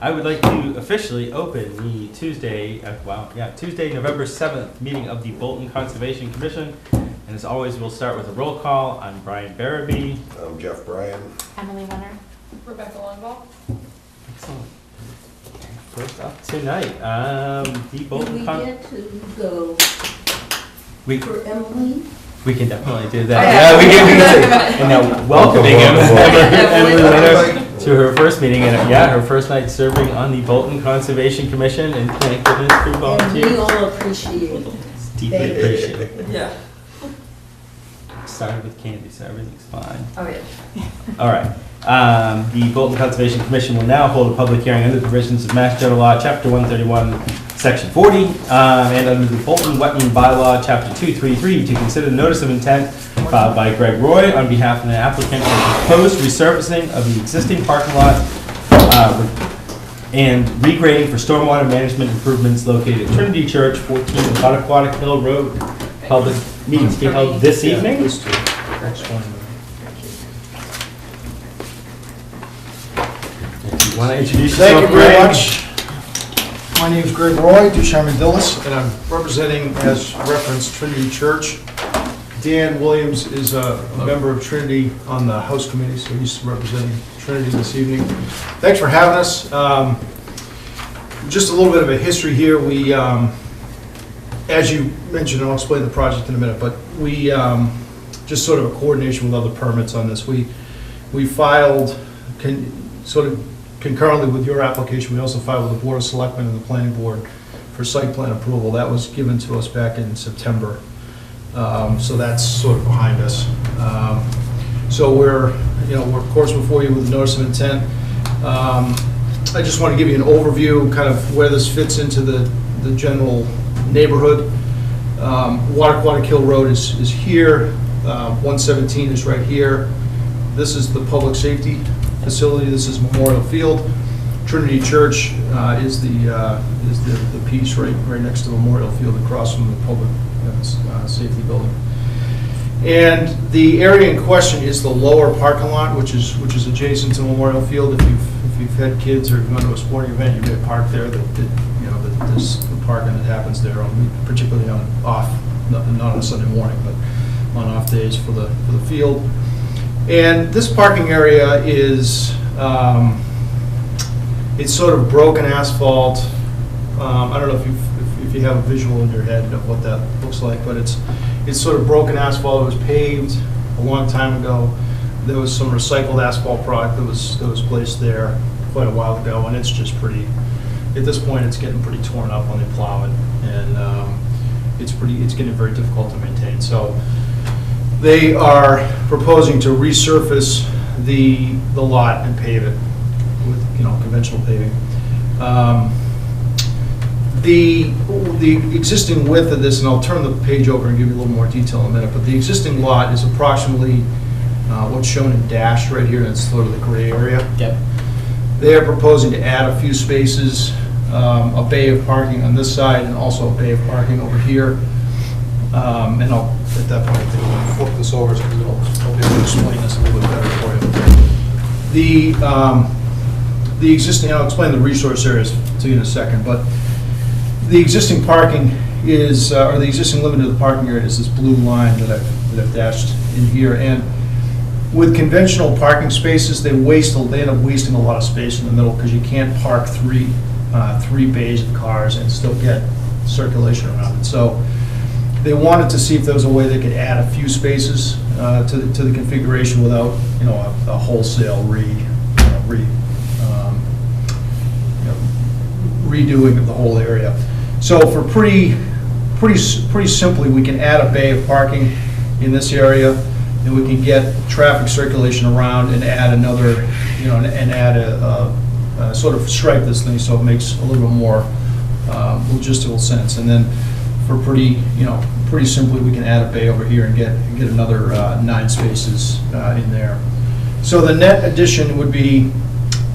I would like to officially open the Tuesday, Tuesday, November 7th meeting of the Bolton Conservation Commission. And as always, we'll start with a roll call. I'm Brian Barabee. I'm Jeff Bryan. Emily Winter. Rebecca Longwell. Excellent. First up tonight, the Bolton Do we get to go for Emily? We can definitely do that. Oh, We yeah. can. And now welcoming Emily Winter to her first meeting, and her first night serving on the Bolton Conservation Commission, and thank goodness for And we volunteers. all appreciate it. It's deeply appreciated. Yeah. Started with candy, so everything's fine. Oh, yeah. All right. The Bolton Conservation Commission will now hold a public hearing under the provisions of Mass General Law, Chapter 131, Section 40, and under the Bolton Wetland Bylaw, Chapter 233, to consider the notice of intent filed by Greg Roy on behalf of the applicant for proposed resurfacing of the existing parking lot and regrading for stormwater management improvements located at Trinity Church, 14 Ottaquatic Hill Road. Public meetings to be held this evening. If you want to introduce yourself, Thank you very Greg. much. My name is Greg Roy, Ducharme Dillis, and I'm representing, as referenced, Trinity Church. Dan Williams is a member of Trinity on the House Committee, so he's representing Trinity this evening. Thanks for having us. Just a little bit of a history here. We, as you mentioned, I'll explain the project in a minute, but we, just sort of a coordination with other permits on this. We filed, sort of concurrently with your application, we also filed with the Board of Selectmen and the Planning Board for site plan approval. That was given to us back in September. So that's sort of behind us. So we're of course before you with the notice of intent. I just want to give you an overview, kind of where this fits into the general neighborhood. Ottaquatic Hill Road is here. 117 is right here. This is the public safety facility. This is Memorial Field. Trinity Church is the piece right next to Memorial Field, across from the public safety building. And the area in question is the lower parking lot, which is adjacent to Memorial Field. If you've had kids or if you've gone to a sporting event, you may park there. There's the parking that happens there, particularly on off, not on a Sunday morning, but on off days for the field. And this parking area is it's sort of broken asphalt. I don't know if you have a visual in your head of what that looks like, but it's sort of broken asphalt. It was paved a long time ago. There was some recycled asphalt product that was placed there quite a while ago, and it's just pretty. At this point, it's getting pretty torn up when they plow it, and it's getting very difficult to maintain. So they are proposing to resurface the lot and pave it with conventional paving. The existing width of this, and I'll turn the page over and give you a little more detail in a minute, but the existing lot is approximately what's shown in dashed right here. That's sort of the gray area. Yep. They are proposing to add a few spaces, a bay of parking on this side, and also a bay of parking over here. And I'll, at that point, I think I'll flip this over so I'll be able to explain this a little bit better for you. The existing, I'll explain the resource areas to you in a second, but the existing parking is, or the existing limit of the parking area is this blue line that I've dashed in here. And with conventional parking spaces, they end up wasting a lot of space in the middle because you can't park three bays of cars and still get circulation around it. So they wanted to see if there was a way they could add a few spaces to the configuration without a wholesale redoing of the whole area. So for pretty simply, we can add a bay of parking in this area, and we can get traffic circulation around and add another, and add a sort of stripe this thing so it makes a little bit more logistical sense. And then for pretty simply, we can add a bay over here and get another 9 spaces in there. So the net addition would be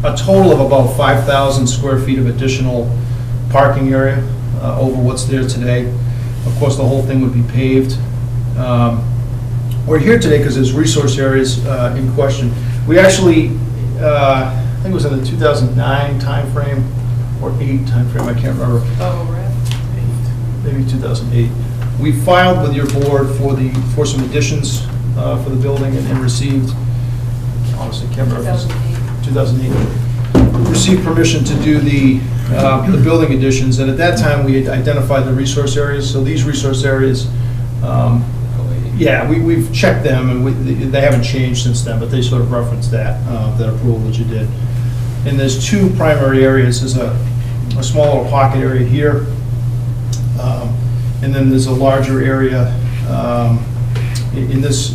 a total of about 5,000 square feet of additional parking area over what's there today. Of course, the whole thing would be paved. We're here today because there's resource areas in question. We actually, think it was in the 2009 timeframe, or 8 timeframe, I can't remember, Oh, right. maybe 2008. We filed with your board for some additions for the building and received, honestly, can't remember. 2008. Received permission to do the building additions, and at that time, we had identified the resource areas. So these resource areas, yeah, we've checked them, and they haven't changed since then, but they sort of referenced that approval that you did. And there's two primary areas. There's a small little pocket area here, and then there's a larger area in this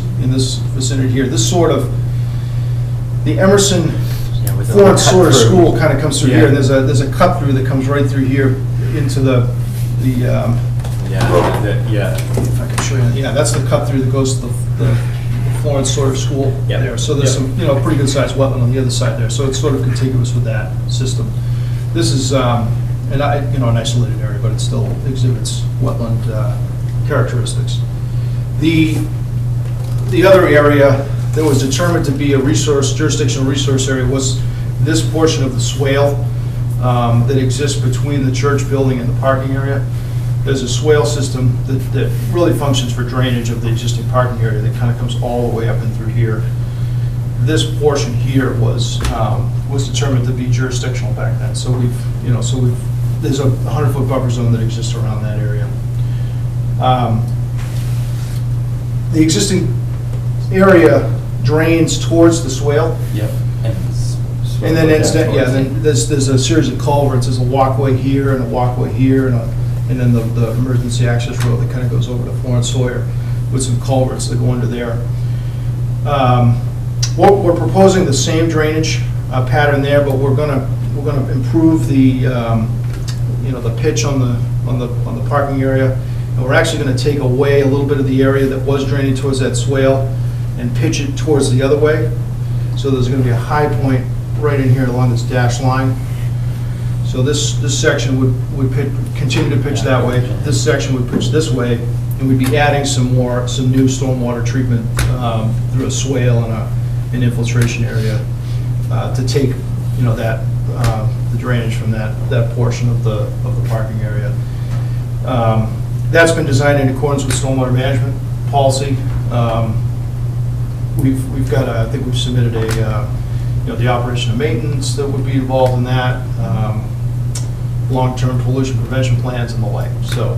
vicinity here. This sort of, the Emerson Florence sort of school kind of comes through here, and there's a cut through that comes right through here into the Yeah. if I can show you, yeah, that's the cut through that goes to the Florence sort of school there. So there's some, pretty good sized wetland on the other side there, so it's sort of contiguous with that system. This is, an isolated area, but it still exhibits wetland characteristics. The other area that was determined to be a jurisdictional resource area was this portion of the swale that exists between the church building and the parking area. There's a swale system that really functions for drainage of the existing parking area that kind of comes all the way up and through here. This portion here was determined to be jurisdictional back then. So there's a 100-foot buffer zone that exists around that area. The existing area drains towards the swale. Yep. And then then there's a series of culverts. There's a walkway here and a walkway here and then the emergency access road that kind of goes over to Florence Sawyer with some culverts that go under there. We're proposing the same drainage pattern there, but we're gonna improve the the pitch on the parking area, and we're actually going to take away a little bit of the area that was draining towards that swale and pitch it towards the other way. So there's going to be a high point right in here along this dashed line. So this section would continue to pitch that way. This section would pitch this way, and we'd be adding some new stormwater treatment through a swale and an infiltration area to take the drainage from that portion of the parking area. That's been designed in accordance with stormwater management policy. We've got I think we've submitted the operation and maintenance that would be involved in that. Long-term pollution prevention plans and the like. So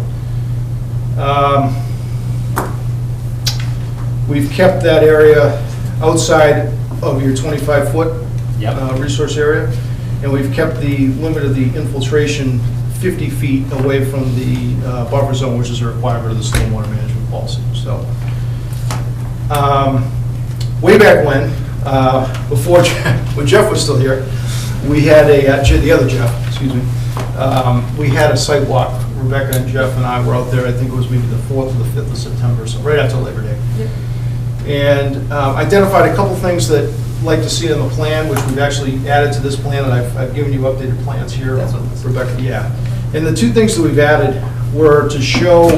we've kept that area outside of your 25-foot resource area, and we've kept the limit of the infiltration 50 feet away from the buffer zone, which is a requirement of the stormwater management policy. So way back when, when Jeff was still here, we had the other Jeff, excuse me, we had a site walk. Rebecca and Jeff and I were out there, I think it was maybe the 4th or the 5th of September, so right after Labor Day. Yep. And identified a couple things that I'd like to see on the plan, which we've actually added to this plan, and I've given you updated plans here. That's what this is. Rebecca, yeah. And the two things that we've added were to show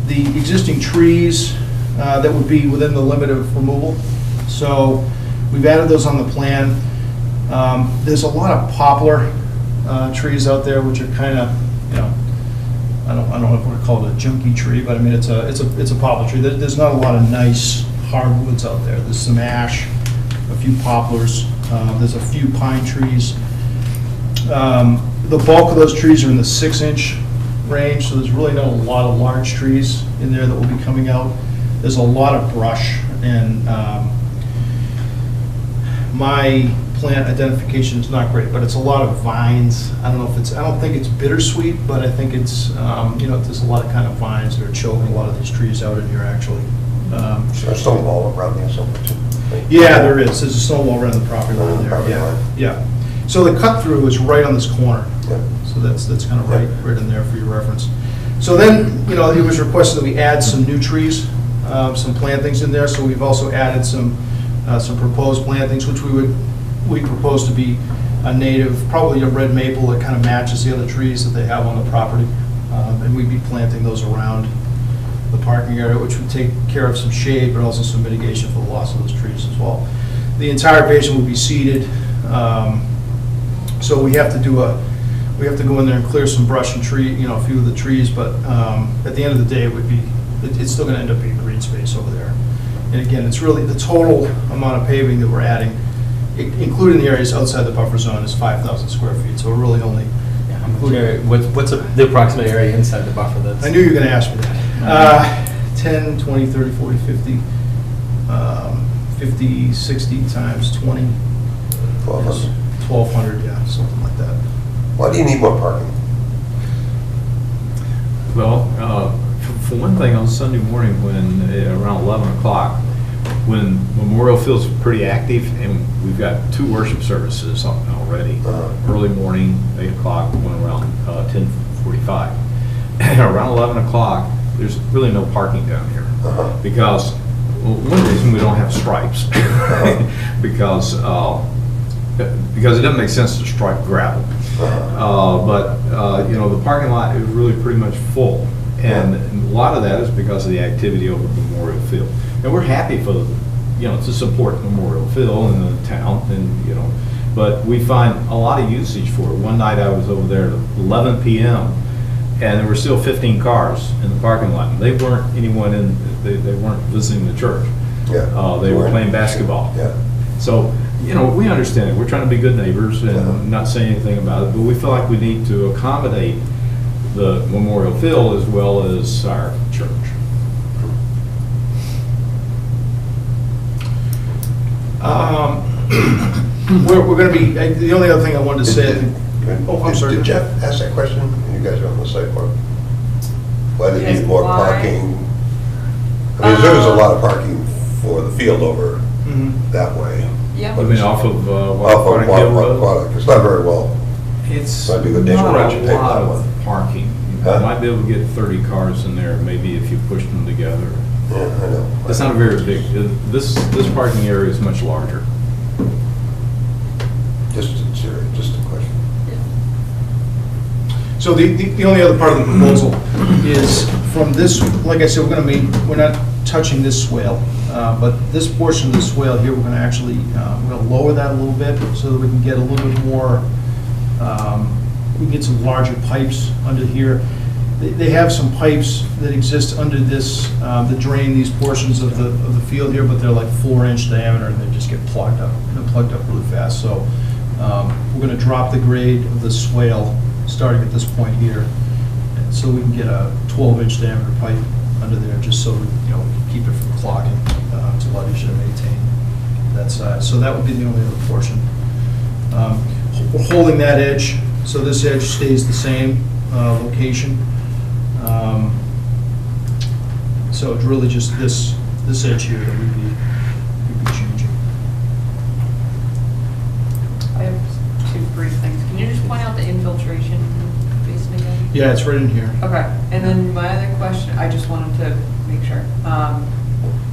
the existing trees that would be within the limit of removal. So we've added those on the plan. There's a lot of poplar trees out there, which are kind of, I don't know if we're call it a junky tree, but I mean it's a poplar tree. There's not a lot of nice hardwoods out there. There's some ash, a few poplars. There's a few pine trees. The bulk of those trees are in the 6-inch range, so there's really not a lot of large trees in there that will be coming out. There's a lot of brush, and my plant identification is not great, but it's a lot of vines. I don't think it's bittersweet, but I think it's, there's a lot of kind of vines that are choking a lot of these trees out in here, actually. So a stone wall around there somewhere too? Yeah, there is. There's a stone wall around the property line there. Yeah. So the cut through is right on this corner. Yeah. So that's kind of right in there for your reference. So then, it was requested that we add some new trees, some plantings in there. So we've also added some proposed plantings, which we propose to be a native, probably a red maple that kind of matches the other trees that they have on the property. And we'd be planting those around the parking area, which would take care of some shade, but also some mitigation for the loss of those trees as well. The entire basin would be seeded So we have to go in there and clear some brush and tree, you know, a few of the trees, but at the end of the day, it's still gonna end up being green space over there. And again, it's really, the total amount of paving that we're adding, including the areas outside the buffer zone, is 5,000 square feet, so we're really only including. What's the approximate area inside the buffer that's? I knew you were gonna ask me that. 10, 20, 30, 40, 50, 50, 60 times 20. 1,200. 1,200, yeah, something like that. Why do you need more parking? Well, for one thing, on Sunday morning, when around 11 o'clock, when Memorial Field's pretty active, and we've got 2 worship services already. Early morning, 8 o'clock, one around 10:45. And around 11 o'clock, there's really no parking down here. Because, well, one reason we don't have stripes, because it doesn't make sense to stripe gravel. But the parking lot is really pretty much full. And a lot of that is because of the activity over at Memorial Field. And we're happy for, to support Memorial Field and the town, and, but we find a lot of usage for it. One night I was over there at 11 p.m. and there were still 15 cars in the parking lot. They weren't they weren't visiting the church. Yeah. They were playing basketball. Yeah. So, we understand it. We're trying to be good neighbors and not say anything about it, but we feel like we need to accommodate the Memorial Field as well as our church. We're going to be, the only other thing I wanted to say, I'm sorry. Did Jeff ask that question? You guys are on the sidewalk. Why do you need more parking? I mean, there was a lot of parking for the field over that way. Yeah. I mean, off of Aquatic Road? It's not very well. It's Might be good not neighborhood to a take lot that of one. parking. You Huh? might be able to get 30 cars in there, maybe if you pushed them together. Yeah, I know. It's not very big. This parking area is much larger. Just a question. So the only other part of the proposal is from this, like I said, we're not touching this swale, but this portion of the swale here, we're gonna lower that a little bit so that we can get a little bit more, we can get some larger pipes under here. They have some pipes that exist under this, that drain these portions of the field here, but they're like 4-inch diameter and they just get plugged up. They're plugged up really fast. So we're going to drop the grade of the swale starting at this point here, and so we can get a 12-inch diameter pipe under there, just so we can keep it from clogging. It's a lot easier to maintain that side. So that would be the only other portion. We're holding that edge, so this edge stays the same location. So it's really just this edge here that we'd be changing. I have 2 brief things. Can you just point out the infiltration basin again? Yeah, it's right in here. Okay, and then my other question, I just wanted to make sure.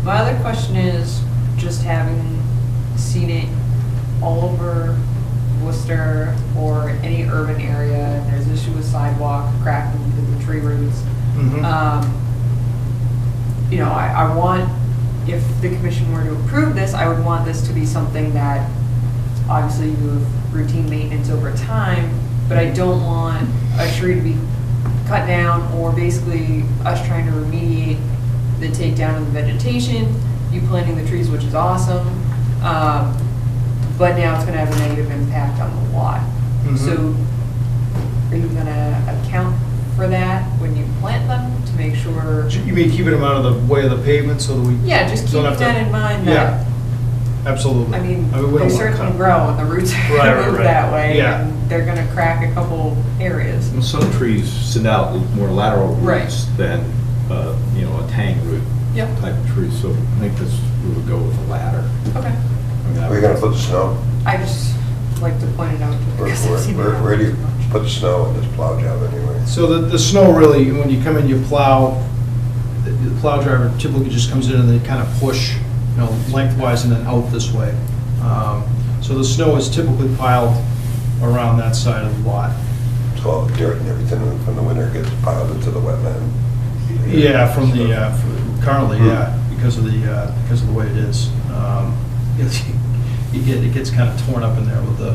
My other question is, just having seen it all over Worcester or any urban area, and there's issue with sidewalk cracking because of tree roots. I want, if the commission were to approve this, I would want this to be something that, obviously you have routine maintenance over time, but I don't want a tree to be cut down or basically us trying to remediate the takedown of the vegetation, you planting the trees, which is awesome, but now it's going to have a negative impact on the lot. So are you going to account for that when you plant them to make sure? You mean keeping them out of the way of the pavement so that we Yeah, just keeping don't have to- that in mind. Yeah, That, absolutely. I mean, we don't they want to certainly cut. grow and the roots Right, are right, moved right. that way, Yeah. and they're going to crack a couple areas. Well, some trees send out more lateral Right. roots than, a tang root Yep. type of tree. So I think we would go with a ladder. Okay. I mean, Where are you gonna put the snow? I just like to point it out because I've seen it around Where do you too much. put the snow in this plow job anyway? So the snow really, when you come in, you plow, the plow driver typically just comes in and they kind of push, lengthwise and then out this way. So the snow is typically piled around that side of the lot. So all the dirt and everything from the winter gets piled into the wetland? Yeah, currently, yeah, because of the way it is. it gets kind of torn up in there with the,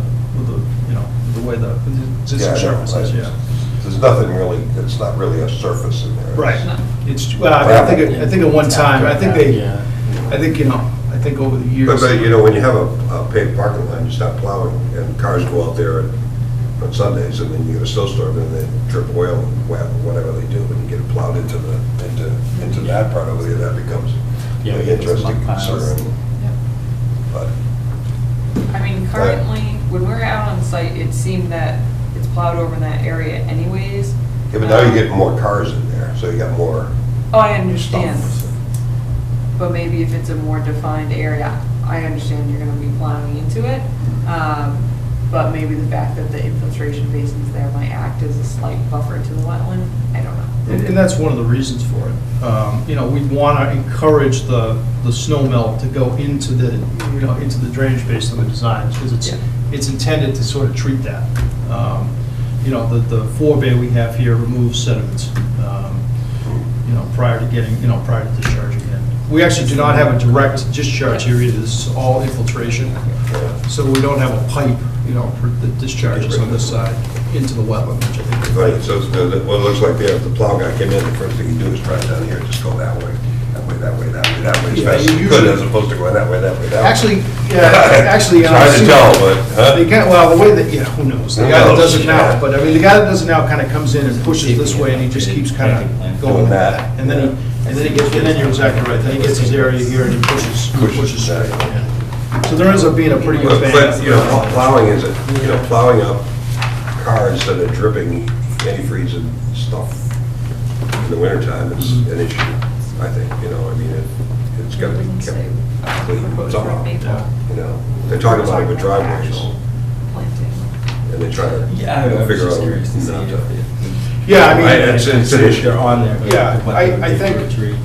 you know, the way the Yeah, existing I know. surface is, yeah. There's nothing really, it's not really a surface in there. Right. No. It's, well, I think at one time, I think you know, I think over the years. But, you know, when you have a paved parking lot, you stop plowing, and cars go out there on Sundays, and then you get a snowstorm, and they trip oil, and whatever they do, and you get it plowed into that part over there, that becomes Yeah, an we get those interesting muck piles. concern. Yep. But, I mean, currently, when we're out on site, it seemed that it's plowed over in that area anyways. yeah, but now you're getting more cars in there, so you got more Oh, I understand, stuff. but maybe if it's a more defined area, I understand you're gonna be plowing into it. But maybe the fact that the infiltration basins there might act as a slight buffer to the wetland, I don't know. And that's one of the reasons for it. You know, we want to encourage the snow melt to go into the, you know, into the drainage basin of the design, because Yeah. it's intended to sort of treat that. You know, the forebay we have here removes sediments, you know, prior to discharging it. We actually do not have a direct discharge here either. This is all infiltration. So we don't have a pipe, you know, for the discharges on this side into the wetland, which I think is Right, so what it looks like there, if the plow guy came in, the first thing you do is drive down here, just go that way, that way, that way, that way, that way, as Yeah, fast as you you could, usually- as opposed to going that way, that way, that way. Actually, yeah, actually. It's hard to tell, but, They huh? can't, well, the way that, yeah, who knows? The Who guy that knows, does it now, yeah. but I mean, the guy that does it now kind of comes in and pushes this way and he just keeps kind of going Doing with that. that. And then you're exactly right, then he gets his area here and he pushes straight. yeah. So there ends up being a pretty good But, bang. you know, plowing is, you know, plowing up cars that are dripping antifreeze and stuff in the wintertime is an issue, I think, you know, I mean, it's got to be Doesn't say kept clean proposed somehow, road maple you know. They're talking about it with driveways, planting. and they try to Yeah, I was figure just out curious to see not if to. Yeah, I mean, It's an issue. They're on there. but Yeah, what I they would do think- for a tree.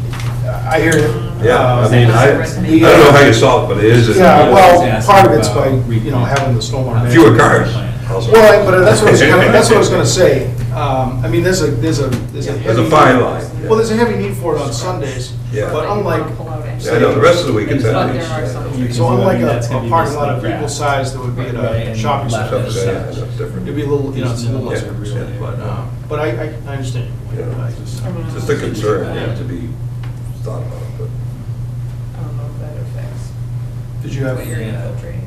I hear you. Yeah, I mean, I don't The, know how you solve it, but it is. Yeah, well, Asking part of it's about by, you know, having the stormwater. Fewer management. cars. also. Well, but that's what I was gonna say. I mean, there's a heavy. There's a fine line. Well, there's a heavy need for it on Sundays. Yeah. But unlike, Yeah, I know, the rest of the week it's But empty. there are some. You can so do, I unlike mean, that's a gonna be parking lot basically of equal grass. size that would be at Right, a and shopping left center. Stuff, as yeah, such. that's different. It'd be a little, you know, it's a little less Yeah. restricted, but I understand. your point. Yeah. I just- Just a concern, Yeah. to be thought about, but. I don't know if that affects Did you have? what you're Yeah. infiltrating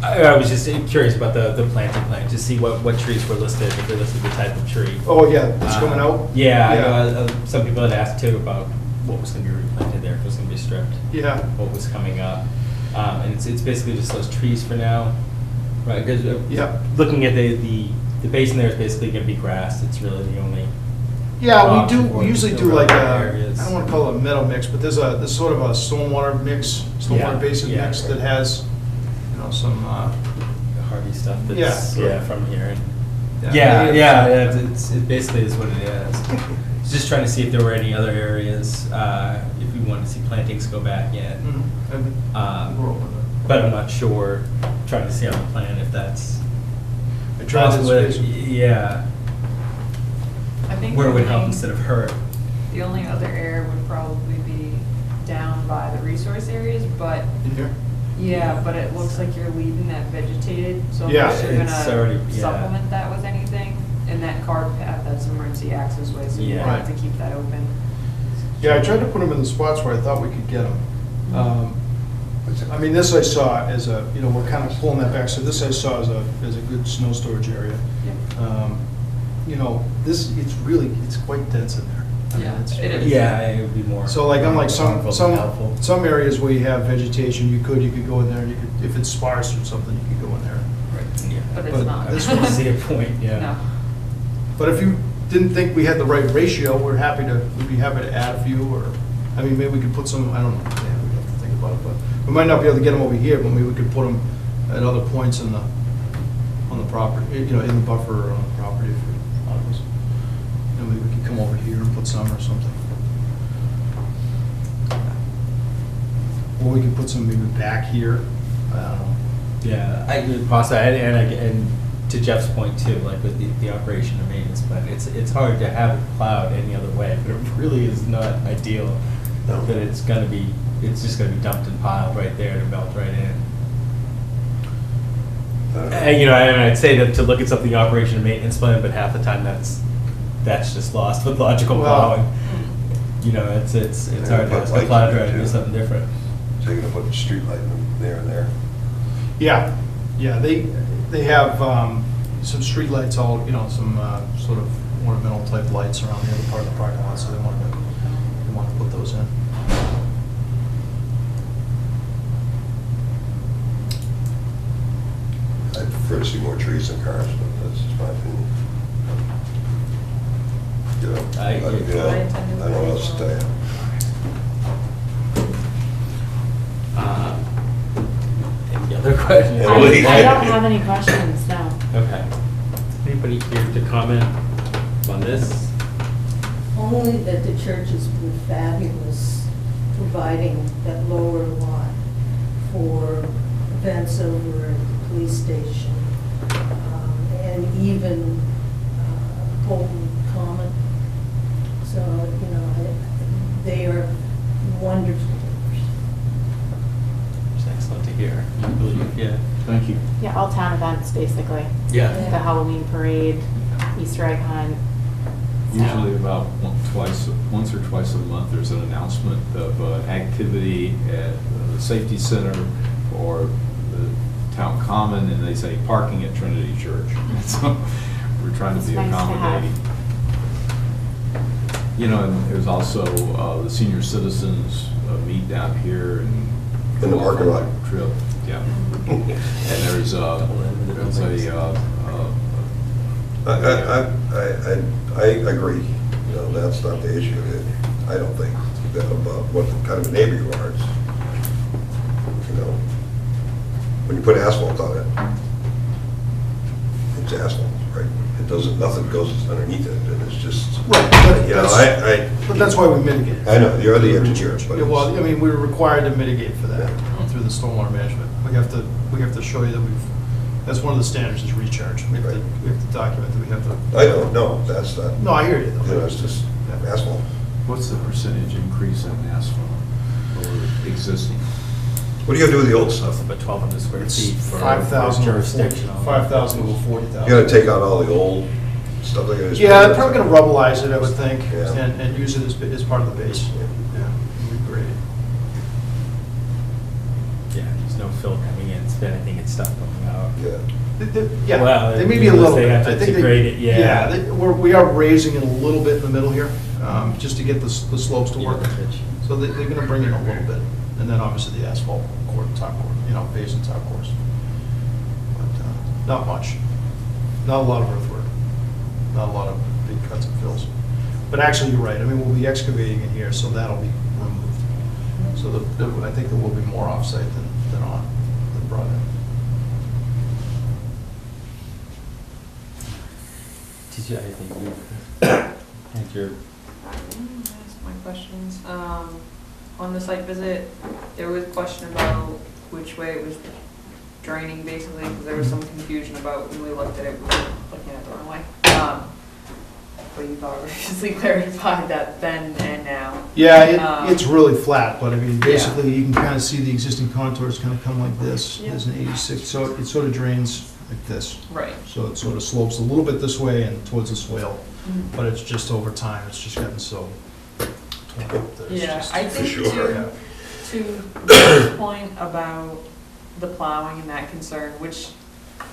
or I was just curious about the planting plan, to see what trees were listed, if they listed the type of tree. Oh, yeah, it's coming out? Yeah, I Yeah. know, some people had asked too about what was gonna be replanted there, if it was gonna be stripped, Yeah. what was coming up. And it's basically just those trees for now, right? Because Yeah. looking at the basin there is basically gonna be grass, it's really the only. Yeah, option for we it. usually Still do like a, areas. I don't want to call it a meadow mix, but there's sort of a stormwater mix, Yeah, stormwater basin yeah. mix that has, you know, some, Hardy stuff that's, Yeah. yeah, from here. Yeah, it's, it basically is what it is. It's just trying to see if there were any other areas, if we wanted to see plantings go back in. Mhm. And we're open to it. But I'm not sure, trying to see on the plan if that's I tried this possible. basin. Yeah, I think where it would help only- instead of hurt. The only other area would probably be down by the resource areas, but, In here? yeah, but it looks like you're leaving that vegetated, so Yeah, unless you're it's already- gonna yeah. supplement that with anything, and that card path, that's emergency access way, so you Yeah. have to keep that open. Yeah, I tried to put them in the spots where I thought we could get them. I mean, this I saw as a, you know, we're kind of pulling that back, so this I saw as a good snow storage area. Yep. You know, it's quite dense in there. I mean, Yeah, it's it very- is. Yeah, it would be more. So like, unlike harmful than helpful. some areas where you have vegetation, you could go in there, and you could, if it's sparse or something, you could go in there. Right, yeah. But it's But not. I just want to see a point, yeah. No. But if you didn't think we had the right ratio, we'd be happy to add a few, or, I mean, maybe we could put some, I don't know, yeah, we'd have to think about it, but we might not be able to get them over here, but maybe we could put them at other points on the property, you know, in the buffer or on the property. And maybe we could come over here and put some or something. Or we could put some maybe back here, I don't know. Yeah, I could possibly, and to Jeff's point too, like with the operation and maintenance, but it's hard to have it plowed any other way, but it really is not ideal. No. That it's just gonna be dumped and piled right there to melt right in. You know, and I'd say to look at something operation and maintenance plan, but half the time that's just lost with logical Well- plowing. You know, it's hard to ask a Lights plow in there, driver to do too. something different. So you're gonna put the street light there and there. Yeah, they have some street lights, all, you know, some sort of ornamental type lights around the other part of the parking lot, so they want to put those in. I'd prefer to see more trees than cars, but that's just my opinion. You know, I agree. you know, I don't know what else to tell you. Any other questions? Yeah. I don't have any questions, no. Okay. Anybody here to comment on this? Only that the church has been fabulous providing that lower lot for events over at the police station, and even Bolton Common. So, you know, they are wonderful. It's excellent to hear. I believe, yeah. Thank you. Yeah, all town events, basically. Yeah. The Halloween parade, Easter egg hunt. So- Usually about once or twice a month, there's an announcement of activity at the safety center or the town common, and they say parking at Trinity Church. So we're trying to It's be nice to have. accommodating. You know, and there's also the senior citizens meet down here and. In the parking lot. Trail, yeah. And there's a I agree, you know, that's not the issue. I don't think that about what kind of a neighbor you are. It's, you know, when you put asphalt on it, it's asphalt, right? It doesn't, nothing goes underneath it, and it's just, Right, but you know, but that's why we mitigate. I know, you're the engineer, but Yeah, well, I it's, mean, we're required to mitigate for that through the stormwater management. We have to show you that that's one of the standards is recharge. We have to document that we have to. I don't know, that's not, No, I hear you you know, though. it's just asphalt. What's the percentage increase in asphalt or existing? What are you gonna do with the old stuff? About 1,200 square It's feet for 5,000 over 40 jurisdictional. 5,000 over 40,000. You're gonna take out all the old stuff like that? Yeah, they're probably gonna rubbleize it, I would think, Yeah. and use it as part of the base. Yeah, regrade it. Yeah, there's no fill coming in, it's anything, it's stuff coming out. Yeah. Yeah, Well, they may be a unless little they bit. have to I think degrade it, yeah. we are raising it a little bit in the middle here, just to get the slopes to work. Yeah, pitch. So they're gonna bring in a little bit, and then obviously the asphalt top course, you know, base and top course. But not much, not a lot of earthwork, not a lot of big cuts and fills. But actually, you're right, I mean, we'll be excavating in here, so that'll be removed. So I think there will be more offsite than brought in. Did you, I think you had your, That's my questions. On the site visit, there was a question about which way it was draining, basically, because there was some confusion about when we looked at it, we were looking at it the wrong way. But you've obviously clarified that then and now. Yeah, it's really flat, but I mean, Yeah. basically, you can kind of see the existing contours kind of come like this. Yeah. There's an 86, so it sort of drains like this. Right. So it sort of slopes a little bit this way and towards the swale, Mhm. but it's just over time, it's just gotten so torn up that it's Yeah, just. I think sure. to Joe's point about the plowing and that concern, which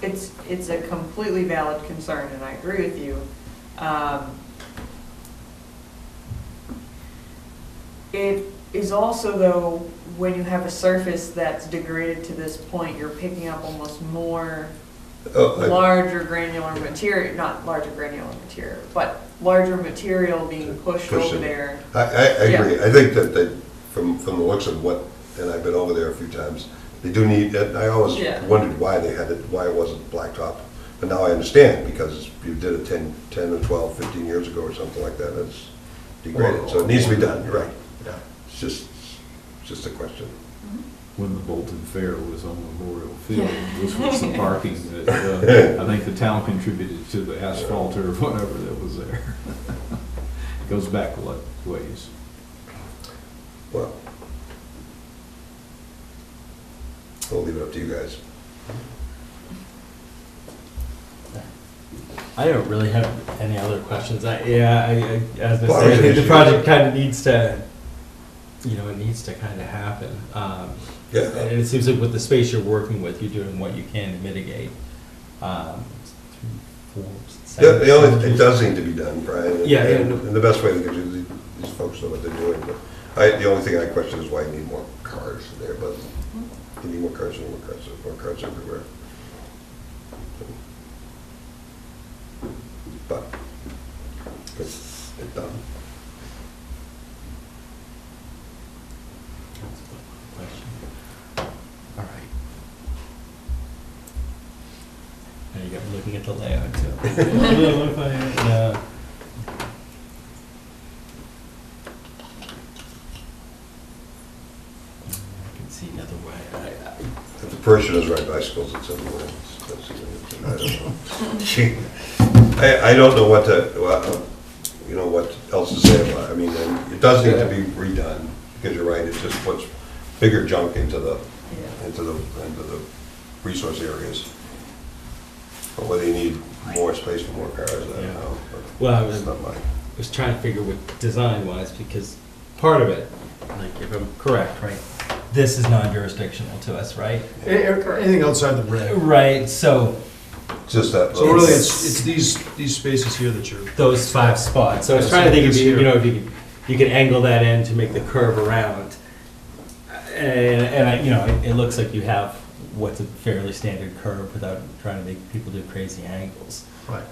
it's a completely valid concern, and I agree with you. It is also, though, when you have a surface that's degraded to this point, you're picking up almost more larger granular material, not larger granular material, but larger material being pushed over Pushing. there. I agree. I think that from the looks of what, and I've been over there a few times, they do need, and I always Yeah. wondered why it wasn't blacktop. But now I understand, because you did it 10 or 12, 15 years ago or something like that, it's degraded. So it needs to be done, you're right. Yeah. It's just a question. When the Bolton Fair was on Memorial Field, Yeah. this was the parking that I think the town contributed to the asphalt or whatever that was there. It goes back a ways. Well, I'll leave it up to you guys. I don't really have any other questions. As I Well, I say, mean, the project kind of needs to, it needs to kind of happen. Yeah. And it seems like with the space you're working with, you're doing what you can to mitigate. 3, 4, 7. It does need to be done, Brian. Yeah, And the best way to get these folks know what they're doing. But the only thing I question is why you need more cars there, but you need more cars everywhere. But it's done. All right. Now you got me looking at the layout too. No. I can see another way. If the parishioners ride bicycles, it's everywhere. I don't know. I don't know what what else to say about it. I mean, and it does need to be redone, because you're right, it just puts bigger junk into the resource areas. But whether you need more space for more cars, I don't know. But Well, it's not mine. I was trying to figure what design-wise, because part of it, like if I'm correct, right, this is non-jurisdictional to us, right? Anything outside the red. Right, so Just that. So really, it's these spaces here that you're. those 5 spots. So I was trying to think if you could angle that in to make the curve around. And it looks like you have what's a fairly standard curve without trying to make people do crazy angles. Right.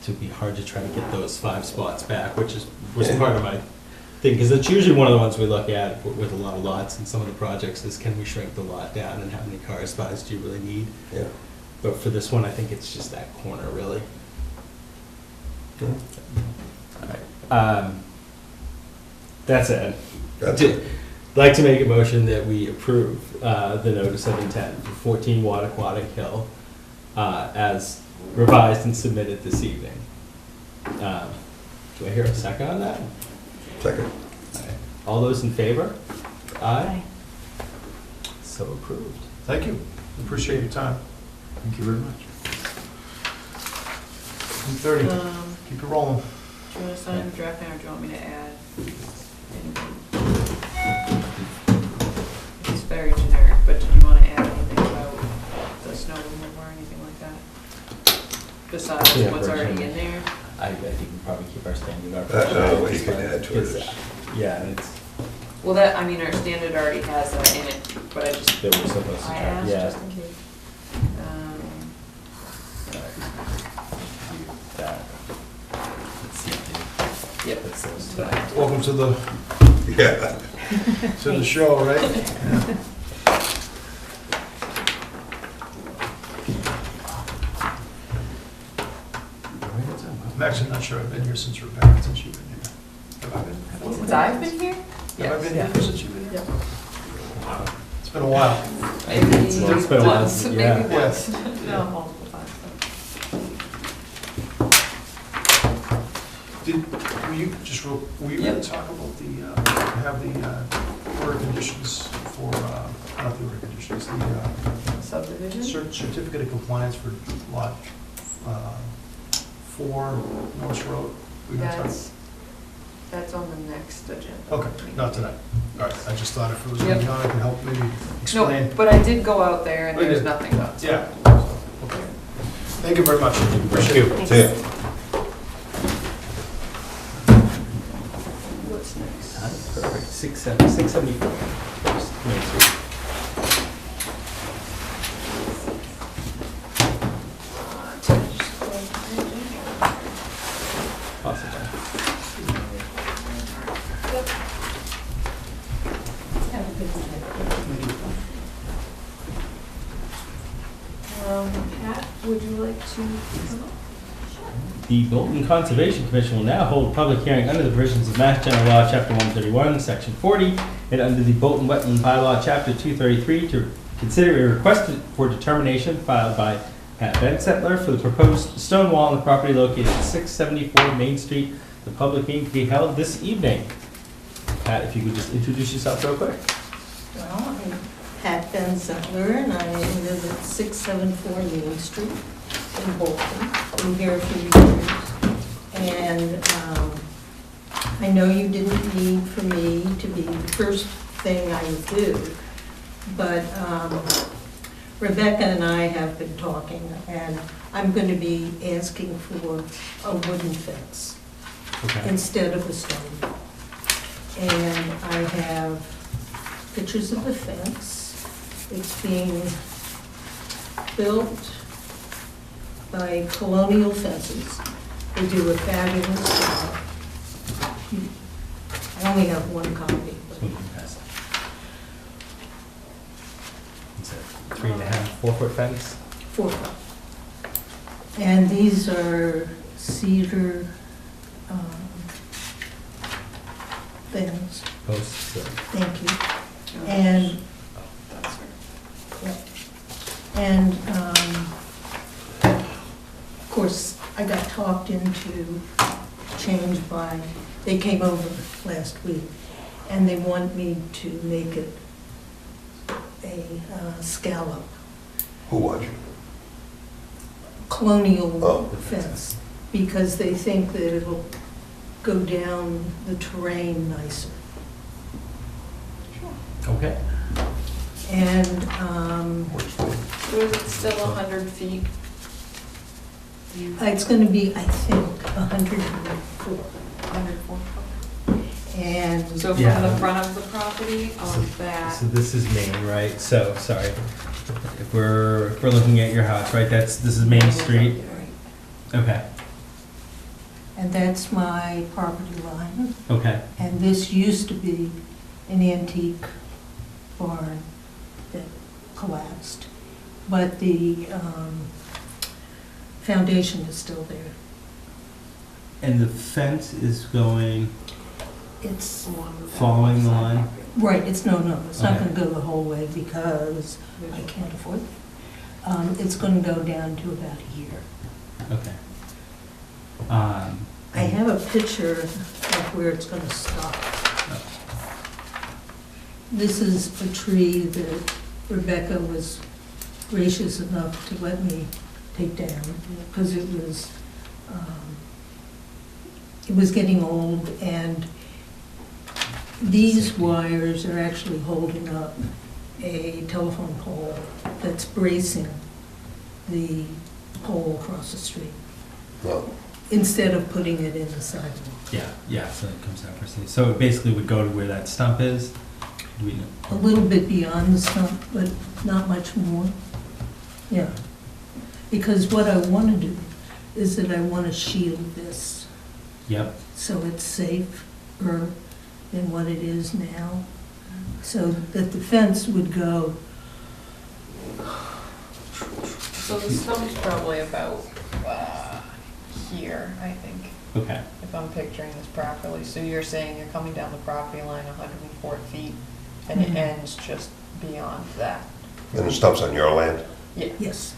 So it'd be hard to try to get those 5 spots back, was part of my thing, because it's usually one of the ones we look at with a lot of lots and some of the projects is, can we shrink the lot down and how many car spots do you really need? Yeah. But for this one, I think it's just that corner, really. Good. All right. That said, That's I'd it. like to make a motion that we approve the notice of intent for 14 Wattaquatic Hill as revised and submitted this evening. Do I hear a second on that? Second. All right. All those in favor? Aye. So approved. Thank you. Appreciate your time. Thank you very much. 2:30. Keep it rolling. Do you want to sign the draft now, or do you want me to add anything? It's very generic, but did you want to add anything about the snow removal or anything like that? Besides Yeah, what's for already sure. in there? I think we probably keep our standard. I don't know what you can add to it. Yeah, and it's, Well, our standard already has that in it, but I just, they were supposed to I try, asked yeah. just in case. That. Let's see. Yep. That's those two. Welcome to the Yeah. show, right? Yeah. I'm actually not sure I've been here since Rebecca, since you've been here. Have I been? Since I've been here? Have I been Yeah. here since you've been here? Yep. It's been a while. Maybe It's been a while, once, yeah. maybe Yeah. once, no, multiple times. Were you going to talk about have the order conditions for, not the order conditions, the Subdivision? certificate of compliance for lot 4 North Road? We gonna talk- That's on the next agenda. Okay, not tonight. All right, I just thought if it was Yep. going on, I could help maybe No, explain. but I did go out there and Oh, you there's did? nothing done. so- Yeah. Okay. Thank you very much. Appreciate it. See ya. What's next? Perfect, 674. Main Street. Possibly. Pat, would you like to come up? The Bolton Conservation Commission will now hold a public hearing under the provisions of Mass General Law, Chapter 131, Section 40, and under the Bolton Wetland Bylaw, Chapter 233, to consider a request for determination filed by Pat Van Settler for the proposed stone wall on the property located at 674 Main Street. The public meeting to be held this evening. Pat, if you could just introduce yourself real quick. Well, I'm Pat Van Zettler, and I live at 674 Main Street. in Bolton, been here a few years. And I know you didn't need for me to be the first thing I would do, but Rebecca and I have been talking, and I'm going to be asking for a wooden fence Okay. instead of a stone. And I have pictures of the fence. It's being built by Colonial Fences. They do a fabulous job. I only have one copy. but- So we can pass it. It's a 3.5, 4-foot fence? 4 foot. And these are cedar things. Posts? Thank you. And, That's right. and, of course, I got talked into change by, they came over last week, and they want me to make it a scallop, Who was you? colonial Oh. fence, because they think that it'll go down the terrain nicer. Okay. And, Works for me. So is it still 100 feet? it's gonna be, I think, 104. 104. And, So Yeah. from the front of the property of that, So this is Main, right? So, sorry. If we're looking at your house, right, this is Main Street? Okay, and that's my property line. okay. And this used to be an antique barn that collapsed. But the foundation is still there. And the fence is going, It's, along the Following the side line? property. right, it's no, it's not Okay. gonna go the whole way because I can't afford it. It's gonna go down to about here. okay. I have a picture of where it's gonna stop. This is a tree that Rebecca was gracious enough to let me take down, because it was getting old, and these wires are actually holding up a telephone pole that's bracing the pole across the street, No. instead of putting it in the sidewalk. Yeah, so it comes down first. So it basically would go to where that stump is? Do we know? A little bit beyond the stump, but not much more. Yeah. Because what I want to do is that I want to shield this Yep, so it's safer than what it is now. So that the fence would go, So the stump's probably about here, I think, okay. if I'm picturing this properly. So you're saying you're coming down the property line 104 feet, and it Mhm. ends just beyond that? And the stump's on your land? Yeah. yes,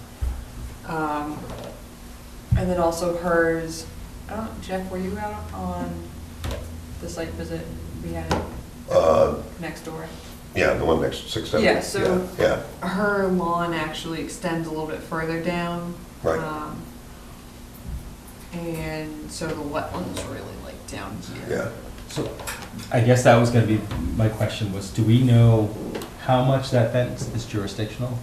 And then also hers, Jeff, were you out on the site visit we had next door? Yeah, the one next, 670. Yeah, so- Yeah, Her lawn actually extends a little bit further down. Right. And so the wetlands really like down here. yeah. So I guess that was gonna be, my question was, do we know how much that fence is jurisdictional?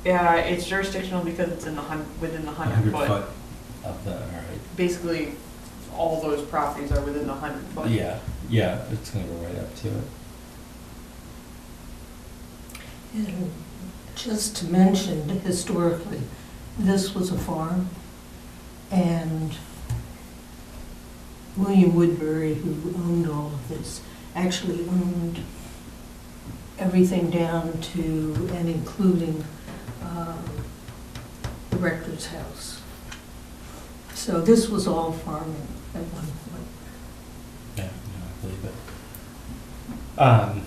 Yeah, it's jurisdictional because it's in the within the 100 foot. Of the, all right. Basically, all those properties are within the 100 foot. Yeah, it's gonna go right up to it. and just to mention, historically, this was a farm, and William Woodbury, who owned all of this, actually owned everything down to and including the rector's house. So this was all farming at one point. Yeah, no, I believe it.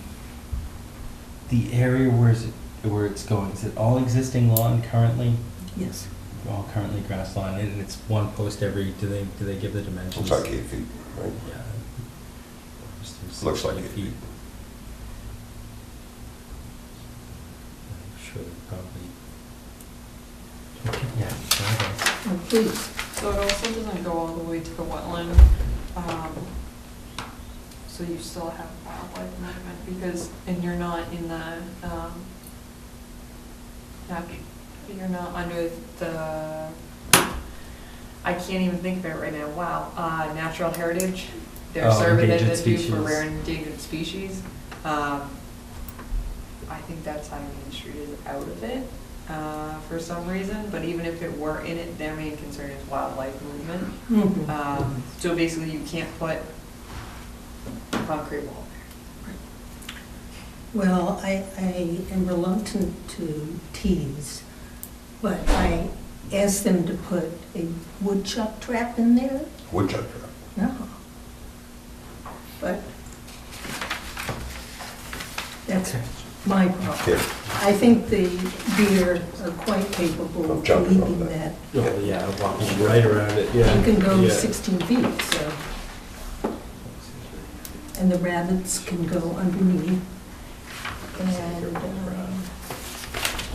The area where it's going, is it all existing lawn currently? Yes. All currently grass lawn, and it's one post every, do they give the dimensions? Looks like 8 feet, right? Yeah. Just there's Looks like 8 8 feet. I'm sure they probably, Yeah. Okay. Oh, please. So it also doesn't go all the way to the wetland, so you still have wildlife movement, because, and you're not in the, you're not under the, I can't even think of it right now, wow, natural heritage. They're Oh, serving it endangered to do for species. rare and endangered species. I think that side of Main Street is out of it, for some reason, but even if it were in it, their main concern is wildlife movement. Mhm. So basically, you can't put a concrete wall there. Well, I am reluctant to tease, but I asked them to put a woodchuck trap in there. Woodchuck trap. No. But that's my problem. Yeah. I think the deer are quite capable Of of jumping leaping over that. Oh, yeah, walking right around it, yeah. You can go Yeah. 16 feet, so. And the rabbits can go underneath. And,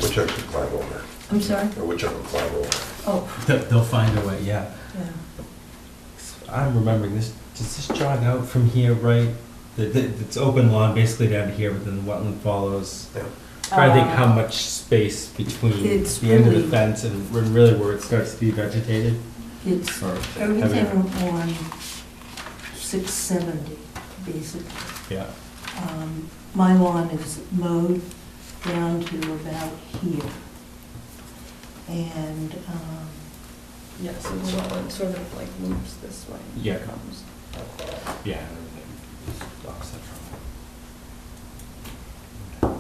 Woodchucks will climb over. I'm sorry? A woodchuck will climb over. Oh, They'll find a way, yeah. yeah. I'm remembering this, does this jog out from here, right? It's open lawn basically down to here, but then the wetland follows. Yeah. Trying to think how much space between It's the end of the really- fence and really where it starts to be vegetated. It's Or everything heavier. on 670, basically. Yeah. My lawn is mowed down to about here. And, Yeah, so the wetland sort of like loops this way. and Yeah. comes. Yeah. and then just offset from it.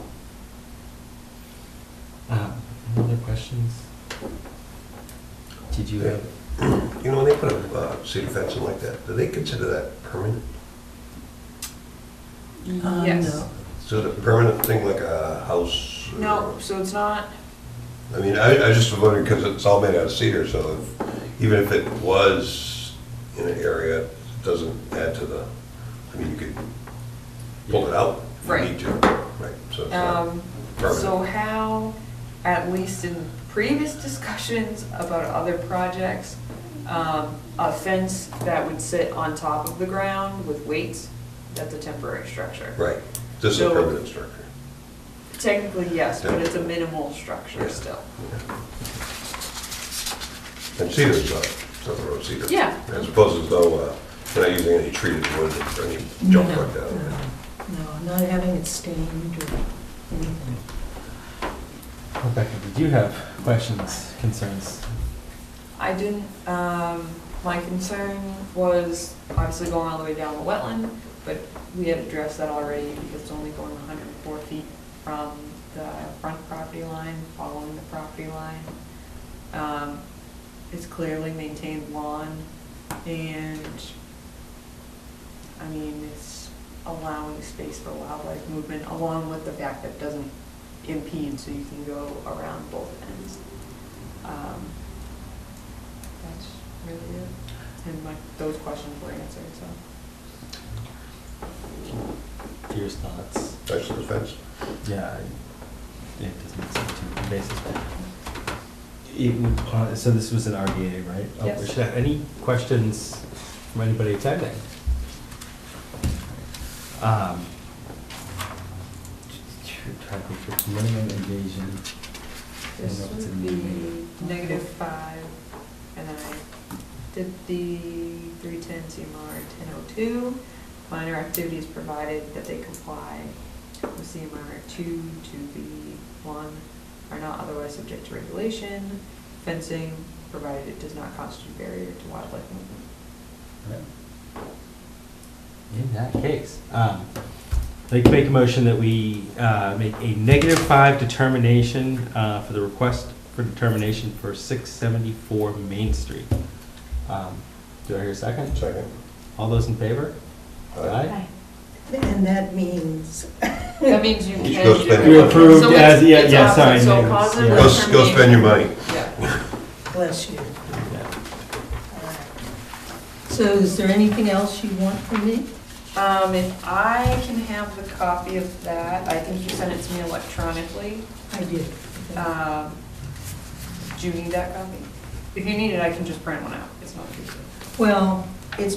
Any other questions? Did you have? You know, when they put a cedar fence in like that, do they consider that permanent? Yes. no. So the permanent thing like a house? or- No, so it's not, I mean, I just was wondering, because it's all made out of cedar, so even if it was in an area, it doesn't add to the, I mean, you could pull it out if you Right. need to. Right, so it's not permanent. so how, at least in previous discussions about other projects, a fence that would sit on top of the ground with weights, that's a temporary structure. Right, this is a So- permanent structure. Technically, yes, but Yeah. it's a minimal structure Yeah. still. And cedar's something road cedar. Yeah. As opposed as though we're not using any treated wood or any junk No, like that. No, not having it stained or anything. Rebecca, did you have questions, concerns? I didn't, my concern was obviously going all the way down the wetland, but we had addressed that already because it's only going 104 feet from the front property line, following the property line. It's clearly maintained lawn, and, I mean, it's allowing space for wildlife movement, along with the fact that it doesn't impede, so you can go around both ends. That's really it, and those questions were answered, so. Deer's thoughts? That's the fence. Yeah, it doesn't make sense too invasive. It would, so this was an RDA, right? Oh, Yes. we should have any questions from anybody attending? Trying to think for minimum invasion. I don't This know if it's would in be the- -5, and then I did the 310 CMR 1002. Minor activities provided that they comply with CMR 2 to B1 are not otherwise subject to regulation. Fencing, provided it does not constitute barrier to wildlife movement. In that case, I'd like to make a motion that we make a -5 determination for the request for determination for 674 Main Street. Do I hear a second? Second. All those in favor? Hi. And that means, That means you You can should go do spend it. your You approved So as, it's- yeah, it's yeah, opposite, sorry. So negatives, positive yeah. Go spend your money. Yeah. bless you. Yeah. All right. So is there anything else you want from me? If I can have the copy of that, I think you sent it to me electronically. I did. Do you need that copy? If you need it, I can just print one out. It's not a big deal. Well, it's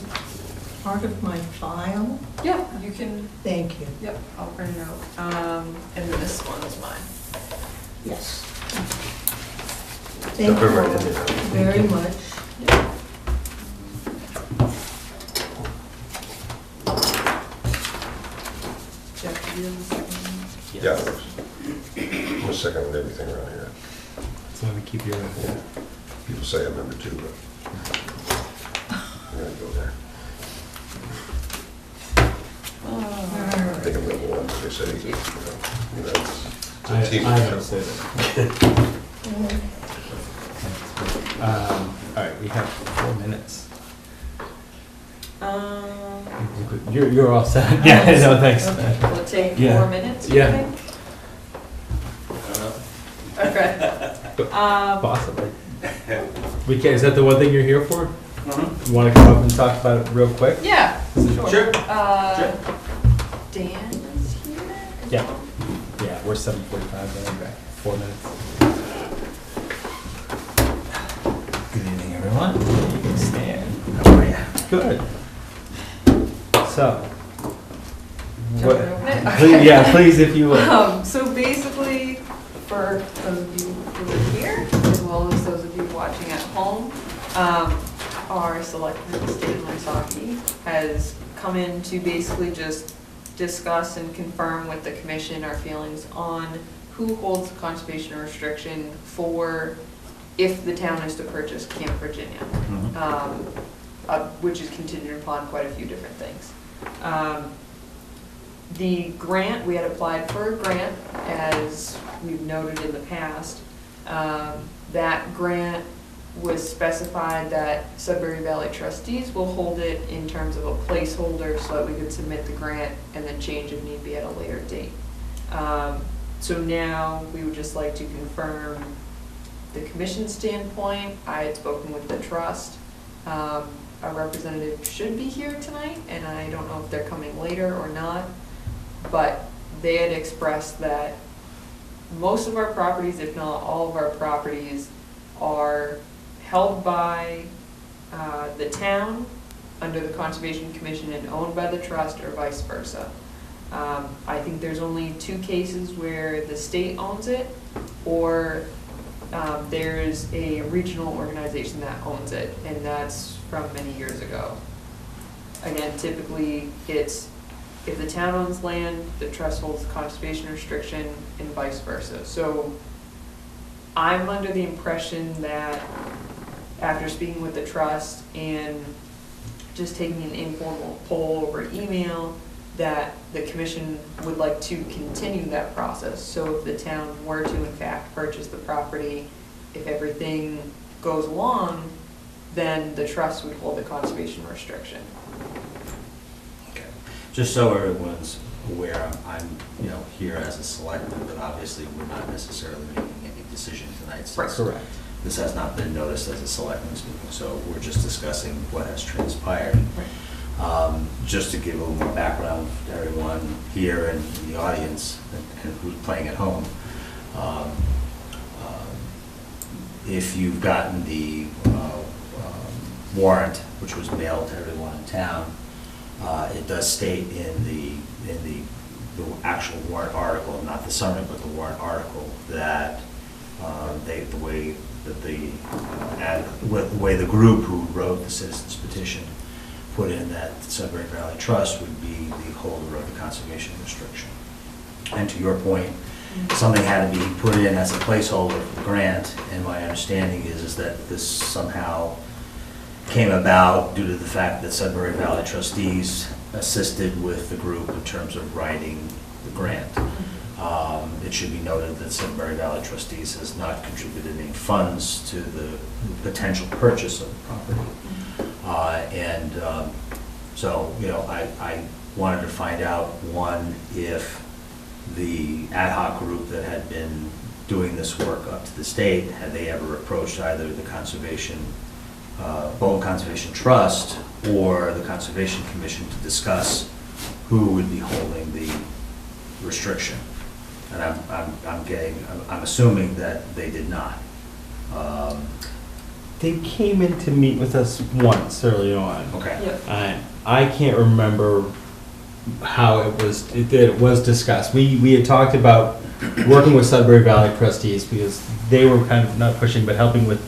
part of my file. Yeah, you can, Thank you. yep, I'll print it out. And then this one is mine. Yes. Jump Thank you right all in there. very much. Jeff, do you have a second one? Yeah, I'm a second on everything around here. So let me keep your, People say I'm number 2, but I'm gonna go there. I think I'm number 1, but they say, it's a team. I don't say that. All right, we have 4 minutes. You're all set. Yeah, no, thanks. Okay, will it take Yeah. 4 minutes, you Yeah. think? Okay. Possibly. We can, is that the one thing you're here for? You want to come up and talk about it real quick? Yeah, Sure. sure. Sure. Dan is here? as Yeah. well? Yeah, we're 7:45, then I'm back. 4 minutes. Good evening, everyone. You can stand. How are you? Good. So. Shall we open it? Please, yeah, please, if you would. So basically, for those of you who are here, as well as those of you watching at home, our selectman, Stan Lysaki, has come in to basically just discuss and confirm with the commission our feelings on who holds the conservation restriction for if the town is to purchase Camp Virginia, which is contingent upon quite a few different things. The grant, we had applied for a grant, as we've noted in the past. That grant was specified that Sudbury Valley trustees will hold it in terms of a placeholder so that we could submit the grant and then change if need be at a later date. So now we would just like to confirm the commission standpoint. I had spoken with the trust. Our representative should be here tonight, and I don't know if they're coming later or not, but they had expressed that most of our properties, if not all of our properties, are held by the town under the Conservation Commission and owned by the trust, or vice versa. I think there's only 2 cases where the state owns it, or there's a regional organization that owns it, and that's from many years ago. Again, typically it's if the town owns land, the trust holds the conservation restriction, and vice versa. So I'm under the impression that after speaking with the trust and just taking an informal poll over email, that the commission would like to continue that process. So if the town were to in fact purchase the property, if everything goes along, then the trust would hold the conservation restriction. Okay. Just so everyone's aware, I'm here as a selectman, but obviously we're not necessarily making any decision tonight. Since Correct. this has not been noticed as a selectmen's meeting, so we're just discussing what has transpired. Just to give a little more background to everyone here and in the audience and who's playing at home. If you've gotten the warrant, which was mailed to everyone in town, it does state in the actual warrant article, not the summary, but the warrant article, that the way the group who wrote the citizens petition put in that Sudbury Valley Trust would be the holder of the conservation restriction. And to your point, something had to be put in as a placeholder for the grant, and my understanding is that this somehow came about due to the fact that Sudbury Valley trustees assisted with the group in terms of writing the grant. It should be noted that Sudbury Valley trustees has not contributed any funds to the potential purchase of the property. So, I wanted to find out, one, if the ad hoc group that had been doing this work up to the state, had they ever approached either the Bolton Conservation Trust or the Conservation Commission to discuss who would be holding the restriction. And I'm assuming that they did not. They came in to meet with us once early on. Okay. Yep. I can't remember how it was discussed. We had talked about working with Sudbury Valley trustees because they were kind of not pushing, but helping with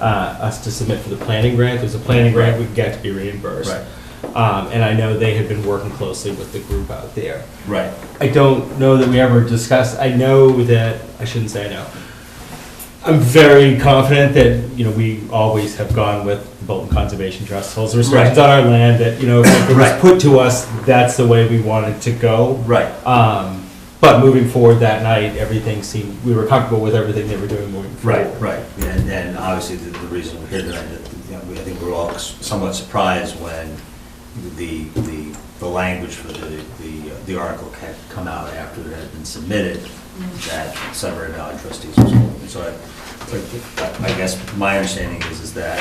us to submit for the planning grant. There's a planning grant we get to be reimbursed. Right. And I know they had been working closely with the group out there. Right. I don't know that we ever discussed, I know that, I shouldn't say I know. I'm very confident that, we always have gone with the Bolton Conservation Trust, holds the restrictions on our land, that, if it was put to us, that's the way we wanted to go. Right. But moving forward that night, everything seemed, we were comfortable with everything they were doing moving forward. Right. And obviously, the reason we're here tonight, I think we're all somewhat surprised when the language for the article had come out after it had been submitted, that Sudbury Valley trustees was holding. So I guess my understanding is that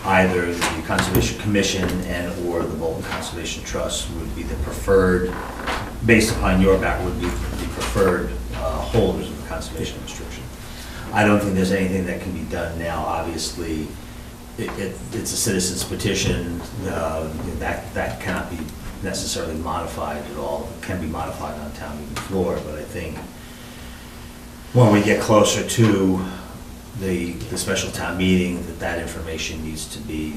either the Conservation Commission and or the Bolton Conservation Trust would be the preferred, based upon your background, would be the preferred holders of the conservation restriction. I don't think there's anything that can be done now. Obviously, it's a citizen's petition, that cannot be necessarily modified at all. It can be modified on town meeting floor, but I think when we get closer to the special town meeting, that information needs to be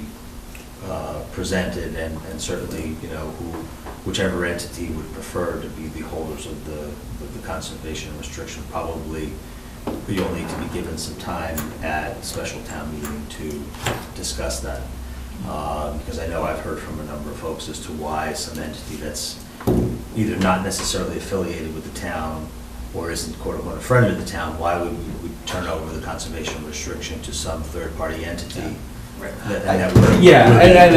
presented, and certainly, whichever entity would prefer to be the holders of the conservation restriction, probably you'll need to be given some time at special town meeting to discuss that. Because I know I've heard from a number of folks as to why some entity that's either not necessarily affiliated with the town or isn't quote-unquote a friend of the town, why would we turn over the conservation restriction to some third-party entity? Right. And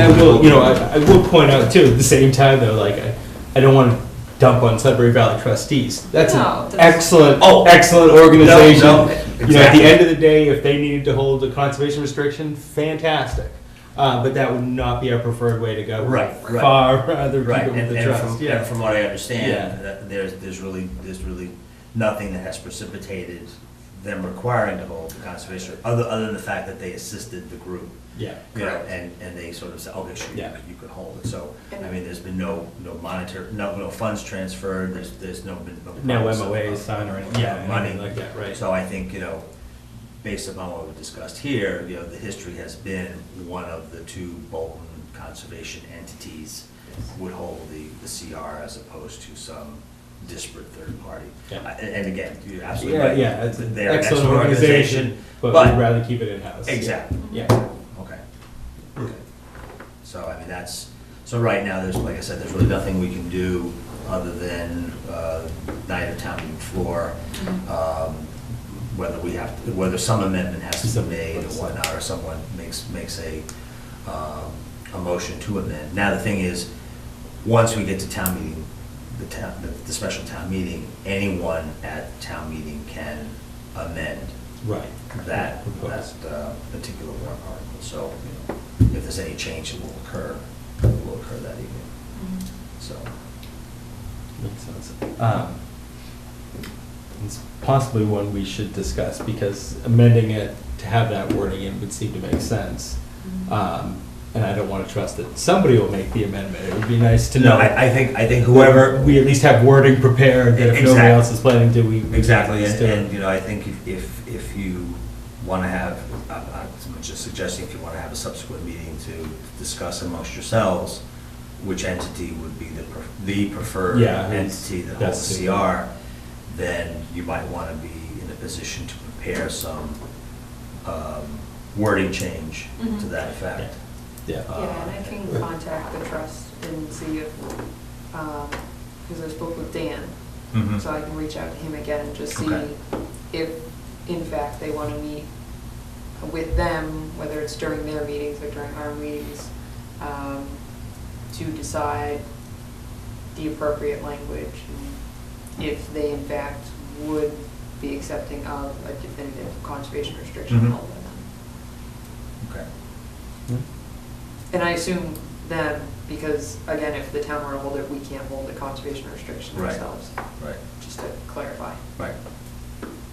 I will, I will point out too, at the same time though, like, I don't want to dump on Sudbury Valley trustees. That's No, an excellent organization. No, At the exactly. end of the day, if they needed to hold a conservation restriction, fantastic. But that would not be our preferred way to go. Right. Far rather Right, keep it with the and trust. and from what I understand, Yeah. that there's really nothing that has precipitated them requiring to hold the conservation, other than the fact that they assisted the group. Yeah. Correct. And they sort of said, okay, sure, Yeah. you could hold it. So, I mean, there's been no funds transferred, there's no No MOAs signed or anything, money anything like that, right. So I think, based upon what we discussed here, the history has been one of the two Bolton conservation entities would hold the CR as opposed to some disparate third party. Yeah. And again, you're absolutely right. Yeah, it's an They're an excellent organization, but we'd rather keep it in-house. Exactly. Yeah. Okay. So, I mean, so right now, like I said, there's really nothing we can do other than night of town meeting floor, whether some amendment has to be made or whatnot, or someone makes a motion to amend. Now, the thing is, once we get to town meeting, the special town meeting, anyone at town meeting can amend Right. that particular warrant article. So, if there's any change that will occur that evening. So. Makes sense. It's possibly one we should discuss, because amending it to have that wording in would seem to make sense. And I don't want to trust that somebody will make the amendment. It would be nice to know. No, I think whoever. We at least have wording prepared, that if nobody Exactly. else is planning to, we. Exactly, just do it. and I think if you want to have, I'm just suggesting if you want to have a subsequent meeting to discuss amongst yourselves which entity would be the preferred Yeah, entity that holds the CR, then you might want to be in a position to prepare some wording change to that effect. Yeah. Yeah, and I can contact the trust and see if, because I spoke with Dan, so I can reach out to him again and just see Okay. if, in fact, they want to meet with them, whether it's during their meetings or during our meetings, to decide the appropriate language, and if they, in fact, would be accepting of a definitive conservation restriction held by them. Okay. And I assume then, because again, if the town were to hold it, we can't hold the conservation restriction Right. ourselves, Right. just to clarify. Right.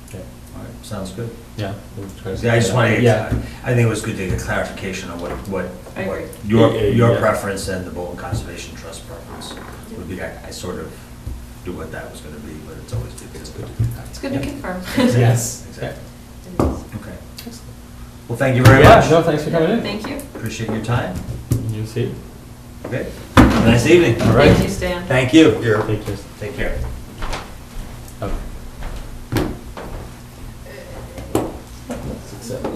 Okay. All right. sounds good. Yeah. we'll try to See, I just wanted, Yeah. I think it was good to get clarification on what I agree. your Yeah. preference and the Bolton Conservation Trust preference would be. I sort of knew what that was gonna be, but it's always good to do that. It's good to confirm. Yes. Exactly. It is. Okay. Well, thank you very Yeah, much. no, thanks for coming in. Thank you. Appreciate your time. You see? Okay. Have a nice evening. All right. Thank you, Stan. Thank you. Here. Take care. Take care. Okay. 6, 7.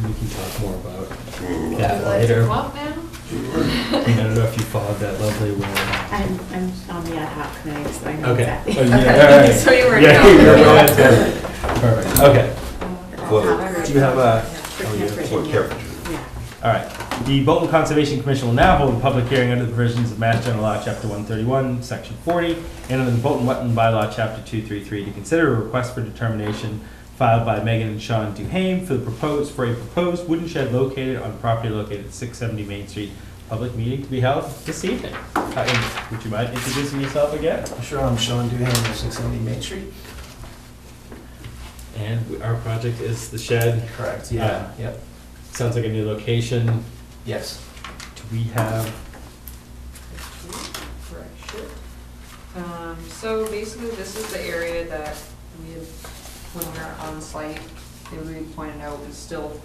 We can talk more about that later. Come up now? I don't know if you followed that lovely one. I'm on the ad hoc committee, so I know Okay. exactly. Oh, yeah, all right. So you were Yeah, no. you were right. Perfect. Okay. Well, Do you have a? What character? Yeah. All right. The Bolton Conservation Commission will now hold a public hearing under the provisions of Mass General Law, Chapter 131, Section 40, and under the Bolton Wetland Bylaw, Chapter 233, to consider a request for determination filed by Megan and Sean Duhame for a proposed wooden shed located on property located at 670 Main Street. Public meeting to be held this evening. Would you mind introducing yourself again? Sure, I'm Sean Duhame, 670 Main Street. And our project is the shed. Correct, yeah, yep, Sounds like a new location. yes. Do we have? So basically, this is the area that we had, when we were on site, we pointed out was still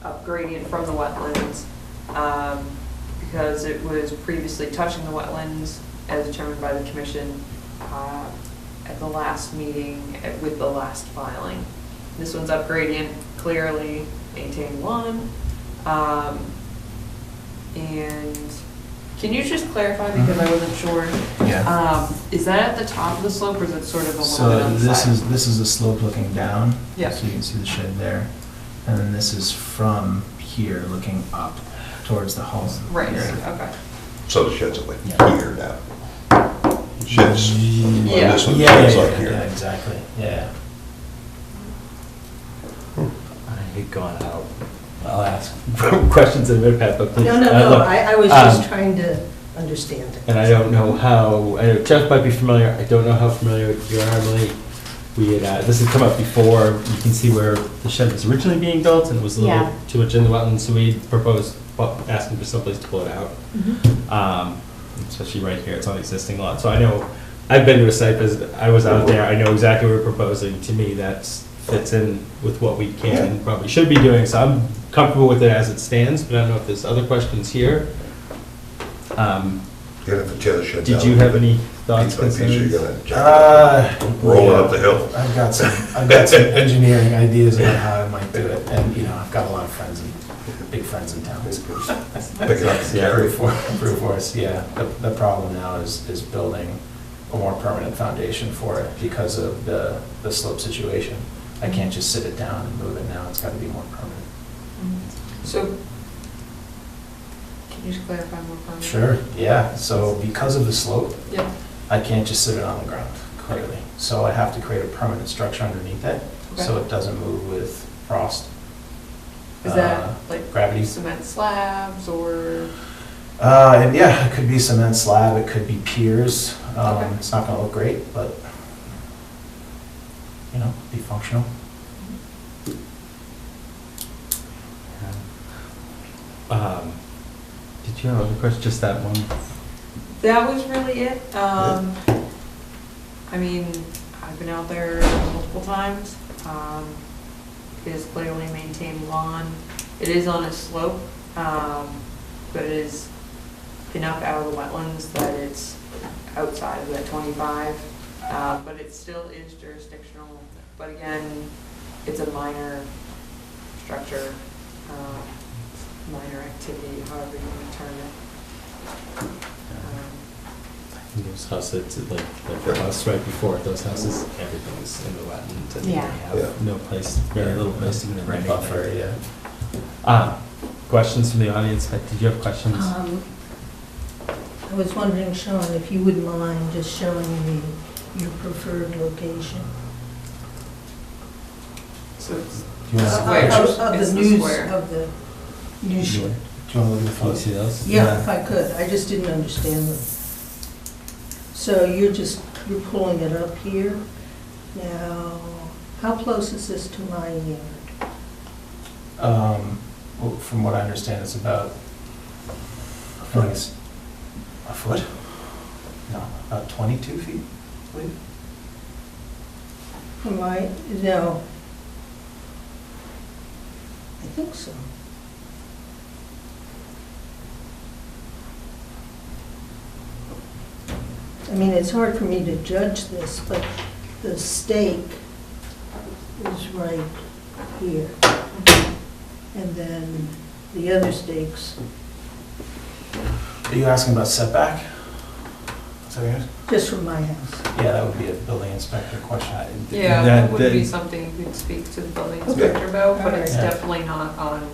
up gradient from the wetlands, because it was previously touching the wetlands as determined by the commission at the last meeting with the last filing. This one's up gradient, clearly maintain lawn. And can you just clarify, because I wasn't sure? Yeah. Is that at the top of the slope, or is it sort of a little bit So on the this side? is a slope looking down. Yeah. So you can see the shed there. And then this is from here looking up towards the home. Right, here. okay. So the shed's like Yeah. here now. Shed's, on Yeah. this one, Yeah, shed's yeah, like yeah, here. exactly, yeah. I hate going out. I'll ask questions in a minute, Pat, but please. No, look, I was just trying to understand it. And I don't know how, I know Jeff might be familiar, I don't know how familiar you are, Emily. We had, this had come up before, you can see where the shed was originally being built, and it was a little Yeah. too much in the wetlands, so we proposed, asking for someplace to pull it out. Especially right here, it's on the existing lot, so I know, I've been to a site visit, I was out there, I know exactly what we're proposing, to me, that fits in with what we can and probably should be doing, so I'm comfortable with it as it stands, but I don't know if there's other questions here. You're gonna have to tear the shed down. Did you have any thoughts, Piece by piece, concerns? you're gonna jack it, roll it up the hill. I've got some engineering ideas about how I might do it, and, you know, I've got a lot of friends, big friends in town. Pick it up and Yeah. carry it. Brute force, yeah. The problem now is building a more permanent foundation for it because of the slope situation. I can't just sit it down and move it now, it's gotta be more permanent. So, can you just clarify more for me? Sure, yeah, so because of the slope, Yeah, I can't just sit it on the ground, clearly. So I have to create a permanent structure underneath it, so Okay. it doesn't move with frost. is that like Gravity. cement slabs or? And yeah, it could be cement slab, it could be piers. Okay. It's not gonna look great, but, you know, be functional. Did you have other questions, just that one? That was really it. I mean, I've been out there multiple times. It is clearly maintained lawn. It is on a slope, but it is enough out of the wetlands that it's outside of that 25. But it still is jurisdictional. But again, it's a minor structure, minor activity, however you want to term it. Those houses, like the house right before it, those houses, everything's in the wetland, and they Yeah. have no place, very little place to get Right buffer, yeah. Questions from the audience? Did you have questions? I was wondering, Sean, if you wouldn't mind just showing me your preferred location. So it's Do you wanna- Square. Of It's the the news, square. of the news. Sure. Do you wanna look at the Can you photos? see those? Yeah, if I could, I just didn't understand them. So you're pulling it up here, Now, how close is this to my yard? Well, from what I understand, it's about, I think it's a foot? No, about 22 feet, I believe. From my, no. I think so. I mean, it's hard for me to judge this, but the stake is right here. And then the other stakes, Are you asking about setback? Is that yours? just from my house. Yeah, that would be a building inspector question. Yeah, That- that would that- be something you could speak to the building inspector about, but it's Alright. definitely not on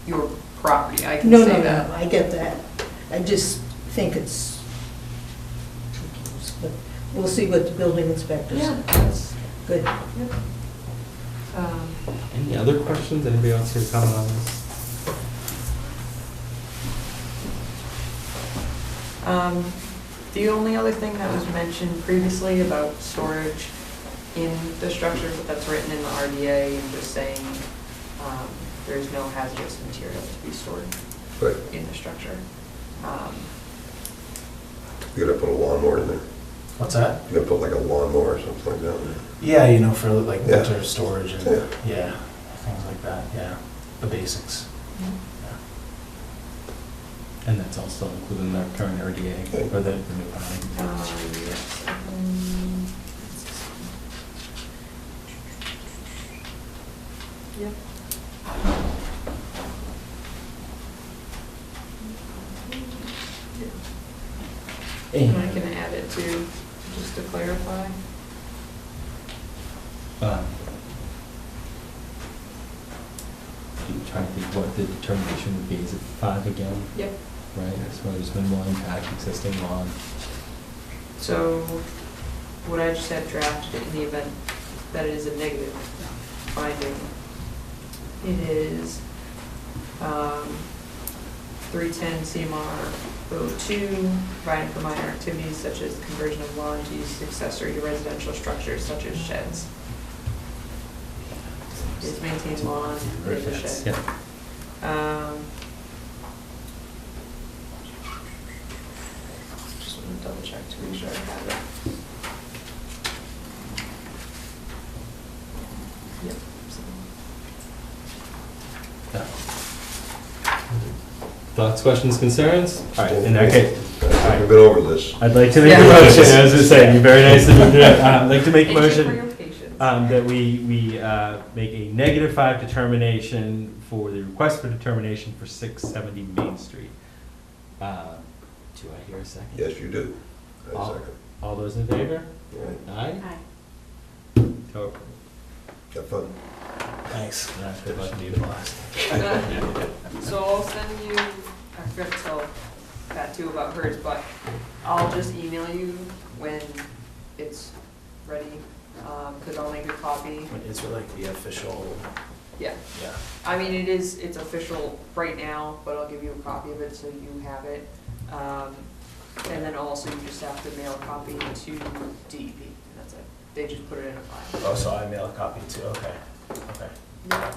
your property, I can No, say no, that. no, I get that. I just think it's too close, but we'll see what the building inspector Yeah, says. that's, Good. Any other questions? Anybody else here comment on this? The only other thing that was mentioned previously about storage in the structure, but that's written in the RDA and just saying, there's no hazardous material to be stored Right, in the structure. you're gonna put a lawnmower in there. What's that? You're gonna put like a lawnmower or something like that in there. Yeah, you know, for like Yeah. winter storage and, Yeah. yeah, things like that, yeah, the basics. And that's also included in our current RDA, or the new one. Yes. Yep. And I can add it too, just to clarify. I'm trying to think what the determination would be. Is it 5 again? Yep. Right, so there's minimal impact, existing lawn. So what I just had drafted in the event that it is a negative finding, it is 310 CMR 02, providing for minor activities such as conversion of lawn to use accessory to residential structures such as sheds. Is maintain lawn in the shed. Yeah. Just want to double check to make sure I have it. Yep. Thoughts, questions, concerns? All right, in that case, I've been over this. I'd like to make a Yeah. motion, as I say, you're very nice to do that. I'd like to make a Thank you for motion your patience. that we make a -5 determination for the request for determination for 670 Main Street. Do I hear a second? Yes, you do. I All- second. All those in favor? Right. Aye? Hi. Oh, Have fun. Thanks. good luck to you. So I'll send you, I forgot to tell Pat too about hers, but I'll just email you when it's ready, because I'll make a copy. It's like the official, Yeah, yeah. I mean, it's official right now, but I'll give you a copy of it so you have it. And then also you just have to mail a copy to DEP, and that's it. They just put it in a file. Oh, so I mail a copy too, okay, okay. Yeah.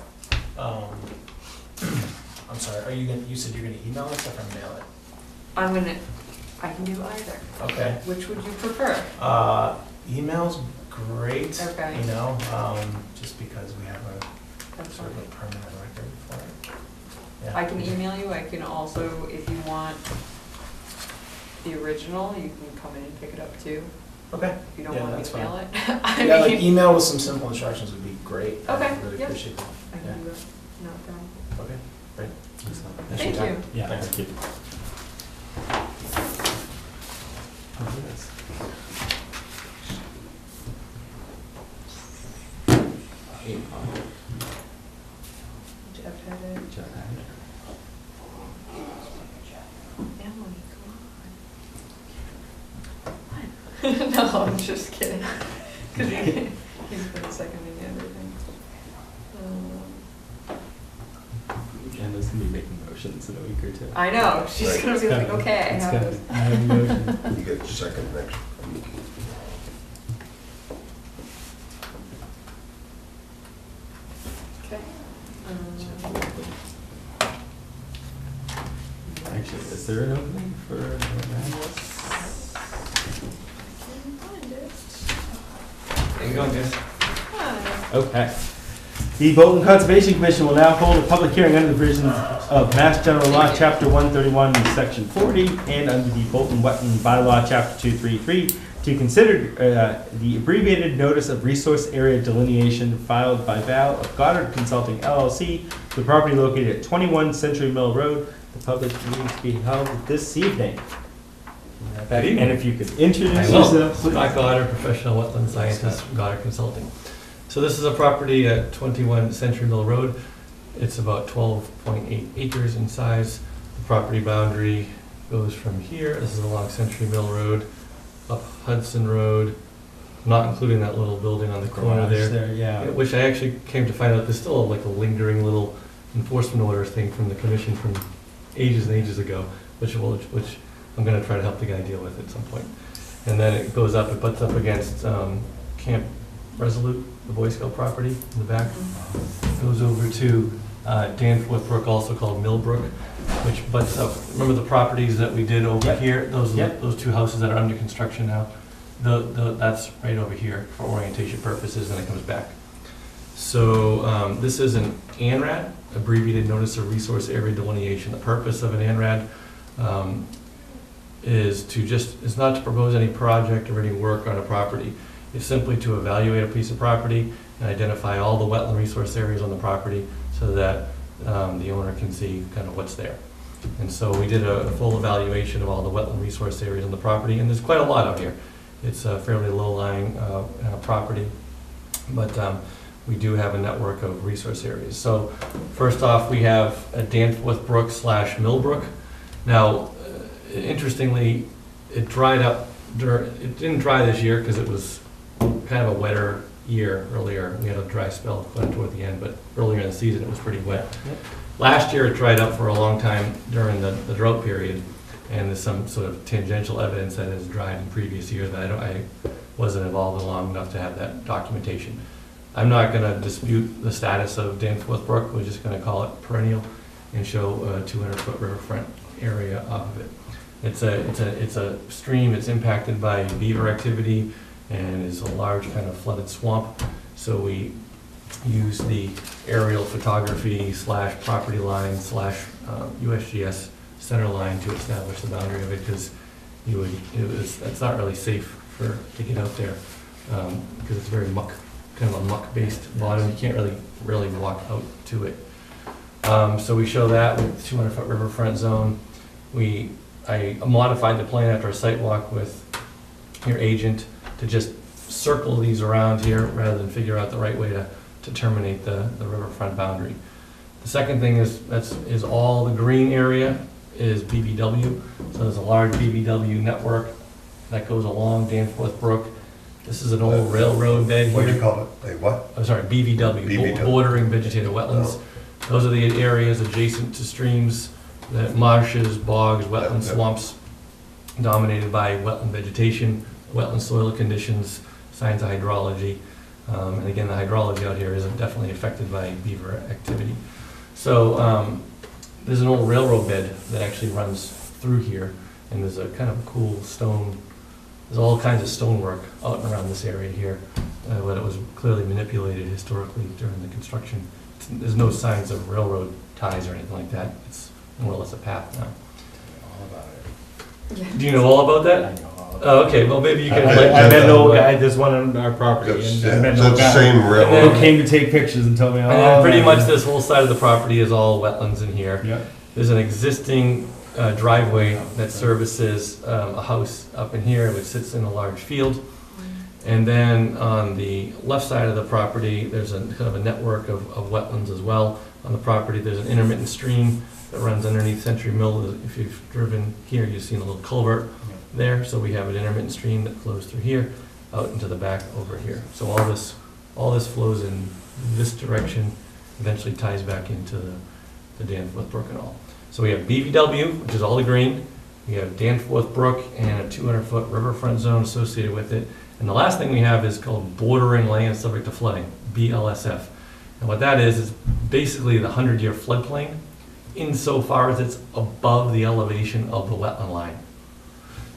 I'm sorry, are you gonna, you said you're gonna email us or mail it? I can do either. Okay. Which would you prefer? Email's great, Okay. you know, just because we have a That's sort of fine. a permanent record for it. Yeah. I can email you, I can also, if you want the original, you can come in and pick it up too, Okay. if you don't Yeah, want me that's to fine. mail it. Yeah, I like mean, email with some simple instructions would be great. Okay, I really yep. appreciate that. I Yeah. can do it, no problem. Okay, great. Thanks Thanks for Thank your you. time. Yeah, Thanks. thank you. Oh, yes. Jeff had it. Jeff had it. Emily, come on. No, I'm just kidding. Because he's been seconding everything. Jenna's gonna be making motions in a week or two. I know, she's Right. gonna be like, okay, I It's have coming. this. I have a motion. You get second next. Actually, is there an opening for that? There you go, guys. Okay. The Bolton Conservation Commission will now hold a public hearing under the provisions of Mass General Law, Chapter 131, Section 40, and under the Bolton Wetland Bylaw, Chapter 233, to consider the abbreviated notice of resource area delineation filed by Val of Goddard Consulting LLC, the property located at 21 Century Mill Road. The public meeting to be held this evening. Good evening. And if you could introduce I will. yourself. Scott Goddard, professional wetland scientist from Goddard Consulting. So this is a property at 21 Century Mill Road. It's about 12.8 acres in size. The property boundary goes from here, this is along Century Mill Road, up Hudson Road, not including that little building on the corner there. Yeah. Which I actually came to find out, there's still like a lingering little enforcement order thing from the commission from ages and ages ago, which I'm gonna try to help the guy deal with at some point. And then it goes up, it butts up against Camp Resolute, the Boy Scout property in the back. Goes over to Danforth Brook, also called Mill Brook, which butts up, remember the properties that we did over Yep. here? Those Yep. those two houses that are under construction now. That's right over here for orientation purposes, and it comes back. So this is an ANRAD, abbreviated Notice of Resource Area Delineation. The purpose of an ANRAD is not to propose any project or any work on a property. It's simply to evaluate a piece of property and identify all the wetland resource areas on the property so that the owner can see kind of what's there. And so we did a full evaluation of all the wetland resource areas on the property, and there's quite a lot out here. It's a fairly low-lying property, but we do have a network of resource areas. So first off, we have a Danforth Brook / Millbrook. Now, interestingly, it dried up, it didn't dry this year because it was kind of a wetter year earlier. We had a dry spell toward the end, but earlier in the season it was pretty wet. Yep. Last year it dried up for a long time during the drought period, and there's some sort of tangential evidence that it has dried in previous years that I wasn't involved long enough to have that documentation. I'm not going to dispute the status of Danforth Brook. We're just going to call it perennial and show a 200-foot riverfront area off of it. It's a stream. It's impacted by beaver activity and is a large kind of flooded swamp. So we use the aerial photography / property line / USGS center line to establish the boundary of it, because it's not really safe to get out there because it's very kind of a muck-based bottom. You can't really walk out to it. So we show that with 200-foot riverfront zone. I modified the plan after a site walk with your agent to just circle these around here rather than figure out the right way to terminate the riverfront boundary. The second thing is all the green area is BBW. So there's a large BBW network that goes along Danforth Brook. This is an old railroad bed here. What do you call it? A what? I'm sorry, BVW, BVW. Bordering Vegetated Wetlands. Those are the areas adjacent to streams, marshes, bogs, wetland Yep. swamps, dominated by wetland vegetation, wetland soil conditions, signs of hydrology. And again, the hydrology out here is definitely affected by beaver activity. So there's an old railroad bed that actually runs through here, and there's a kind of cool stone. There's all kinds of stonework out and around this area here, but it was clearly manipulated historically during the construction. There's no signs of railroad ties or anything like that. It's more or less a path now. All about it. Do you know all about that? I know all about it. Oh, okay, well, maybe you can. I met an old guy, there's one on our property, It's and I met it's an old the guy same who railroad. came to take pictures and told me, oh. And then pretty man." much this whole side of the property is all wetlands in here. Yep. There's an existing driveway that services a house up in here, which sits in a large field. And then on the left side of the property, there's a kind of a network of wetlands as well. On the property, there's an intermittent stream that runs underneath Century Mill. If you've driven here, you've seen a little culvert there. So we have an intermittent stream that flows through here, out into the back over here. So all this flows in this direction, eventually ties back into the Danforth Brook and all. So we have BVW, which is all the green. We have Danforth Brook and a 200-foot riverfront zone associated with it. And the last thing we have is called bordering land subject to flooding, BLSF. And what that is basically the 100-year floodplain insofar as it's above the elevation of the wetland line.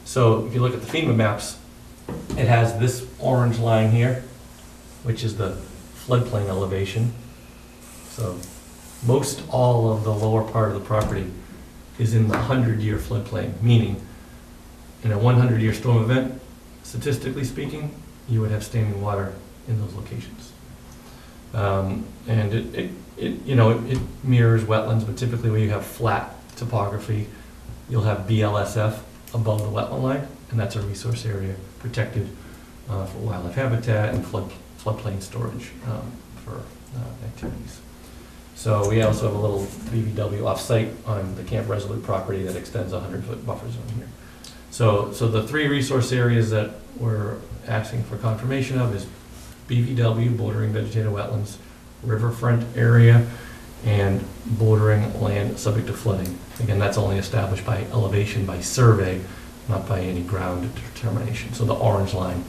So if you look at the FEMA maps, it has this orange line here, which is the floodplain elevation. So most all of the lower part of the property is in the 100-year floodplain, meaning in a 100-year storm event, statistically speaking, you would have standing water in those locations. And it mirrors wetlands, but typically where you have flat topography, you'll have BLSF above the wetland line, and that's a resource area protected for wildlife habitat and floodplain storage for activities. So we also have a little BVW off-site on the Camp Resolute property that extends a 100-foot buffer zone here. So the three resource areas that we're asking for confirmation of is BVW, bordering vegetated wetlands, riverfront area, and bordering land subject to flooding. Again, that's only established by elevation by survey, not by any ground determination. So the orange line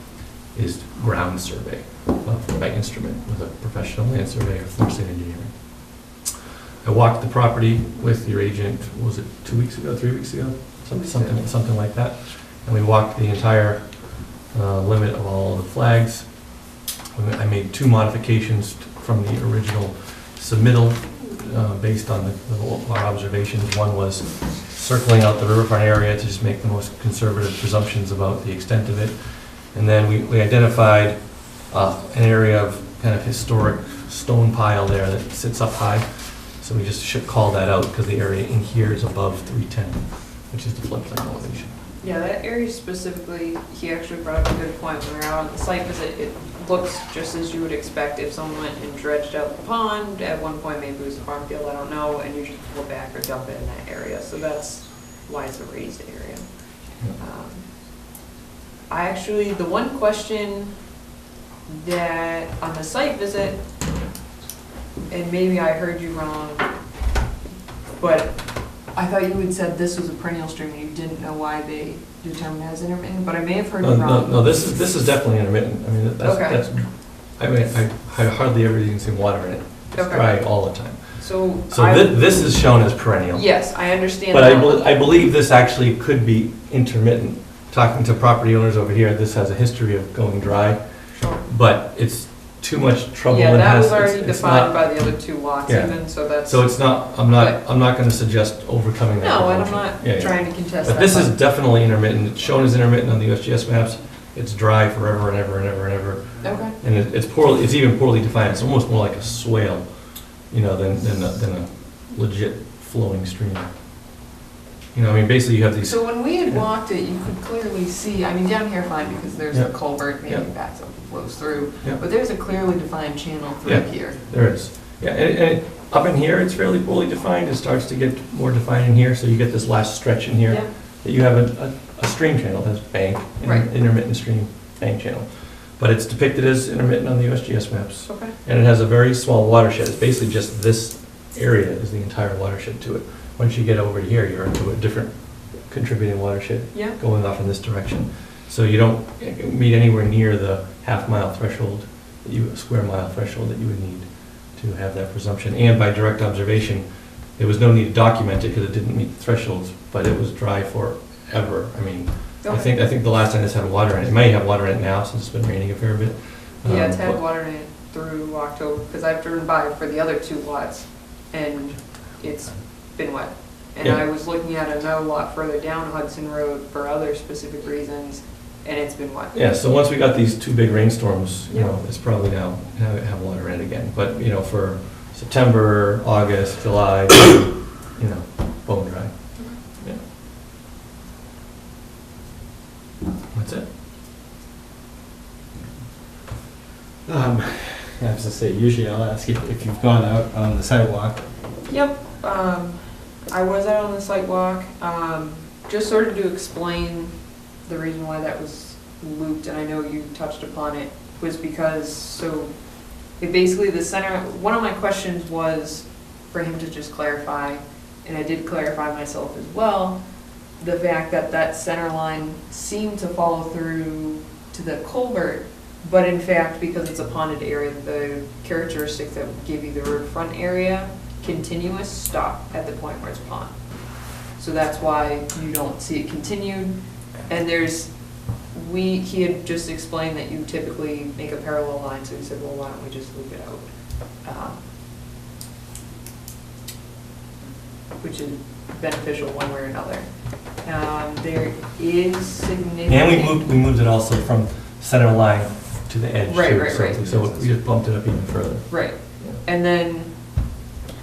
is ground survey by instrument with a professional land surveyor, forestry engineering. I walked the property with your agent, was it 2 weeks ago, 3 weeks ago? Something like that. And we walked the entire limit of all of the flags. I made 2 modifications from the original submittal based on our observations. One was circling out the riverfront area to just make the most conservative presumptions about the extent of it. And then we identified an area of kind of historic stone pile there that sits up high. So we just should call that out because the area in here is above 310, which is the floodplain elevation. Yeah, that area specifically, he actually brought up a good point. When we were out on the site visit, it looks just as you would expect if someone went and dredged out the pond. At one point, maybe it was a farm field, I don't know, and you just pull it back or dump it in that area. So that's why it's a raised area. The one question that on the site visit, and maybe I heard you wrong, but I thought you had said this was a perennial stream and you didn't know why they determined it as intermittent, but I may have heard you wrong. No, this is definitely intermittent. I mean, I hardly ever even see water in it. It's dry all the time. So this is shown as perennial. Yes, I understand But that. I believe this actually could be intermittent. Talking to property owners over here, this has a history of going dry, Sure. but it's too much trouble. Yeah, and that was hassle. already It's defined not- by the other 2 lots Yeah. even, so that's. So it's not, I'm not gonna suggest overcoming that. No, and I'm presumption. not Yeah. trying to contest that. But this is definitely intermittent. It's shown as intermittent on the USGS maps. It's dry forever and ever and ever and ever. Okay. And it's even poorly defined. It's almost more like a swale, than a legit flowing stream. I mean, basically you have these. So when we had walked it, you could clearly see, I mean, down here fine because there's a Yeah. culvert, maybe Yeah. backs up and flows through, Yeah. but there's a clearly defined channel through Yeah. here. There is. Yeah, and up in here, it's fairly poorly defined. It starts to get more defined in here, so you get this last stretch in here. Yeah. That you have a stream channel, that's bank, Right. intermittent stream bank channel. But it's depicted as intermittent on the USGS maps. Okay. And it has a very small watershed. It's basically just this area is the entire watershed to it. Once you get over here, you're into a different contributing watershed Yeah. going off in this direction. So you don't meet anywhere near the half-mile threshold, square mile threshold that you would need to have that presumption. And by direct observation, there was no need to document it because it didn't meet the thresholds, but it was dry forever. I mean, I think the last time this had water in it. It may have water in it now since it's been raining a fair bit. Yeah, it's had But- water in it through October, because I've driven by for the other 2 lots, and it's been wet. And Yeah. I was looking at another lot further down Hudson Road for other specific reasons, and it's been wet. Yeah, so once we got these 2 big rainstorms, Yeah. it's probably now have water in it again. But, for September, August, July, bone dry. Yeah. That's it. I have to say, usually I'll ask you if you've gone out on the sidewalk. Yep, I was out on the site walk, just sort of to explain the reason why that was looped, and I know you touched upon it, was because, basically the center, one of my questions was for him to just clarify, and I did clarify myself as well, the fact that that center line seemed to follow through to the culvert, But in fact, because it's a ponded area, the characteristics that give you the riverfront area, continuous, stop at the point where it's pond. So that's why you don't see it continued. And he had just explained that you typically make a parallel line, so he said, well, why don't we just leave it out? Which is beneficial one way or another. There is significant. And we moved it also from center line to the edge. Right, too, right, so- right. So we just bumped it up even further. Right. And then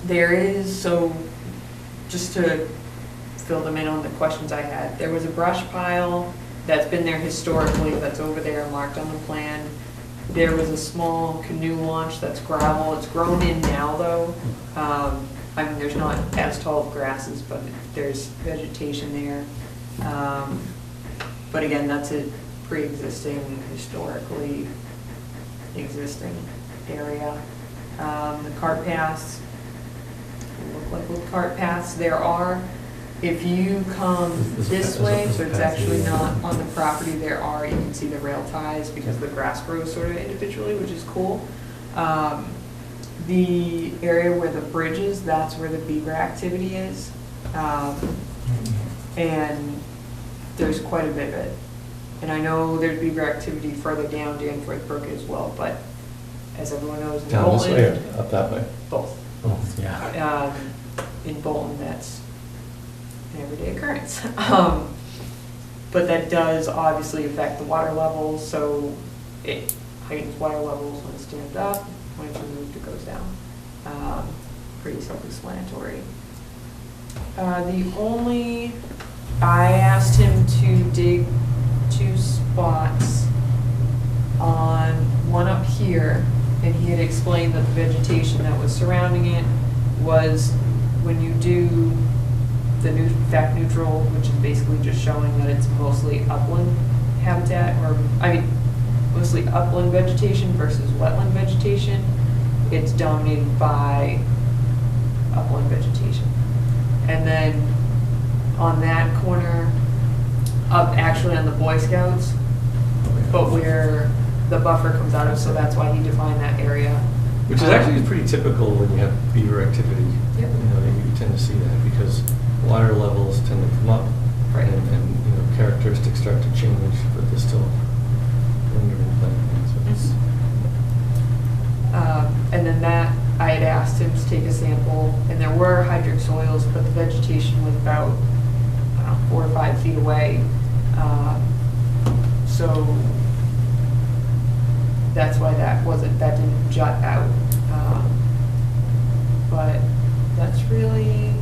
there is, so just to fill them in on the questions I had, there was a brush pile that's been there historically, that's over there marked on the plan. There was a small canoe launch that's gravel. It's grown in now, though. I mean, there's not as tall of grasses, but there's vegetation there. But again, that's a pre-existing, historically existing area. The cart paths look like little cart paths. There are, if you come this way, so it's actually not on the property, there are, you can see the rail ties because the grass grows sort of individually, which is cool. The area where the bridge is, that's where the beaver activity is. And there's quite a bit of it. And I know there's beaver activity further down Danforth Brook as well, but as everyone knows in Down this way or Bolton, up that way? both. Oh, yeah. In Bolton, that's an everyday occurrence. But that does obviously affect the water levels, so it heightens water levels when it's dammed up. When it's removed, it goes down. Pretty self-explanatory. I asked him to dig 2 spots on one up here, and he had explained that the vegetation that was surrounding it was when you do the fact neutral, which is basically just showing that it's mostly upland habitat, mostly upland vegetation versus wetland vegetation. It's dominated by upland vegetation. And then on that corner, up actually on the Boy Scouts, but where the buffer comes out of, so that's why he defined that area. Which is actually pretty typical when you have beaver activity. Yep. You know, you tend to see that because water levels tend to come up. Right. And characteristics start to change, but they're still lingering. And then that, I had asked him to take a sample, and there were hydric soils, but the vegetation was about, 4 or 5 feet away. So that's why that didn't jut out. But that's really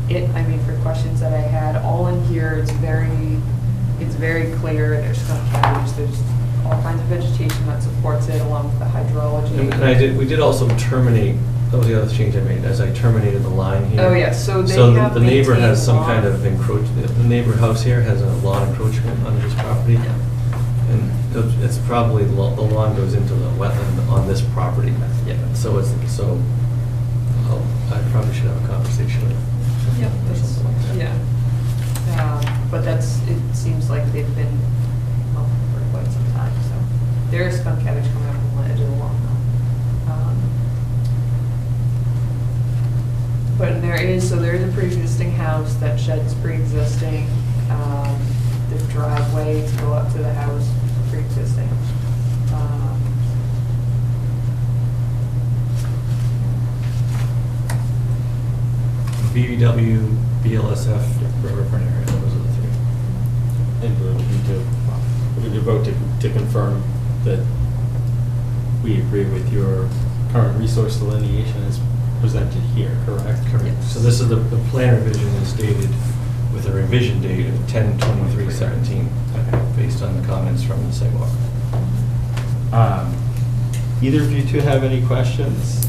it. I mean, for questions that I had, all in here, it's very clear. There's skunk cabbage, there's all kinds of vegetation that supports it along with the hydrology. And we did also terminate, that was the other change I made, as I terminated the line here. Oh, yes, so they have the neighbor has maintained some lawn. kind of encroachment, the neighbor house here has a lawn encroachment on his property. Yeah. And it's probably, the lawn goes into the wetland on this property. Yeah. So I probably should have a conversation with him. Yep, Or something like that. yeah. But it seems like they've been, well, for quite some time, so. There is skunk cabbage coming up from the edge of the lawn though. But there is a pre-existing house that sheds pre-existing, the driveway to go up to the house, pre-existing. BVW, BLSF, riverfront area, those are the 3. And we need to vote to confirm that we agree with your current resource delineation as presented here, correct? Correct. Yes. So this is the plan revision is dated with a revision date of 10/23/17, based on the comments from the sidewalk. Either of you two have any questions?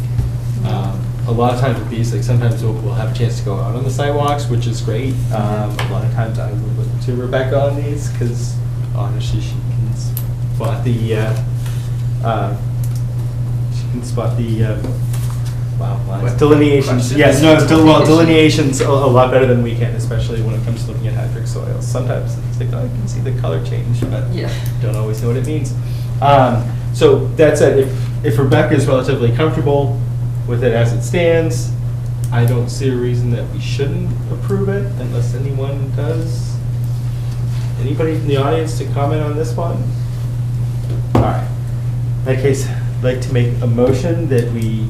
A lot of times with these, like sometimes we'll have a chance to go out on the sidewalks, which is great. A lot of times I would look to Rebecca on these because honestly she can spot the delineations. Yes, no, delineations a lot better than we can, especially when it comes to looking at hydric soils. Sometimes it's like, oh, I can see the color change, but Yeah. don't always know what it means. So that said, if Rebecca is relatively comfortable with it as it stands, I don't see a reason that we shouldn't approve it unless anyone does. Anybody from the audience to comment on this one? All right. In that case, I'd like to make a motion that we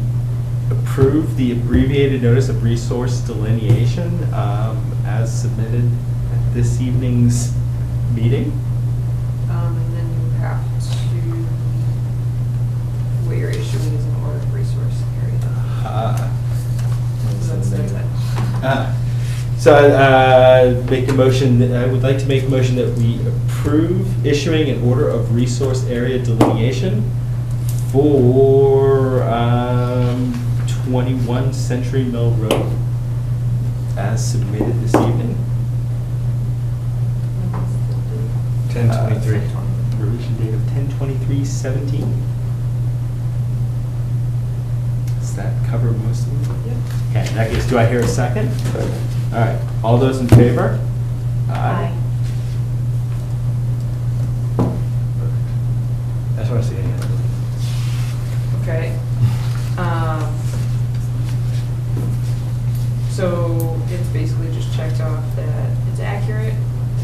approve the abbreviated notice of resource delineation as submitted at this evening's meeting. And then you have to, what you're issuing is an order of resource area. So make a motion, I would like to make a motion that we approve issuing an order of resource area delineation for 21 Century Mill Road as submitted this evening. 10/23. Revision date of 10/23/17. Does that cover most of them? Yep. Okay, in that case, do I hear a second? All right, all those in favor? Aye. That's what I see. Okay. So it's basically just checked off that it's accurate,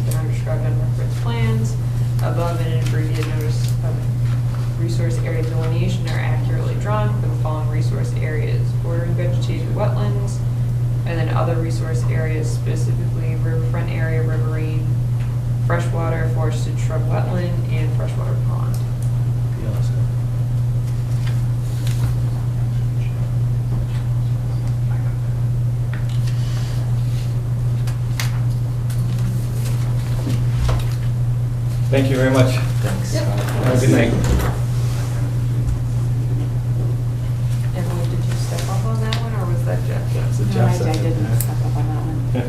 that I'm described on reference plans, above and an abbreviated notice of resource area delineation are accurately drawn for the following resource areas: bordering vegetated wetlands, and then other resource areas, specifically riverfront area, riverine, freshwater, forested shrub wetland, and freshwater pond. Thank you very much. Thanks. Yep. Have a good night. Emily, did you step up on that one, or was that Jeff? That's what No, Jeff I said. didn't step up on that one. Yeah.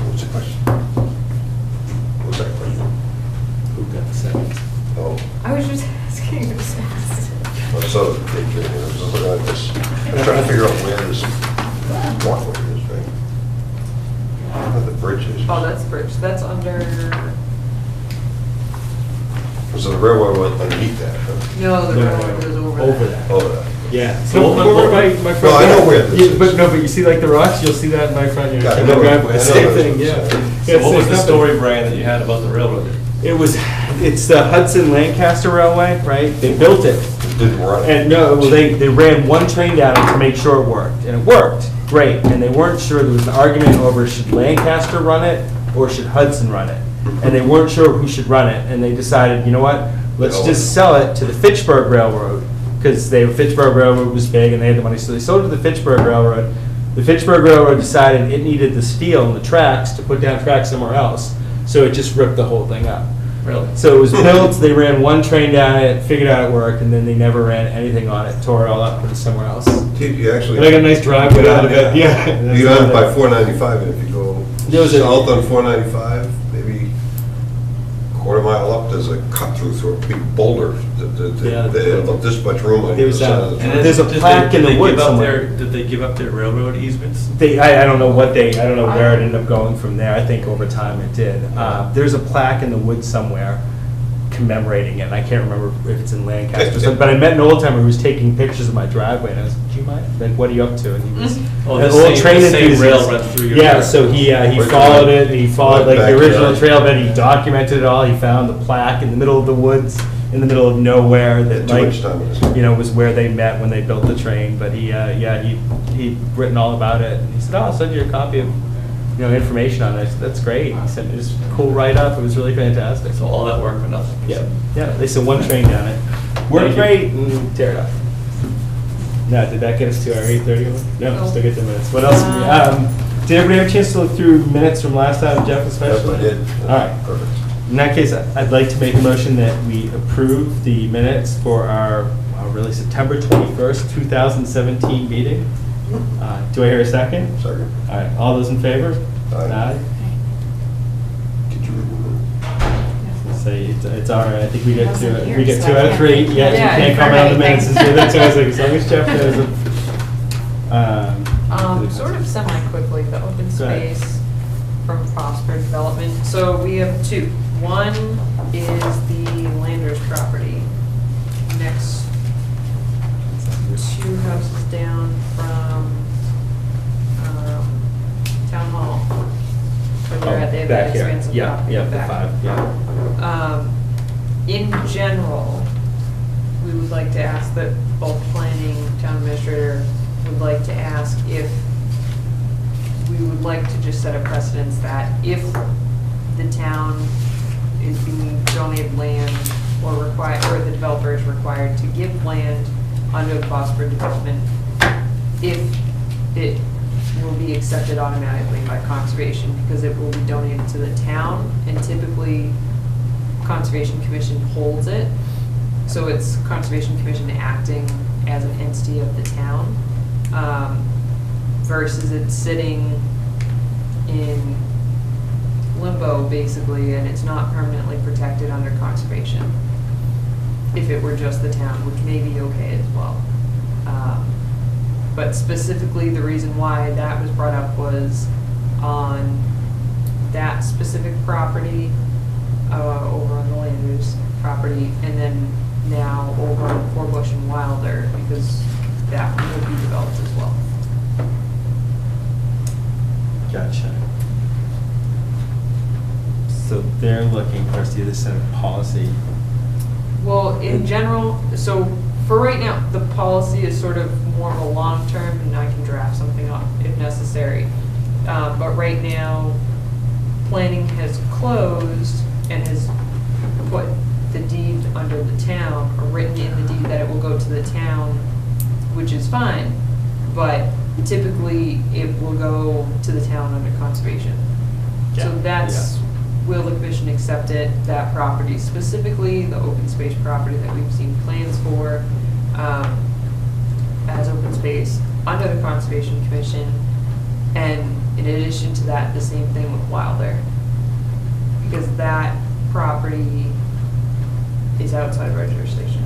What's the question? What's that question? Who got the second? Oh, I was just asking who says. I saw the picture, and I was just looking at this, I'm trying to figure out where this walkway is, right? Where the bridge is. Oh, that's bridge, that's under, So the railroad went underneath that, huh? no, the No, railroad goes over Over that. that. Over that. Yeah. So So what- over my front. Well, I know where this Yeah, is. But no, but you see like the rocks, you'll see that in my front yard. Yeah, I My know. driveway, I know Same that's thing, what yeah. I'm saying. So Yeah, what was same the company. story, Brian, that you had about the railroad? It's the Hudson Lancaster Railway, right? They built it. It didn't run. And no, well, they ran one train down it to make sure it worked, and it worked, great. And they weren't sure, there was an argument over should Lancaster run it or should Hudson run it? And they weren't sure who should run it, and they decided, you know what? Let's just sell it to the Fitchburg Railroad, because Fitchburg Railroad was big and they had the money, so they sold it to the Fitchburg Railroad. The Fitchburg Railroad decided it needed the steel and the tracks to put down tracks somewhere else, so it just ripped the whole thing up. Really? So it was built, they ran one train down it, figured out it worked, and then they never ran anything on it, tore it all up, put it somewhere else. You actually. But I got a nice driveway out of it, yeah. You got it by 495, and if you go There was a- south on 495, maybe quarter mile up, there's a cut through a big boulder. Yeah. They had about this much room on There either was side that. of the And track. there's a plaque in the woods somewhere. Did they give up their railroad easements? I don't know what I don't know where it ended up going from there, I think over time it did. There's a plaque in the woods somewhere commemorating it, and I can't remember if it's in Lancaster, or something, but I met an old timer who was taking pictures of my driveway, and I was like, do you mind? Like, what are you up to? And he was, Oh, an the old same- train the same rail enthusiast. runs through your Yeah, yard. so he Right followed there. it, he followed like Right the back original there. trail bed, he documented it all, he found the plaque in the middle of the woods, in the middle of nowhere, that Too like, much time in this. was where they met when they built the train, but he'd written all about it, and he said, oh, I'll send you a copy of, information on it. I said, that's great. He sent me this cool write-up, it was really fantastic. So all that work for nothing? Yeah, they sent one train down it. Worked great, and tear it up. Now, did that get us to our 8:30 one? No, still get the minutes. What else? Did everybody have a chance to look through minutes from last time, Jeff especially? Yes, I did. All right. Perfect. In that case, I'd like to make a motion that we approve the minutes for our really September 21st, 2017 meeting. Do I hear a second? Second. All right, all those in favor? Aye. Could you remove Say it's all right. I think we get Wasn't two. here, We get so 2 I out of can't 3. think. Yeah, you Yeah, can't for comment on the anything. minutes. That's why I was like, as long as Jeff knows. Sort of semi-quickly, the open Go ahead. space. from Prosper Development. So we have two. One is the Landers property next, two houses down from Town Hall. Where they're at, they have Back that here. expansive Yeah, property yeah, the back. 5, yeah. In general, we would like to ask that both planning, town administrator would like to ask if we would like to just set a precedence that if the town is being donated land or required, or the developer is required to give land under the Prosper Development, if it will be accepted automatically by conservation because it will be donated to the town, and typically Conservation Commission holds it. So it's Conservation Commission acting as an entity of the town, versus it sitting in limbo basically, and it's not permanently protected under conservation. If it were just the town, which may be okay as well. But specifically, the reason why that was brought up was on that specific property, over on the Landers property, and then now over on Forbush and Wilder, because that will be developed as well. Gotcha. So they're looking for us to either set a policy. Well, in general, so for right now, the policy is sort of more of a long-term, and I can draft something up if necessary. But right now, planning has closed and has put the deed under the town, or written in the deed that it will go to the town, which is fine. But typically, it will go to the town under conservation. So that's, will the commission accept it, that property, specifically the open space property that we've seen plans for, as open space under the Conservation Commission, and in addition to that, the same thing with Wilder, because that property is outside register station.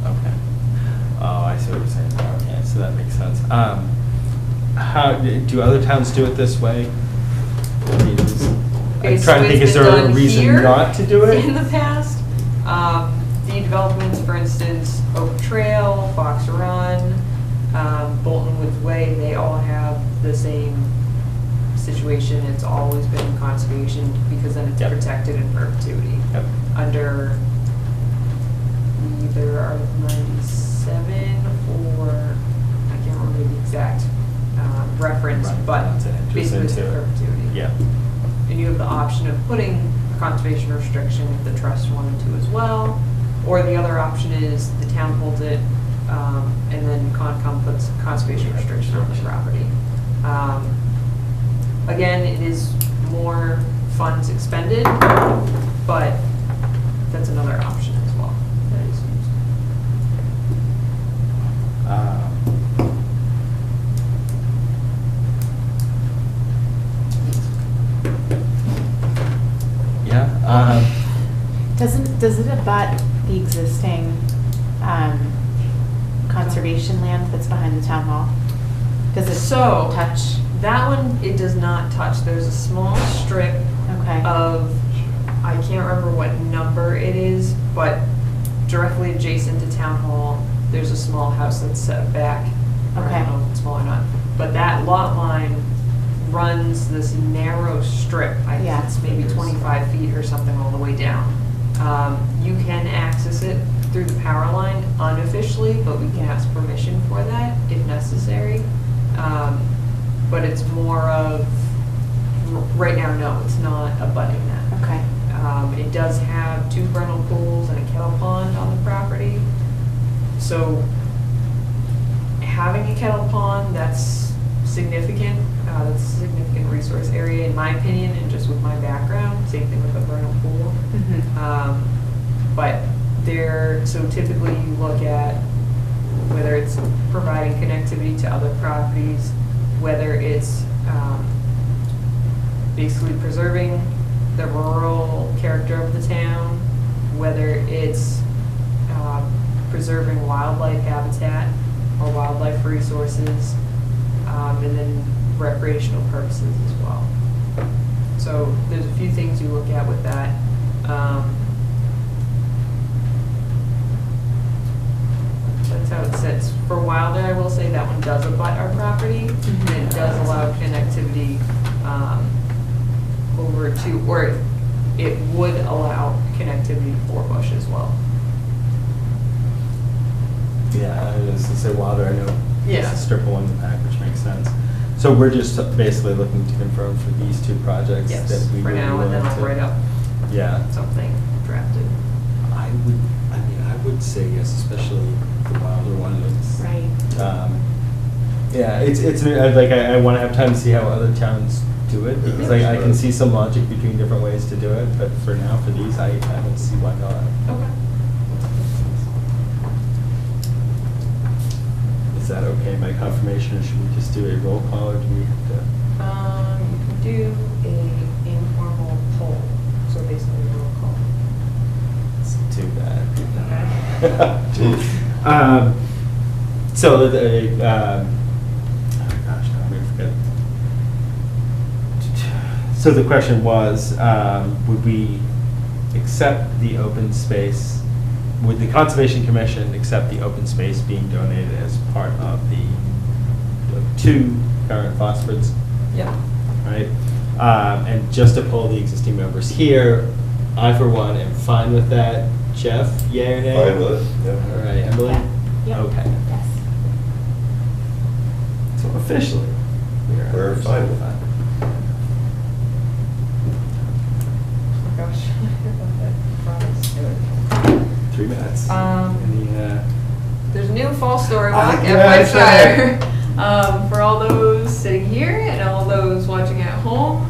Okay. Oh, I see what you're saying. Okay, so that makes sense. How, do other towns do it this way? I mean, I'm trying to think, is there a reason not to do it? In the past, the developments, for instance, Oak Trail, Fox Run, Bolton Woods Way, they all have the same situation. It's always been conservation because then it's protected in perpetuity under either Article 97 or I can't remember the exact reference, but basically it's in perpetuity. Yeah. And you have the option of putting a conservation restriction if the trust wanted to as well, or the other option is the town holds it, and then Concom puts conservation restriction on the property. Again, it is more funds expended, but that's another option as well that is used. Does it abut the existing conservation land that's behind the town hall? Does it So, touch? That one, it does not touch. There's a small strip of, I can't remember what number it is, but directly adjacent to town hall, there's a small house that's set back. I don't know if it's small or not. But that lot line runs this narrow strip. I think it's maybe 25 feet or something all the way down. You can access it through the power line unofficially, but we can ask permission for that if necessary. But it's more of, right now, no, it's not abutting that. Okay. It does have 2 vernal pools and a kettle pond on the property. So having a kettle pond, that's significant. That's a significant resource area in my opinion, and just with my background. Same thing with the vernal pool. But so typically you look at whether it's providing connectivity to other properties, whether it's basically preserving the rural character of the town, whether it's preserving wildlife habitat or wildlife resources, and then recreational purposes as well. So there's a few things you look at with that. That's how it sits. For Wilder, I will say that one does abut our property, and it does allow connectivity over to, or it would allow connectivity to Four Bush as well. Yeah, I was gonna say Wilder, I know Yeah. it's a strip along the back, which makes sense. So we're just basically looking to confirm for these two projects Yes, that we for would be now, and then willing I'll to- write up Yeah. something drafted. I would say yes, especially the Wilder one. It's, Right. yeah, it's like I want to have time to see how other towns do it because I can see some logic between different ways to do it. But for now, for these, I don't see why not. Okay. Is that okay by confirmation, or should we just do a roll call, or do we have to? You can do a informal poll, so basically a roll call. It's too bad. So the oh gosh, now I'm gonna forget. So the question was, would we accept the open space? Would the Conservation Commission accept the open space being donated as part of the 2 current phosphates? Yeah. Right? And just to pull the existing members here, I for one am fine with that. Jeff, yay or nay? Fine with it, yeah. All right, Emily? Yeah. Okay. Yes. So officially, We're fine with that. Oh my gosh. Promise. 3 minutes. Any, There's a new fall story walk yeah, at sure. Fifeshire. For all those sitting here and all those watching at home,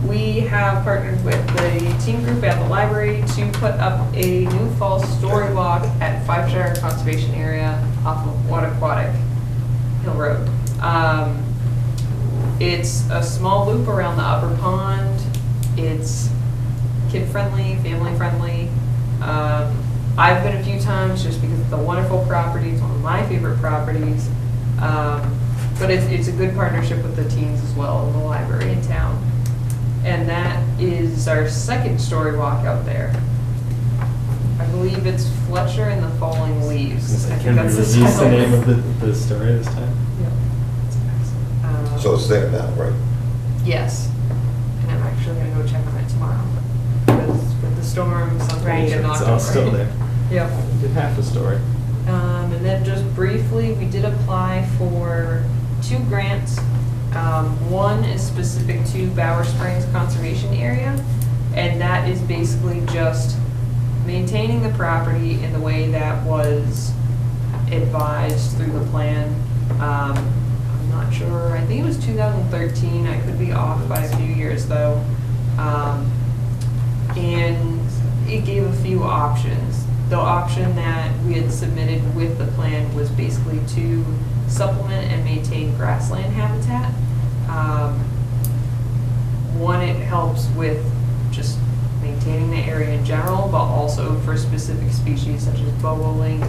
we have partnered with the team group at the library to put up a new fall story walk at Fifeshire Conservation Area off of Wattaquatic Hill Road. It's a small loop around the upper pond. It's kid-friendly, family-friendly. I've been a few times just because it's a wonderful property. It's one of my favorite properties. But it's a good partnership with the teens as well in the library in town. And that is our second story walk out there. I believe it's Fletcher and the Falling Leaves. I think Can we that's release the the title. name of the story this time? So it's there now, right? Yes. And I'm actually gonna go check on it tomorrow. Because with the storm, something Right. get knocked It's all over. still there. Yep. We did half the story. And then just briefly, we did apply for 2 grants. One is specific to Bower Springs Conservation Area, and that is basically just maintaining the property in the way that was advised through the plan. I'm not sure, I think it was 2013, I could be off by a few years though. And it gave a few options. The option that we had submitted with the plan was basically to supplement and maintain grassland habitat. One, it helps with just maintaining the area in general, but also for specific species such as bobolink,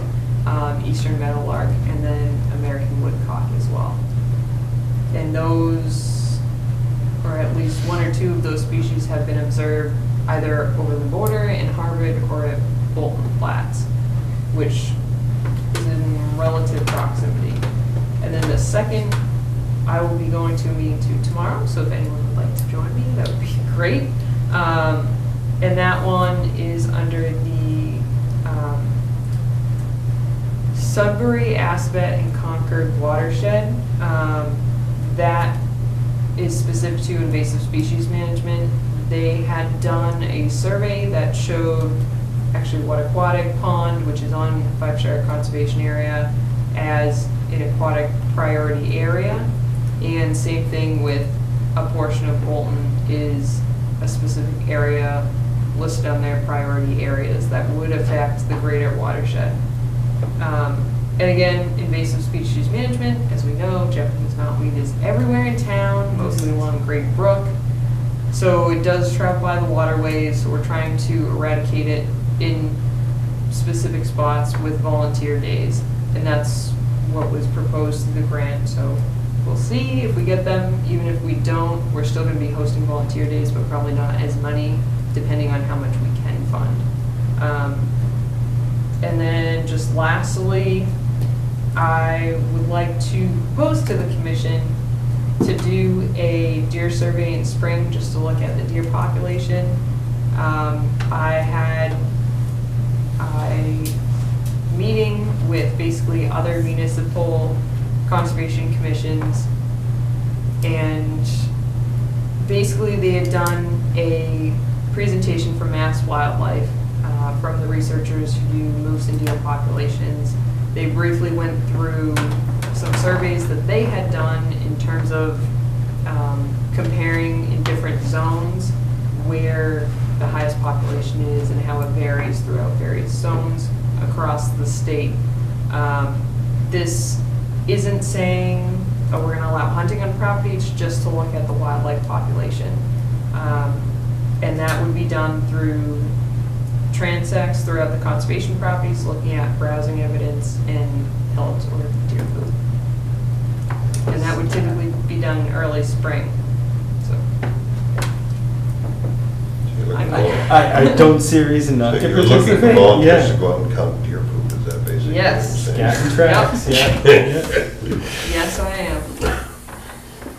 eastern meadowlark, and then American woodcock as well. And those, or at least 1 or 2 of those species have been observed either over the border in Harvard or at Bolton Flats, which is in relative proximity. And then the second, I will be going to a meeting to tomorrow, so if anyone would like to join me, that would be great. And that one is under the Sudbury, Aspet, and Concord watershed. That is specific to invasive species management. They had done a survey that showed actually Wattaquatic Pond, which is on Fifeshire Conservation Area, as an aquatic priority area. And same thing with a portion of Bolton is a specific area listed on their priority areas that would affect the greater watershed. And again, invasive species management, as we know, Japanese knotweed is everywhere in town, mostly along Great Brook. So it does travel by the waterways, so we're trying to eradicate it in specific spots with volunteer days. And that's what was proposed to the grant, so we'll see if we get them. Even if we don't, we're still gonna be hosting volunteer days, but probably not as many, depending on how much we can fund. And then just lastly, I would like to propose to the commission to do a deer survey in spring, just to look at the deer population. I had a meeting with basically other municipal conservation commissions, and basically they had done a presentation from Mass Wildlife, from the researchers who do moose and deer populations. They briefly went through some surveys that they had done in terms of comparing in different zones where the highest population is and how it varies throughout various zones across the state. This isn't saying, oh, we're going to allow hunting on property, it's just to look at the wildlife population. And that would be done through transects throughout the conservation properties, looking at browsing evidence and pellets or deer food. And that would typically be done in early spring. So I don't see a reason not So to you're looking for participate. volunteers to Yeah. go out and count deer poop, is that basically? Yes. what you're saying? Scat and tracks, yeah. yes, I am.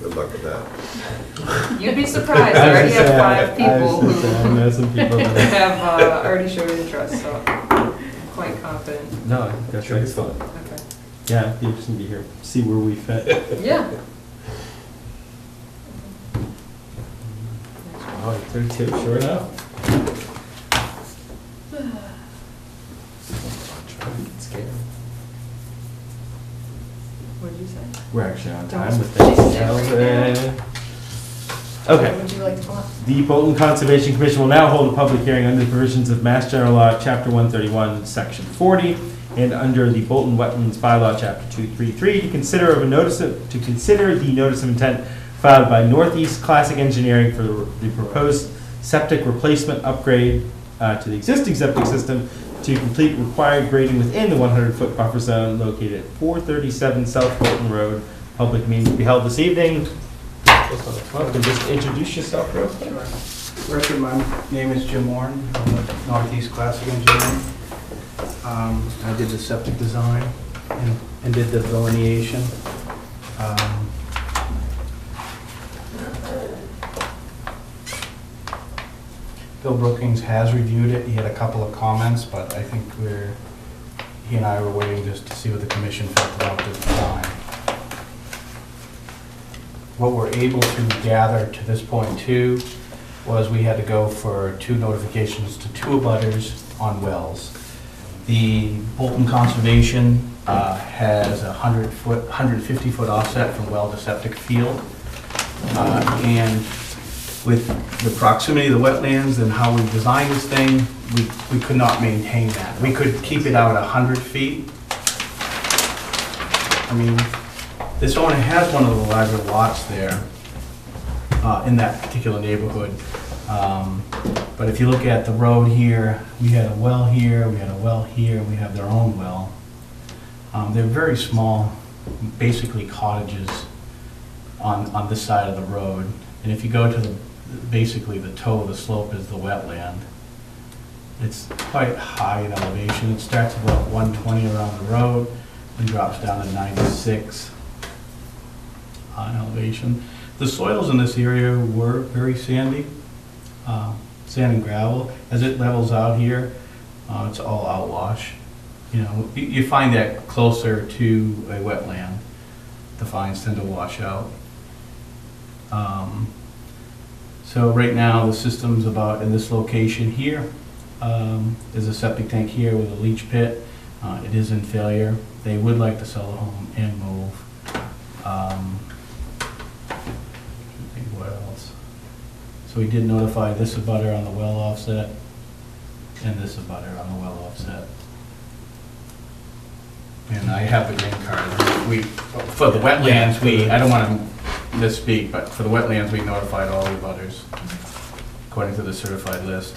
Good luck with that. You'd be surprised. I already have 5 people I know some people who that have already showed interest, so I'm quite confident. No, that's excellent. Okay. Yeah, it'd be interesting to hear, see where we fit. Yeah. Oh, 32, sure enough. Scared. What did you say? We're actually on time Don't with chase this. it right Okay. What would you like to talk? The Bolton Conservation Commission will now hold a public hearing under the provisions of Mass General Law, Chapter 131, Section 40, and under the Bolton Wetlands Bylaw, Chapter 233, to consider the notice of intent filed by Northeast Classic Engineering for the proposed septic replacement upgrade to the existing septic system to complete required grading within the 100-foot buffer zone located at 437 South Bolton Road. Public meeting will be held this evening. Welcome. Just introduce yourself real quick. Richard, my name is Jim Warren. I'm with Northeast Classic Engineering. I did the septic design and did the delineation. Bill Brookings has reviewed it. He had a couple of comments, but I think he and I were waiting just to see what the commission felt about the design. What we're able to gather to this point too was we had to go for 2 notifications to 2 abutters on wells. The Bolton Conservation has a 100-foot, 150-foot offset from well to septic field. And with the proximity of the wetlands and how we designed this thing, we could not maintain that. We could keep it out at 100 feet. I mean, this owner has one of the larger lots there in that particular neighborhood. But if you look at the road here, we had a well here, we had a well here, we have their own well. They're very small, basically cottages on this side of the road. And if you go to basically the toe of the slope is the wetland. It's quite high in elevation. It starts about 120 around the road and drops down to 96 on elevation. The soils in this area were very sandy, sand and gravel. As it levels out here, it's all outwash. You know, you find that closer to a wetland. The fines tend to wash out. So right now, the system's about in this location here. There's a septic tank here with a leach pit. It is in failure. They would like to sell the home and move. What else? So we did notify this abutter on the well offset and this abutter on the well offset. And I have the green card. For the wetlands, I don't want to misspeak, but for the wetlands, we notified all the abutters according to the certified list.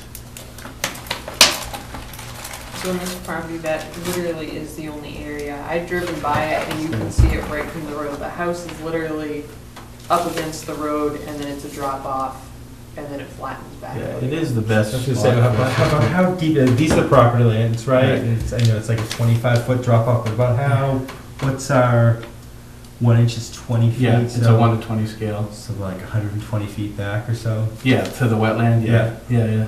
So So in this property, that literally is the only area. I've driven by it and you can see it right from the road. The house is literally up against the road and then it's a drop off and then it flattens back. Yeah, It is the best. I was gonna say, how deep, these are property lands, right? Right. And it's, I know it's like a 25-foot drop off, but about how, what's our, 1 inch is 20 feet? Yeah, it's a so- 1 to 20 scale. So like 120 feet back or so? Yeah, to the wetland, yeah, yeah.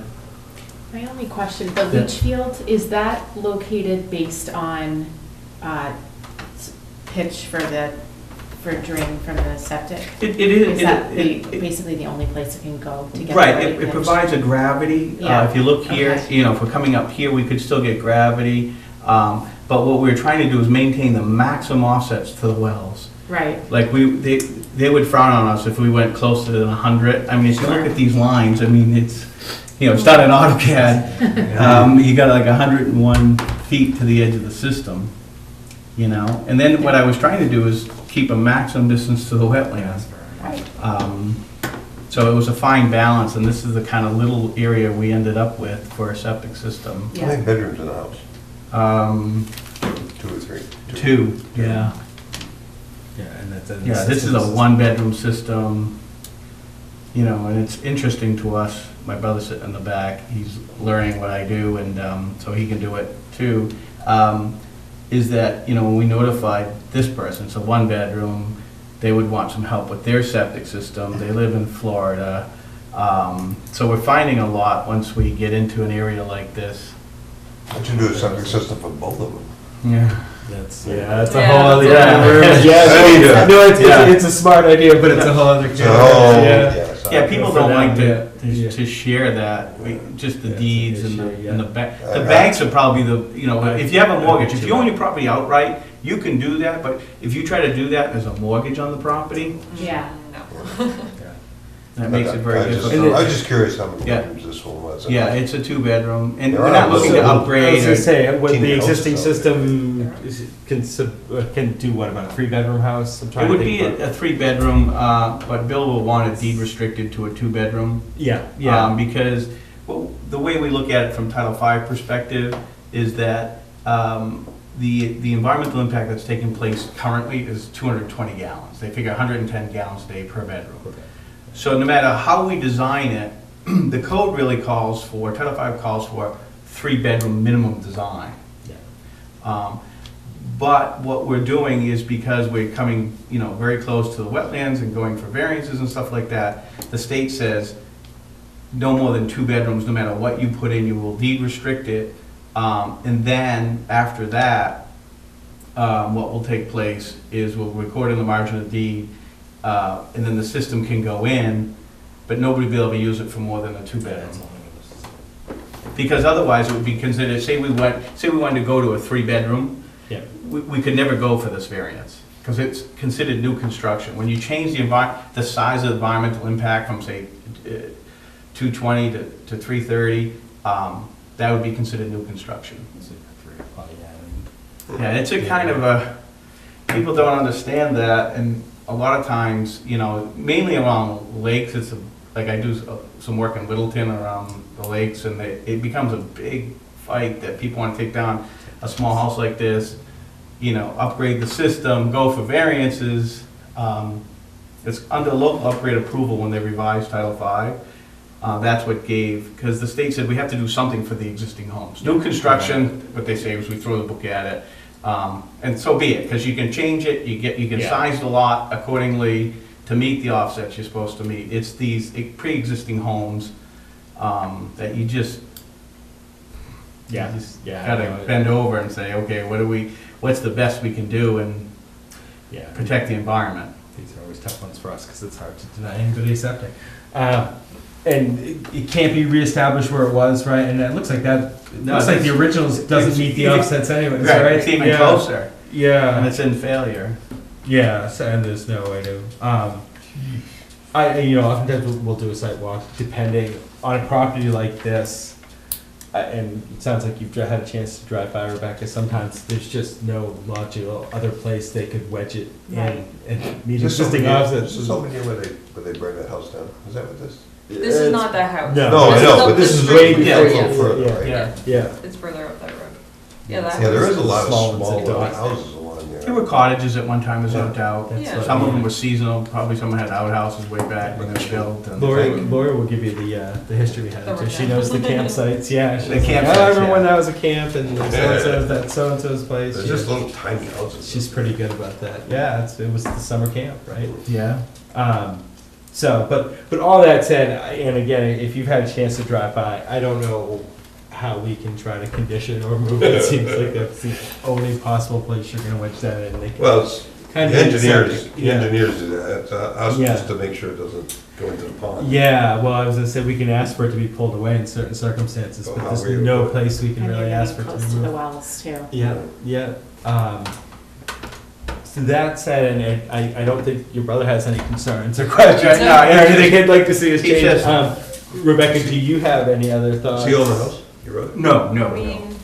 My only question, the Yeah. leach field, is that located based on pitch for drain from the septic? It is. Is that basically the only place it can go to get Right, the right it pitch? provides a gravity. Yeah. If you look here, Okay. you know, if we're coming up here, we could still get gravity. But what we're trying to do is maintain the maximum offsets to the wells. Right, Like they would frown on us if we went closer than 100. I mean, if you look at these lines, I mean, it's, you know, it's not an AutoCAD. You got like 101 feet to the edge of the system, you know? And then what I was trying to do is keep a maximum distance to the wetlands. right. So it was a fine balance, and this is the kind of little area we ended up with for a septic system. How many Yeah. bedrooms in the house? 2 or 3? Two, yeah. Yeah, and that's. Yeah, this is a one-bedroom system, you know, and it's interesting to us. My brother's sitting in the back, he's learning what I do, and so he can do it too. Is that, you know, when we notified this person, it's a one-bedroom, they would want some help with their septic system. They live in Florida. So we're finding a lot once we get into an area like this. Why don't you do a septic system for both of them? Yeah. That's Yeah, a that's whole other a- can of worms. Yeah, Yeah, no, Yeah. it's a smart idea, but it's a whole other can. So, of worms, yeah. Yeah, people For don't them, like yeah. to share that, just the Yeah, deeds it's and an the, issue, and the yeah. bank. I- The I- banks are probably the, you know, if you have a mortgage, if you own Too your property outright, you can do that, but if you try to do that as a mortgage on the property, Yeah. No. that makes it very I was difficult. just curious how many Yeah. bedrooms this one was. Yeah, it's a two-bedroom, and There we're are not looking to little- I was upgrade gonna or. say, what teeny the houses existing out there. system can do what, about a 3-bedroom house? I'm It trying to would think be about- a three-bedroom, but Bill will want it deed restricted to a two-bedroom. Yeah, yeah. Because, well, the way we look at it from Title V perspective is that the environmental impact that's taking place currently is 220 gallons. They figure 110 gallons a day per bedroom. Okay. So no matter how we design it, the code really calls for, Title V calls for 3-bedroom minimum design. Yeah. But what we're doing is, because we're coming, you know, very close to the wetlands and going for variances and stuff like that, the state says no more than 2 bedrooms, no matter what you put in, you will deed restrict it. And then after that, what will take place is we'll record in the margin of deed, and then the system can go in, but nobody will be able to use it for more than a 2-bedroom. Because otherwise it would be considered, say we wanted to go to a 3-bedroom, Yeah. we could never go for this variance, because it's considered new construction. When you change the size of the environmental impact from, say, 220 to 330, that would be considered new construction. Yeah, it's a kind of a, people don't understand that, and a lot of times, you know, mainly around lakes, it's like I do some work in Littleton around the lakes, and it becomes a big fight that people want to take down a small house like this, you know, upgrade the system, go for variances. It's under local upgrade approval when they revised Title V. That's what gave, because the state said we have to do something for the existing homes. New construction, what they say is we throw the book at it, and so be it, because you can change it, you can Yeah. size the lot accordingly to meet the offsets you're supposed to meet. It's these pre-existing homes that you just Yeah. you just Yeah, I gotta know. bend over and say, okay, what's the best we can do and Yeah. protect the environment. These are always tough ones for us because it's hard to deny anybody septic. And it can't be reestablished where it was, right? And it looks like No, looks like the it's- originals doesn't meet the even- offsets anyways, Right, right? it's even Yeah. closer, and Yeah, it's in failure. yeah, so- and there's no way to, oftentimes we'll do a site walk depending on a property like this. And it sounds like you've had a chance to drive by, Rebecca. Sometimes there's just no logical other place they could wedge it in Right. and meet Is this existing offsets. This is over near where they burned that house down? Is that what this? This is not that house. No. No, I This is know, up but this the is street. way Yeah, before, yeah, further, yeah. right? Yeah. Yeah, It's further up that road. Yeah, that Yeah, there is a lot of Small small ones little that don't. houses along there. There were cottages at one time, there's no doubt. That's Yeah. what- Some of them were seasonal, probably someone had outhouses way back when they were built. and- Lori will give you the history behind it, too. She knows the campsites, yeah. She's The like, campsites, "Oh, I remember when yeah. that was a camp and so-and-so's, that so-and-so's place. There's Yeah. just little tiny houses. She's pretty good about that. Yeah, it was the summer camp, right? Yeah. So, but all that said, and again, if you've had a chance to drive by, I don't know how we can try to condition or move it. It seems like that's the only possible place you're gonna wedge that in. They can Well, it's, the kind of engineers, accept it, the yeah. engineers do that, it's us Yeah. just to make sure it doesn't go into the pond. Yeah, well, I was gonna say, we can ask for it to be pulled away in certain circumstances, Oh, but how there's we would no do it. place we can And really you're ask for getting it to close be to the moved. wells too. Yeah, yeah. So that said, and I don't think your brother has any concerns or questions, No, or anything he'd like to see us he change. just- Rebecca, do you have any other thoughts? See on the house, you wrote it? No, I no, no. mean,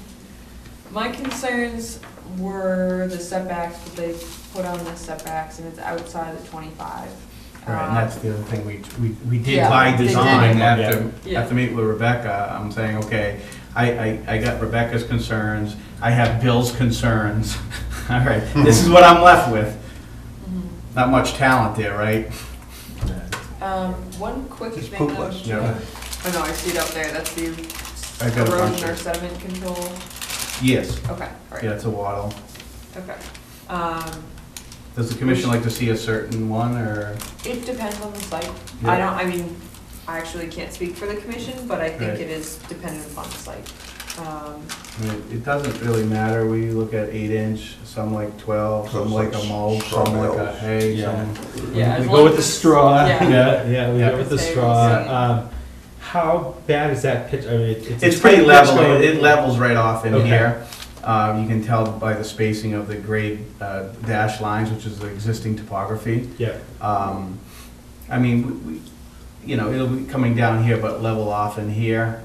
my concerns were the setbacks, but they put on the setbacks and it's outside the 25. Right, and that's the other thing we did Yeah, by they did. design Yeah. after meeting with Rebecca. I'm saying, okay, I got Rebecca's concerns, I have Bill's concerns. All right, this is what I'm left with. Mhm. Not much talent there, right? One quick It's thing. poopless. Yeah. Oh no, I see it up there, that's the I got a bunch erosion or of, sediment control. yes, Okay, alright, yeah, it's a waddle. okay. Does the commission like to see a certain one, or? It depends on the site. Yeah. I mean, I actually can't speak for the commission, but I think Right. it is dependent upon the site. I mean, it doesn't really matter, we look at 8-inch, some like 12, some like a mold, some like a hay, Yeah. some. Yeah, as We long go with as the it's- straw. yeah. Yeah, we go with the Tables. straw. Yeah. How bad is that pitch? I mean, It's a pretty tight level, pitch going- it levels right off in Okay. here. You can tell by the spacing of the grade dash lines, which is the existing topography. Yeah. I mean, you know, it'll be coming down here, but level off in here.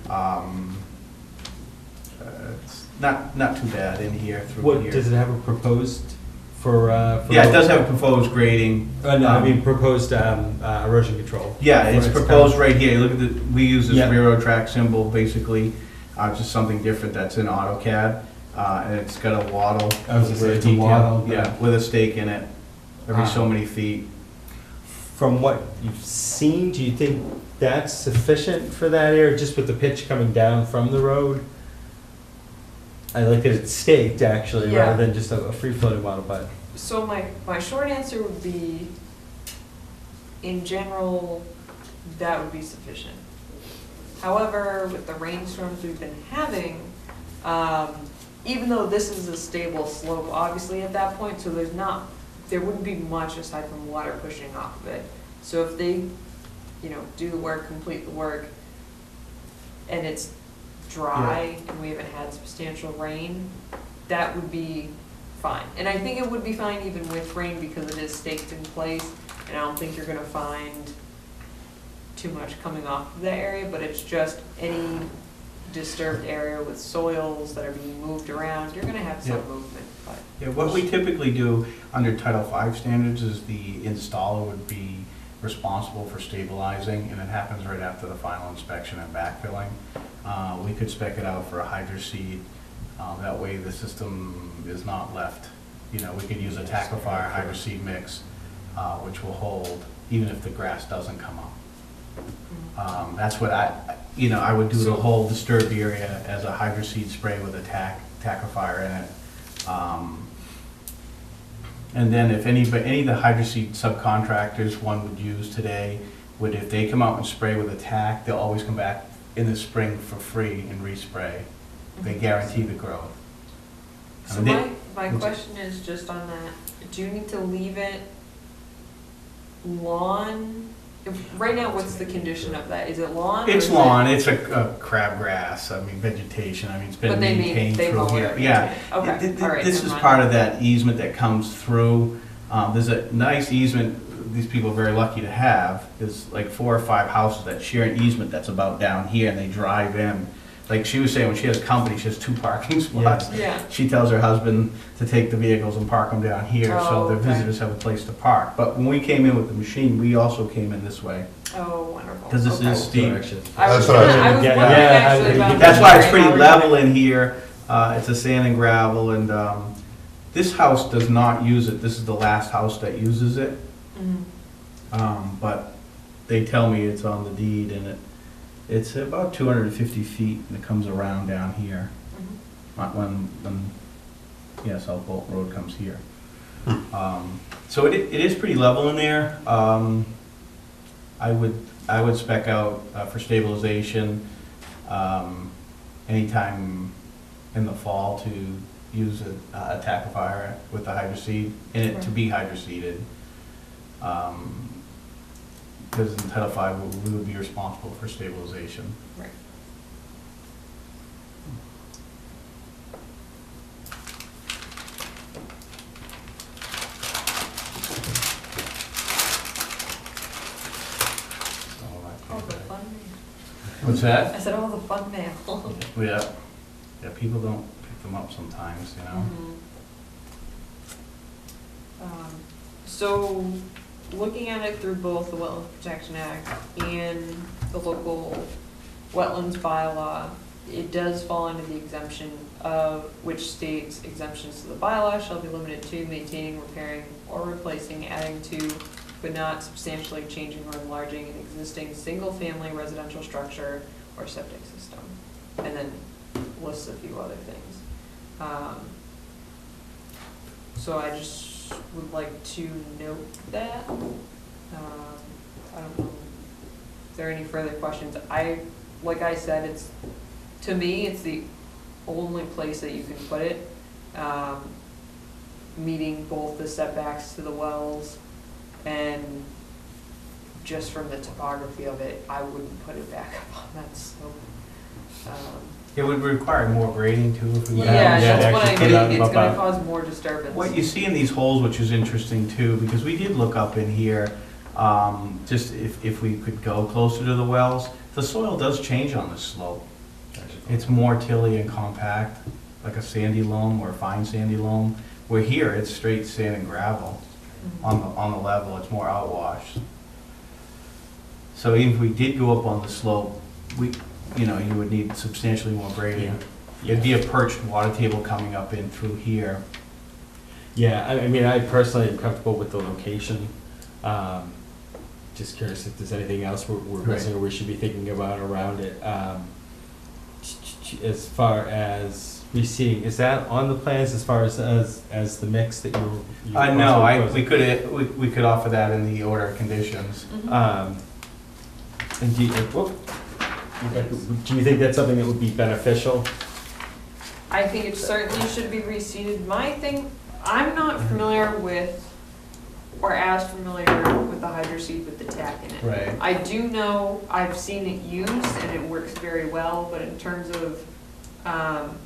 It's not too bad in here through What, here. does it have a proposed for? Yeah, it does have a proposed grading. No, I mean proposed erosion control. Yeah, For it's its proposed kind right here. Look at the, we use this Yeah. railroad track symbol, basically, just something different that's in AutoCAD. And it's got a waddle. I was gonna say, with a it's a detail. waddle, Yeah, yeah. with a stake in it, every so many feet. From what you've seen, do you think that's sufficient for that area, just with the pitch coming down from the road? I like that it's staked, actually, Yeah. rather than just a free-floating model, but. So my short answer would be, in general, that would be sufficient. However, with the rainstorms we've been having, even though this is a stable slope, obviously at that point, so there wouldn't be much aside from water pushing off of it. So if they, do the work, complete the work, and it's dry and we haven't had substantial rain, that would be fine. And I think it would be fine even with rain because it is staked in place, and I don't think you're gonna find too much coming off of that area, but it's just any disturbed area with soils that are being moved around, you're gonna have some Yeah. movement, but. Yeah, what we typically do under Title V standards is the installer would be responsible for stabilizing, and it happens right after the final inspection and backfilling. We could spec it out for a hydro seed, that way the system is not left. We could use a tackifier hydro seed mix, which will hold even if the grass doesn't come up. That's what I would do the whole disturbed area as a hydro seed spray with a tackifier in it. And then if any of the hydro seed subcontractors one would use today, if they come out and spray with a tack, they'll always come back in the spring for free and respray. They guarantee the growth. So And they- my question is just on that, do you need to leave it lawn? Right now, what's the condition of that? Is it lawn? or It's is it- lawn, it's a crabgrass, vegetation, it's been But they maintained they through mow here. it. Yeah. Okay, all right. This never is mind. part of that easement that comes through. There's a nice easement these people are very lucky to have. There's like 4 or 5 houses that share an easement that's about down here, and they drive in. Like she was saying, when she has company, she has 2 parking spots. Yeah. She tells her husband to take the vehicles and park them down here, Oh, so the okay. visitors have a place to park. But when we came in with the machine, we also came in this way, Oh, wonderful. because this Okay. is steep. Direction. I was That's what I was wondering gonna get- actually yeah, about. That's why it's pretty how we're level doing- in here. It's a sand and gravel, and this house does not use it. This is the last house that uses it. But they tell me it's on the deed, and it's about 250 feet, and it comes around down here. When South Bolton Road comes here. So it is pretty level in there. I would spec out for stabilization anytime in the fall to use a tackifier with the hydroseed in it to be hydroseeded. Because in Title V, we would be responsible for stabilization. Right. All the fun mail. What's that? I said all the fun mail. Yeah, people don't pick them up sometimes, you know? So, looking at it through both the Wetlands Protection Act and the local wetlands bylaw, it does fall under the exemption of which states exemptions to the bylaw shall be limited to maintaining, repairing, or replacing, adding to, but not substantially changing or enlarging an existing single-family residential structure or septic system. And then lists a few other things. So I just would like to note that. I don't know if there are any further questions. Like I said, to me, it's the only place that you can put it, meeting both the setbacks to the wells, and just from the topography of it, I wouldn't put it back up on that slope. It would require more grading too if we would Yeah, have that's what I actually put it mean, up it's gonna above. cause more disturbance. What you see in these holes, which is interesting too, because we did look up in here, just if we could go closer to the wells, the soil does change on this slope. It's more tilly and compact, like a sandy loam or a fine sandy loam. Where here, it's straight sand and gravel on the level, it's more outwash. So even if we did go up on the slope, you would need substantially more grading. It'd be a perched water table coming up in through here. Yeah, I mean, I personally am comfortable with the location. Just curious if there's anything else we're missing or we should be thinking about around it. As far as reseeding, is that on the plans as far as the mix that you? No, we could offer that in the order of conditions. And do you think that's something that would be beneficial? I think it certainly should be reseeded. My thing, I'm not familiar with, or as familiar with the hydroseed with the tack in it. Right. I do know, I've seen it used and it works very well, but in terms of, I'm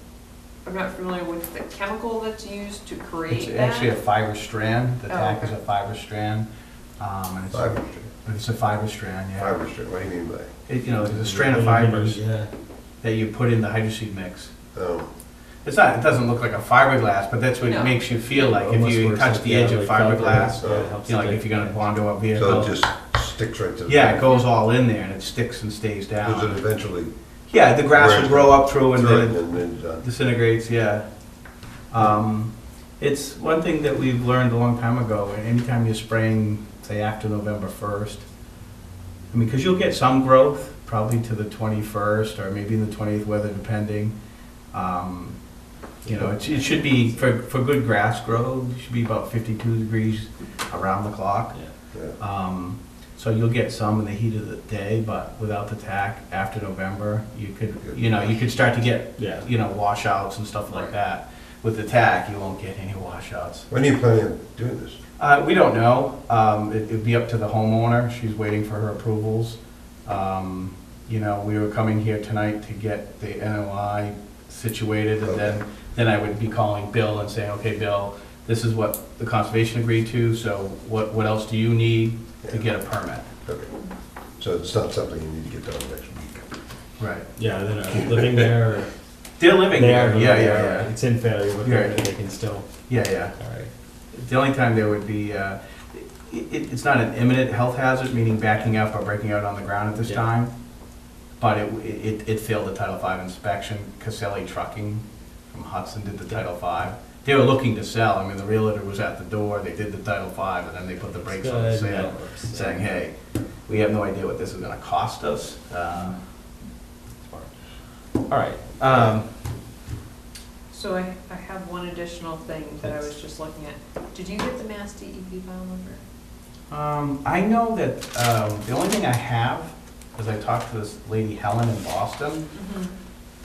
not familiar with the chemical that's used to create It's that. actually a fiber strand. The tack is okay. a fiber strand. And it's a fiber strand, yeah. Fiber strand, what do you mean by? It's a strand of fibers that you put in the hydroseed mix. Oh, It doesn't look like a fiberglass, but that's what it No. makes you feel like if Almost you works touch like, the yeah, edge of like fiberglass. Yeah, it helps Like stick. if you're gonna bond to a so vehicle. it just sticks right to the. Yeah, it goes all in there and it sticks and stays Does it down. eventually? Yeah, the grass will grow up through and Through then it it and then done. disintegrates, yeah. It's one thing that we've learned a long time ago, anytime you're spraying, say after November 1st, I mean, because you'll get some growth, probably to the 21st or maybe the 20th, weather depending. It should be, for good grass growth, it should be about 52 degrees around the clock. Yeah. So you'll get some in the heat of the day, but without the tack, after November, you could start to get, washouts and stuff like that. With the tack, you won't get any washouts. When are you planning on doing this? We don't know. It'd be up to the homeowner. She's waiting for her approvals. We were coming here tonight to get the NOI situated, and then I would be calling Bill and saying, okay, Bill, this is what the conservation agreed to, so what else do you need to get a permit? Okay. So it's not something you need to get done next week? Right. Yeah, they're not living there. Or They're living they there, are living yeah. there. It's in failure, but Yeah. they can still. Yeah. All right. The only time there would be, it's not an imminent health hazard, meaning backing up or breaking out on the ground at this Yeah. time, but it failed the Title V inspection. Caselli Trucking from Hudson did the Title V. They were looking to sell. I mean, the realtor was at the door, they did the Title V, and then they put the brakes on the Good. sale, saying, hey, we have no idea what this is gonna cost us. All right. So I have one additional thing that I was just looking at. Did you get the Mass DEP file number? I know that, the only thing I have is I talked to this lady Helen in Boston.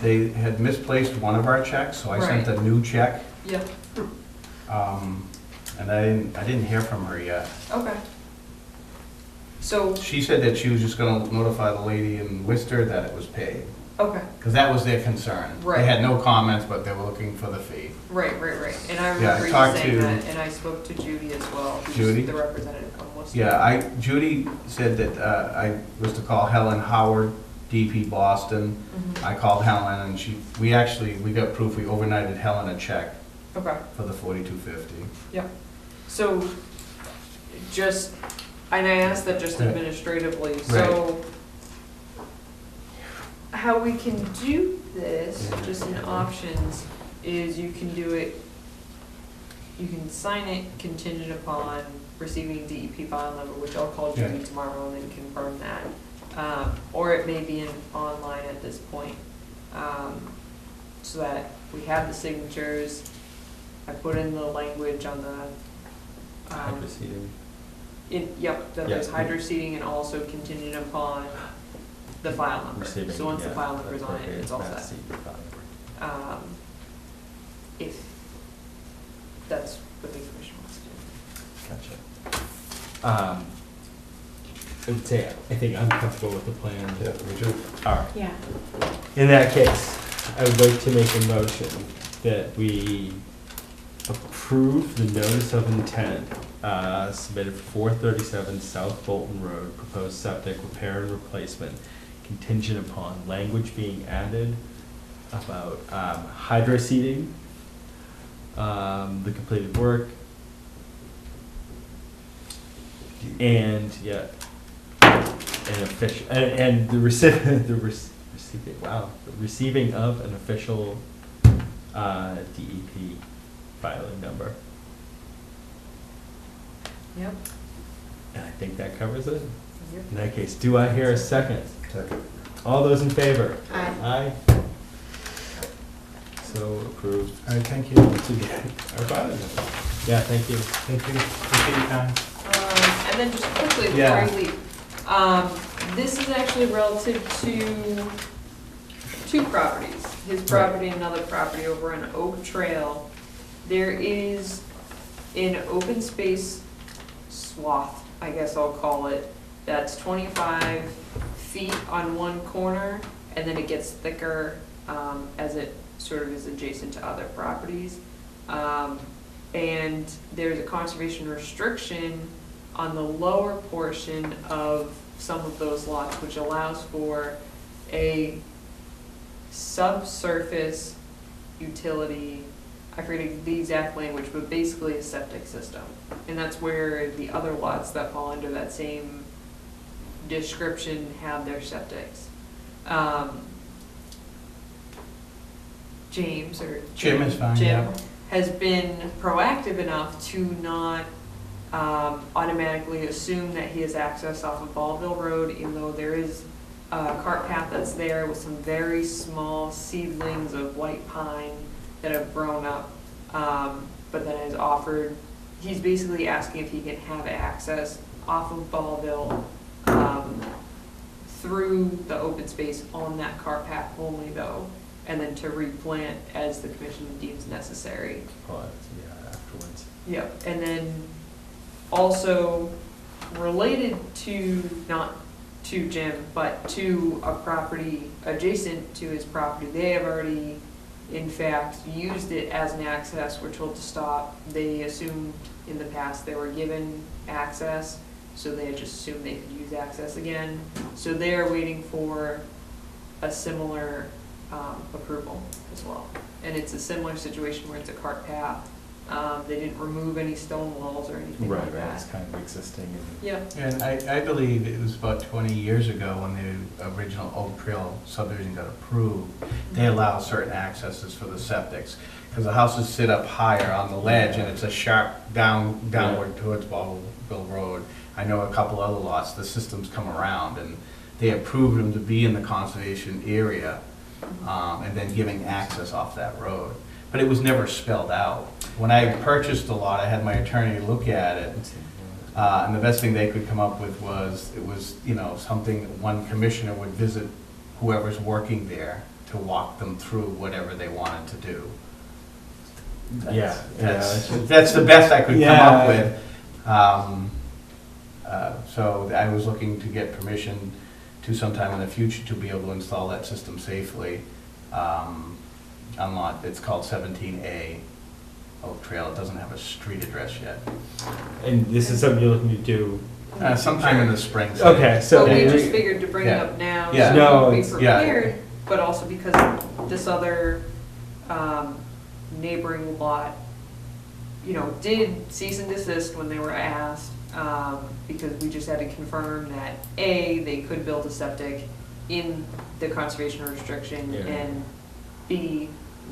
They had misplaced one of our checks, so I sent Right. a new check. Yep. And I didn't hear from her yet. Okay. So, She said that she was just gonna notify the lady in Worcester that it was paid, okay, because that was their concern. Right. They had no comments, but they were looking for the fee. right. And I Yeah, I remember you talked saying to- that, and I spoke to Judy as well, who's Judy? the representative from Worcester. Yeah, Judy said that I was to call Helen Howard, DP Boston. Mhm. I called Helen, and we got proof, we overnighted Helen a check Okay, for the $42.50. yep. So, and I asked that just Right. administratively, so how we can do this, just in options, is you can do it, you can sign it contingent upon receiving DEP file number, which I'll call Judy Yeah. tomorrow and then confirm that. Or it may be online at this point, so that we have the signatures. I put in the language on the, Hydroseeding. Yep, that Yeah. there's hydro seeding and also contingent upon the file number. Receiving, So once the yeah, file number's on it, appropriate it's all Mass set. DEP file number. If that's what the commission wants to do. Gotcha. I would say, I think I'm comfortable with the plan. Yeah, me too. All right. Yeah. In that case, I would like to make a motion that we approve the notice of intent submitted for 437 South Bolton Road, proposed septic repair and replacement, contingent upon language being added about hydro seeding, the completed work, and the receiving of an official DEP filing number. Yep. And I think that covers it. Yep. In that case, do I hear a second? Second. All those in favor? Aye. Aye. So approved. All right, thank you. Yeah, thank you. Thank you. Appreciate your time. And then just quickly before Yeah. I leave, this is actually relative to two properties. His property and another property over on Oak Trail. There is an open space swath, I guess I'll call it, that's 25 feet on one corner, and then it gets thicker as it sort of is adjacent to other properties. And there's a conservation restriction on the lower portion of some of those lots, which allows for a subsurface utility, I forget the exact language, but basically a septic system. And that's where the other lots that fall under that same description have their septics. James, or Jim is fine, Jim yeah. has been proactive enough to not automatically assume that he has access off of Ballville Road, even though there is a cart path that's there with some very small seedlings of white pine that have grown up, but then has offered, he's basically asking if he can have access off of Ballville through the open space on that cart path only though, and then to replant as the commission deems necessary. Afterwards. Yep, and then also related to, not to Jim, but to a property adjacent to his property, they have already, in fact, used it as an access. We're told to stop. They assumed in the past they were given access, so they had just assumed they could use access again. So they're waiting for a similar approval as well. And it's a similar situation where it's a cart path. They didn't remove any stone walls or anything like Right, that. it's kind of existing. Yeah. And I believe it was about 20 years ago when the original Oak Trail subdivision got approved, they allow certain accesses for the septics. Because the houses sit up higher on the ledge and it's a sharp downward towards Baldwinville Road. I know a couple other lots, the systems come around and they approved them to be in the conservation area and then giving access off that road. But it was never spelled out. When I purchased the lot, I had my attorney look at it. And the best thing they could come up with was, it was, you know, something one commissioner would visit whoever's working there to walk them through whatever they wanted to do. That's the best I could come up with. So I was looking to get permission to sometime in the future to be able to install that system safely. On lot, it's called 17A Oak Trail. It doesn't have a street address yet. And this is something you're looking to do? Sometime in the spring. Okay, so. But we just figured to bring it up now, Yeah. so we No, be prepared, but also because this other neighboring lot, you know, did cease and desist when they were asked, because we just had to confirm that A, they could build a septic in the conservation restriction, and B,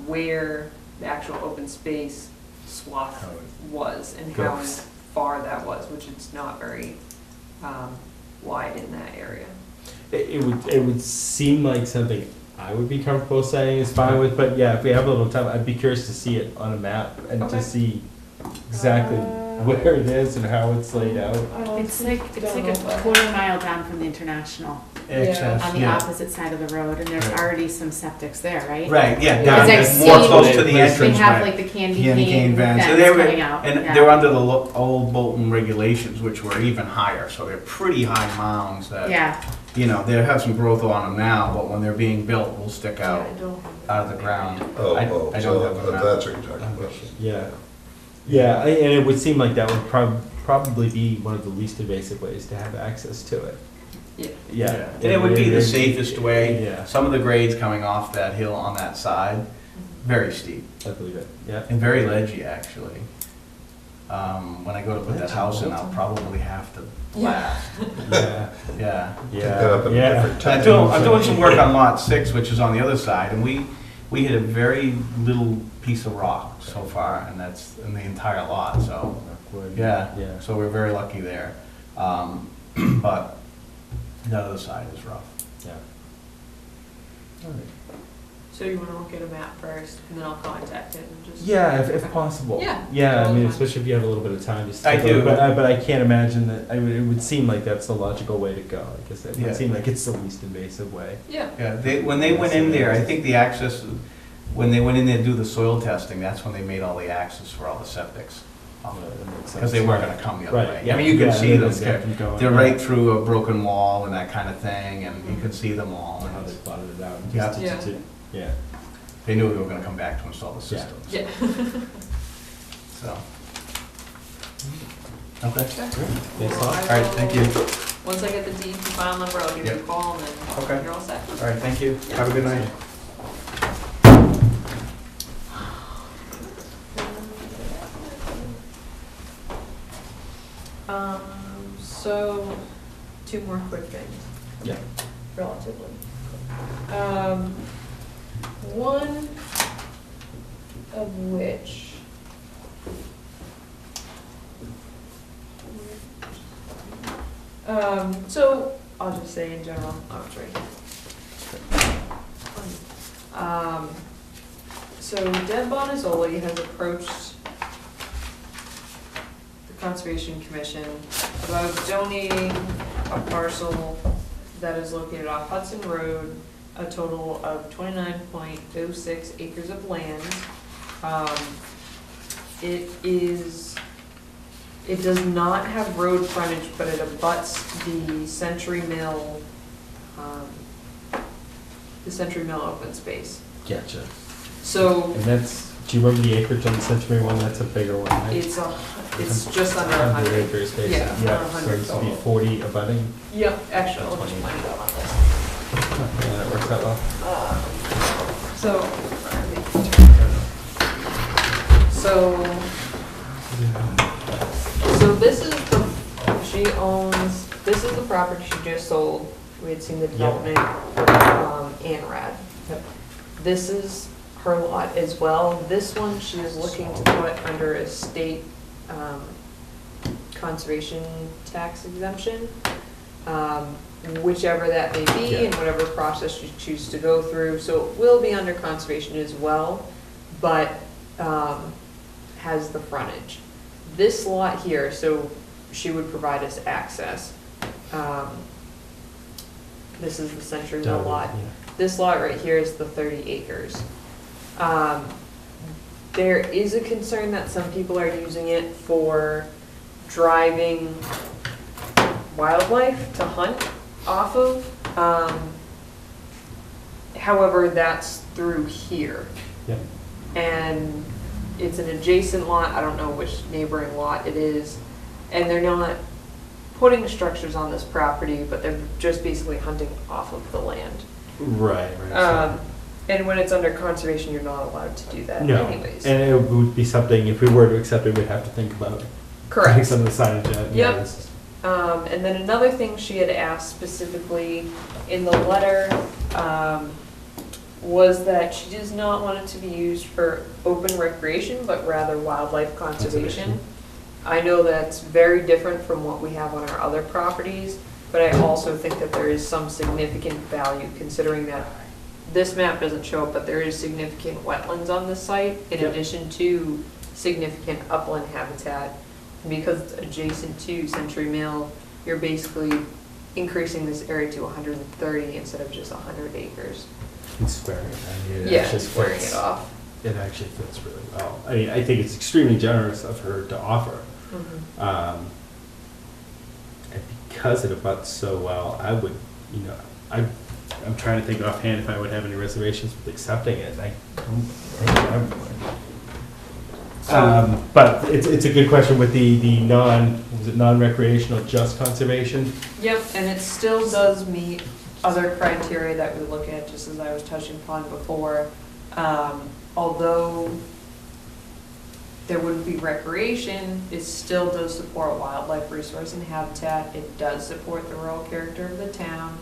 where the actual open space swath was and how far that was, which it's not very wide in that area. It would seem like something I would be comfortable saying is fine with, but yeah, if we have a little time, I'd be curious to see it on a map and to see exactly where it is and how it's laid out. It's like a quarter-mile down from the International, on the opposite side of the road, and there's already some septics there, right? Right, yeah, Because down, I've it's more seen- close to the entrance. They have right. like the candy cane cane vans. So vents they were, coming out. and yeah. they're under the old Bolton regulations, which were even higher, so they're pretty high mounds that, Yeah, you know, they have some growth on them now, but when they're being built, will stick out of the ground. I don't have So them now. that's what you're talking about. Yeah, and it would seem like that would probably be one of the least invasive ways to have access to it. Yeah. And it would be the safest way. Yeah. Some of the grades coming off that hill on that side, very steep. I believe it, yeah. And very ledgy, actually. When I go to put that house in, I'll probably have to blast. Yeah. Pick that up at a different time. I'm doing some work on lot 6, which is on the other side, and we hit a very little piece of rock so far, and that's in the entire lot, so, yeah. So we're very lucky there. But the other side is rough. Yeah. All right. So you wanna look at a map first, and then I'll contact it and just. Yeah, if possible. Yeah. Yeah, I mean, Totally. especially if you have a little bit of time, just. I take a look. do. But I can't imagine that, it would seem like that's the logical way to go. I guess it Yeah. would seem like it's the least invasive way. Yeah. Yeah, when they went in there, I think the access, when they went in there to do the soil testing, that's when they made all the access for all the septics. Because they weren't gonna come the other Right, way. yeah. I mean, you can Yeah, see they them, just kept them going, they're yeah. right through a broken wall and that kind of thing, and you can see them all. How they plotted it out. Yeah. Yeah. They knew we were gonna come back to install the system. Yeah. So. Okay. Thanks a lot. All right, thank you. Once I get the DEP file number, I'll give you a Yep. call and Okay. then you're all set. All right, thank you. Have a good night. So, two more quick things. Yeah. Relatively. One of which. So, I'll just say in general, oh, it's right here. So Deb Bonazzoli has approached the Conservation Commission about donating a parcel that is located off Hudson Road, a total of 29.06 acres of land. It does not have road frontage, but it abuts the Century Mill open space. Gotcha. So And that's, do you remember the acreage on the Century one? That's a bigger one, right? it's just under 100. acres, basically. Yeah, Yeah, 100 so this would be total. 40 abutting. Yep, actually, I'll just point it out on this. Yeah, that works out well. So So this is she owns, this is the property she just sold. We had seen the development, Anrad. Yep. This is her lot as well. This one she is looking to put under a state conservation tax exemption, whichever that may be and whatever process you choose to go through. So it will be under conservation as well, but has the frontage. This lot here, so she would provide us access. This is the Century Mill lot. This lot right here is the 30 acres. There is a concern that some people are using it for driving wildlife to hunt off of. However, that's through here. Yep. And it's an adjacent lot, I don't know which neighboring lot it is, and they're not putting structures on this property, but they're just basically hunting off of the land. Right. And when it's under conservation, you're not allowed to do that anyways. And it would be something, if we were to accept it, we'd have to think about Correct. putting some of the signage out. Yep. And then another thing she had asked specifically in the letter was that she does not want it to be used for open recreation, but rather wildlife conservation. I know that's very different from what we have on our other properties, but I also think that there is some significant value considering that this map doesn't show it, but there is significant wetlands on this site in addition to significant upland habitat. And because it's adjacent to Century Mill, you're basically increasing this area to 130 instead of just 100 acres. And squaring it. Squaring it off. It actually fits really well. I mean, I think it's extremely generous of her to offer. And because it abuts so well, I would, I'm trying to think offhand if I would have any reservations with accepting it. I don't think I would. But it's a good question with the non-recreational, just conservation? Yep, and it still does meet other criteria that we look at, just as I was touching upon before. Although there wouldn't be recreation, it still does support wildlife resource and habitat. It does support the rural character of the town,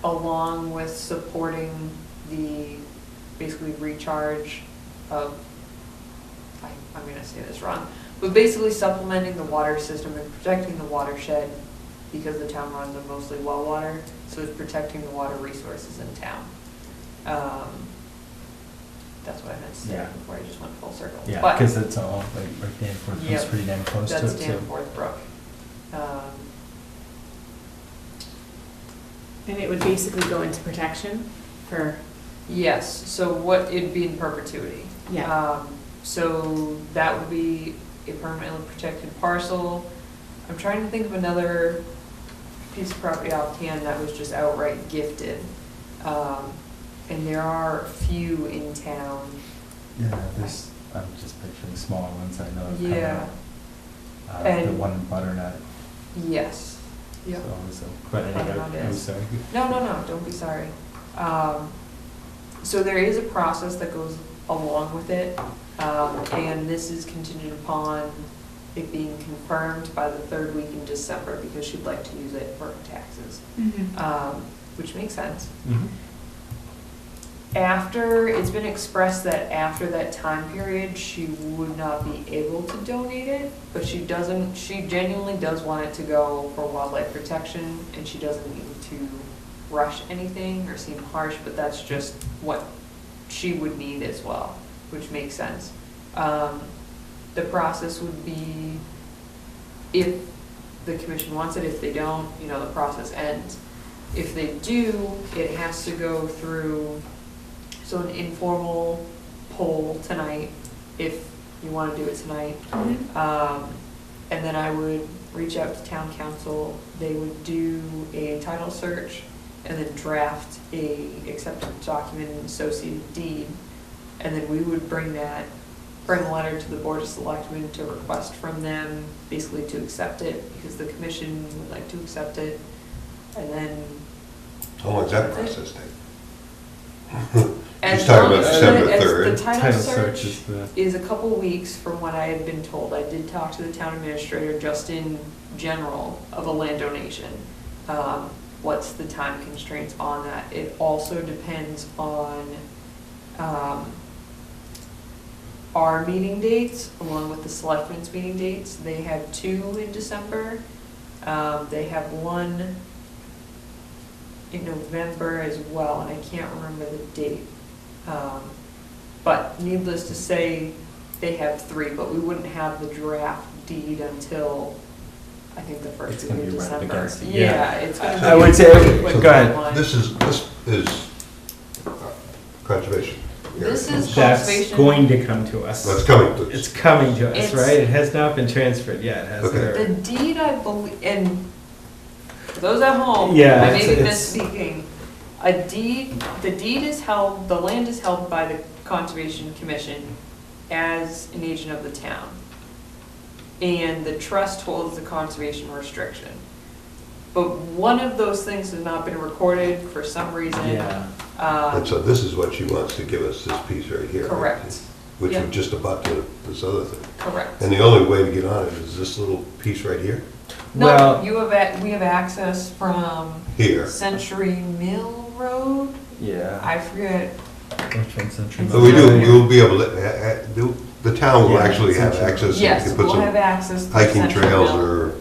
along with supporting the basically recharge of, I'm going to say this wrong, but basically supplementing the water system and protecting the watershed because the town runs on mostly well water, so it's protecting the water resources in town. That's what I meant to say before I just went full circle. Yeah, because it's all right Danforth, it's pretty damn close to it too. That's Danforth Brook. And it would basically go into protection for? Yes, so what, it'd be in perpetuity. Yeah. So that would be a permanently protected parcel. I'm trying to think of another piece of property offhand that was just outright gifted. And there are a few in town. Yeah, I'm just picturing smaller ones I know. Yeah. The one in Butternut. Yes. Yep. But anyway, I'm sorry. No, don't be sorry. So there is a process that goes along with it, and this is contingent upon it being confirmed by the third week in December because she'd like to use it for her taxes, which makes sense. After, it's been expressed that after that time period, she would not be able to donate it, but she genuinely does want it to go for wildlife protection, and she doesn't mean to rush anything or seem harsh, but that's just what she would need as well, which makes sense. The process would be, if the commission wants it, if they don't, the process ends. If they do, it has to go through, so an informal poll tonight, if you want to do it tonight. And then I would reach out to town council. They would do a title search and then draft a acceptance document and associated deed. And then we would bring a letter to the Board of Selectmen to request from them, basically to accept it, because the commission would like to accept it. And then how long does that process take? She's talking about December As 3rd. the title Title search search is the. is a couple weeks from what I had been told. I did talk to the town administrator just in general of a land donation. What's the time constraints on that? It also depends on our meeting dates, along with the selectmen's meeting dates. They have 2 in December. They have 1 in November as well, and I can't remember the date. But needless to say, they have 3, but we wouldn't have the draft deed until, I think, the first It's week gonna of be right up December. against it, Yeah, yeah. it's gonna be. I would say- a pretty quick go ahead. timeline. This is conservation. This is That's conservation. going to come to us. That's coming to us. It's coming to us, It's- right? It has not been transferred yet, has Okay. The it? deed, I believe, and for those at home, Yeah, I may be it's- misspeaking. The deed is held, the land is held by the Conservation Commission as an agent of the town. And the trust holds the conservation restriction. But one of those things has not been recorded for some reason. Yeah. And so this is what she wants to give us, this piece right here. right? Correct. Which Yeah. would just abut to this other thing. Correct. And the only way to get on it is this little piece right here? No, Well, we have access from Here. Century Mill Road. yeah. I forget. Which one's Century So we Mill? you'll be able to, the town will Yeah, actually have essentially. access. You Yes, can put we'll some have access to hiking Century trails Mill. or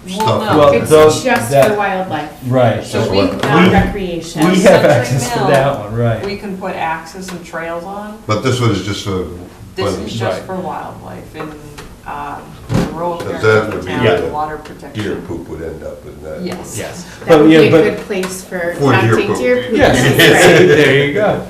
Well, stuff. no. Well, It's those- just that- for wildlife, Right. So we- not We recreation. have Century access to Mill, that one, right. We can put access and trails on. But this one is just for. This is just Right. for wildlife and, the rural So area that of would the be town, where the the water Deer protection. poop would end up in that. Yes. Yes. That would be yeah, a but- good place for For deer counting poop. deer poop. Yes, Right. there you go.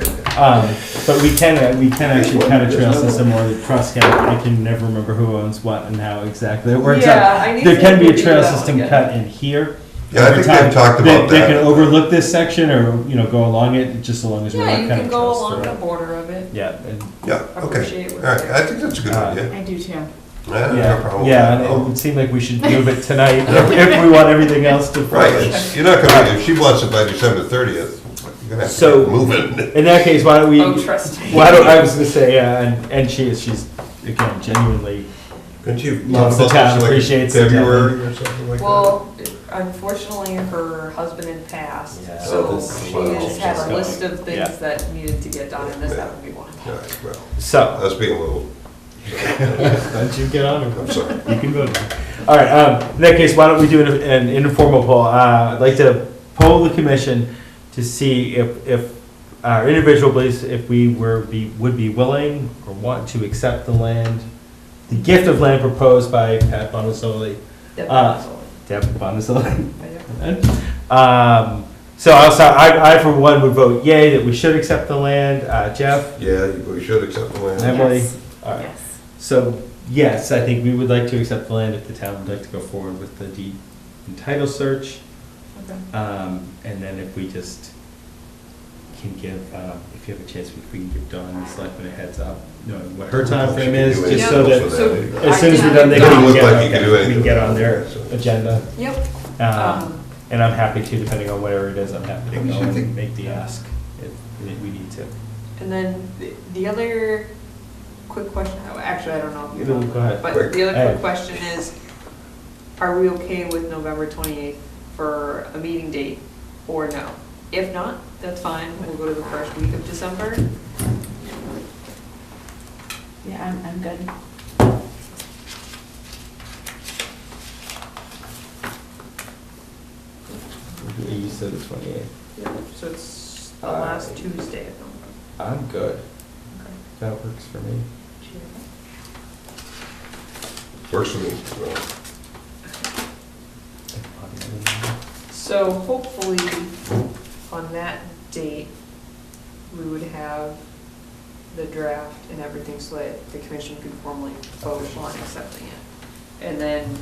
But we can actually cut a trail system or the trust can, I can never remember who owns what and how exactly it works Yeah, out. I need There to can be a review trail that one system again. cut in here. Yeah, I over think they've time. talked about They that. can overlook this section or, go along it, just so long as we're Yeah, not you cutting can go trails along through the it. border of it. Yeah, and Yeah, okay. Appreciate what All right, you're I think that's a good idea. I do too. No problem. yeah, and it would seem like we should move it tonight if we want everything else to. Right, you're not gonna, if she wants it by December 30th, you're gonna have So- to move it. In that case, why don't we? Oh, trust me. I was gonna say, yeah, and she's again genuinely. Couldn't you? Loves the talk about town, this, like, appreciates the town. February or something like that? Well, unfortunately, her husband had passed, Yeah. so This- she well, has had just a list going. of things Yeah. that needed to get done, and this happened to be one of All them. right, well, So, that's being a little, don't you get on it? I'm sorry. You can vote. All right, in that case, why don't we do an informal poll? I'd like to poll the commission to see if our individual beliefs, if we would be willing or want to accept the land, the gift of land proposed by Pat Bonasoli, Deb Bonasoli. So I for one would vote yay that we should accept the land. Jeff, Yeah, we should accept the land. Emily? Yes. All right. Yes. So, yes, I think we would like to accept the land if the town would like to go forward with the deed and title search. Okay. And then if we just can give, if you have a chance, if we can give Dawn and the selectmen a heads up, knowing what her time frame is, She can do just so anything that, for that. as soon as we're done, they Doesn't can look get, like you can do we anything can get about on their it, so. agenda. Yep. And I'm happy to, depending on whatever it is, I'm happy to I mean, go I and think- make the ask if we need to. And then the other quick question, actually, I don't know if you're No, done, go ahead. but Quick. the other Hey. quick question is, are we okay with November 28th for a meeting date or no? If not, that's fine, we'll go to the first week of December. Yeah, I'm good. You said the 28th. So it's the last Tuesday of November. I'm good. Okay. That works for me. Works for me. Well, So hopefully, on that date, we would have the draft and everything so that the commission could formally vote on accepting it. And then,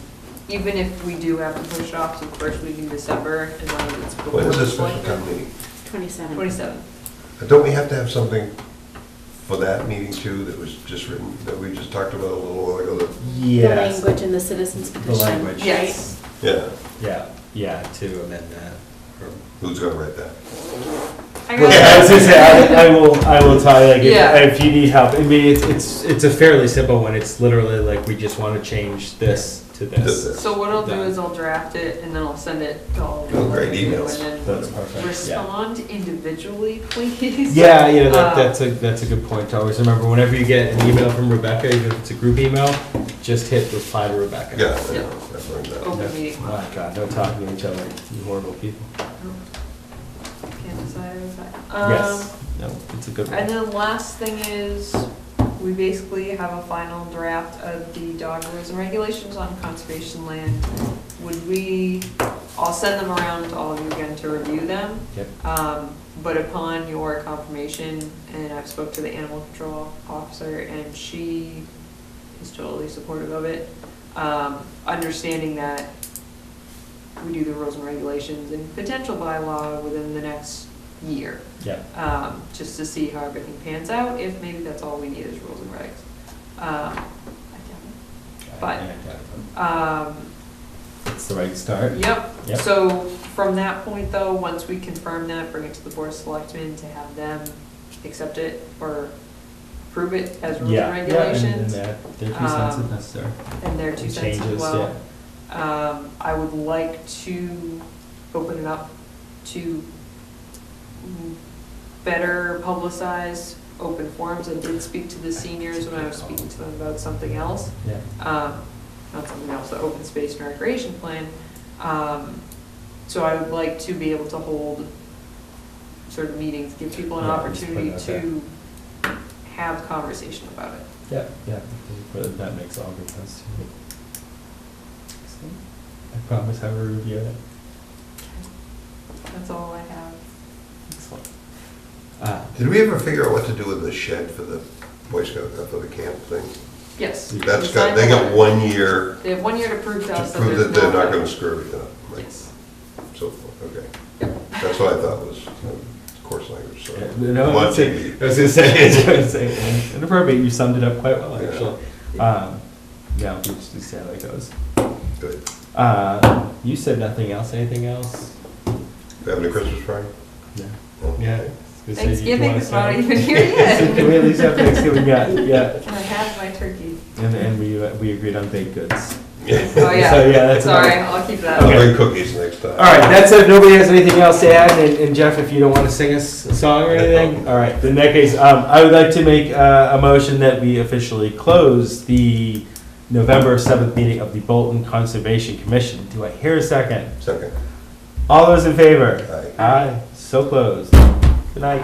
even if we do have to push it off to the first week in December, as long as it's before When is the this special selectmen. town meeting? 27. 27. Don't we have to have something for that meeting too, that was just written, that we just talked about a little while ago? that- Yes. The language in the citizens petition. language. right? Yes. Yeah, Yeah, to amend that. who's gonna write that? I Well, got I was gonna say, I will tell you, like, Yeah. if you need help, I mean, it's a fairly simple one, it's literally like, we just wanna change this to this. So what I'll do is I'll draft it and then I'll send it to all of you. Oh, great emails. And That's then perfect, yeah. respond individually, please. Yeah, Um, that's a good point to always remember, whenever you get an email from Rebecca, even if it's a group email, just hit reply to Rebecca. Yeah, Yeah. I've learned that. Open meeting. Oh my God, don't talk to each other, you horrible people. Can't decide, decide. Yes, no, it's a good one. And then last thing is, we basically have a final draft of the dog rules and regulations on conservation land. I'll send them around to all of you again to review them. Yep. But upon your confirmation, and I've spoke to the animal control officer, and she is totally supportive of it, understanding that we do the rules and regulations and potential bylaw within the next year. Yeah. Just to see how everything pans out, if maybe that's all we need is rules and regs. But, It's the right start. yep, Yep. so from that point though, once we confirm that, bring it to the board of selectmen to have them accept it or approve it as rules Yeah, and yeah, and regulations. their 2 cents if necessary. And their 2 cents as Changes, well. I would like to open it up to better publicize open forums. I did speak to the seniors when I was speaking to them about something else. Yeah. Not something else, the open space and recreation plan. So I would like to be able to hold sort of meetings, give people an Yeah, opportunity just put it to have conversation about it. Yeah, yeah, that makes all good sense to me. I promise I will review it. That's all I have. Excellent. Did we ever figure out what to do with the shed for the Boy Scout, for the camp thing? Yes. That's we got, signed they the got letter. 1 year They have 1 year to prove to to us that prove there's that they're no not way. gonna screw it up. Right. Yes. So, okay. Yep. That's what I thought was course language, so. Yeah, no, I'm on that's it. TV. I was gonna say, and appropriate, you summed it up quite well, actually. Yeah, we'll just see how that goes. Good. You said nothing else, anything else? Having a Christmas party? Yeah. Oh, Yeah. okay. Thanksgiving is not even here yet. Can we at least have Thanksgiving? Yeah, yeah. Can I have my turkey? And we agreed on baked goods. Yeah. Oh, yeah. So, yeah, that's Sorry, enough. I'll keep that. I'll Okay. bring cookies next time. All right, that's it. If nobody has anything else to add, and Jeff, if you don't want to sing us a song or anything, all right. In that case, I would like to make a motion that we officially close the November 7th meeting of the Bolton Conservation Commission. Do I hear a second? Second. All those in favor? Aye. Aye. So closed. Good night.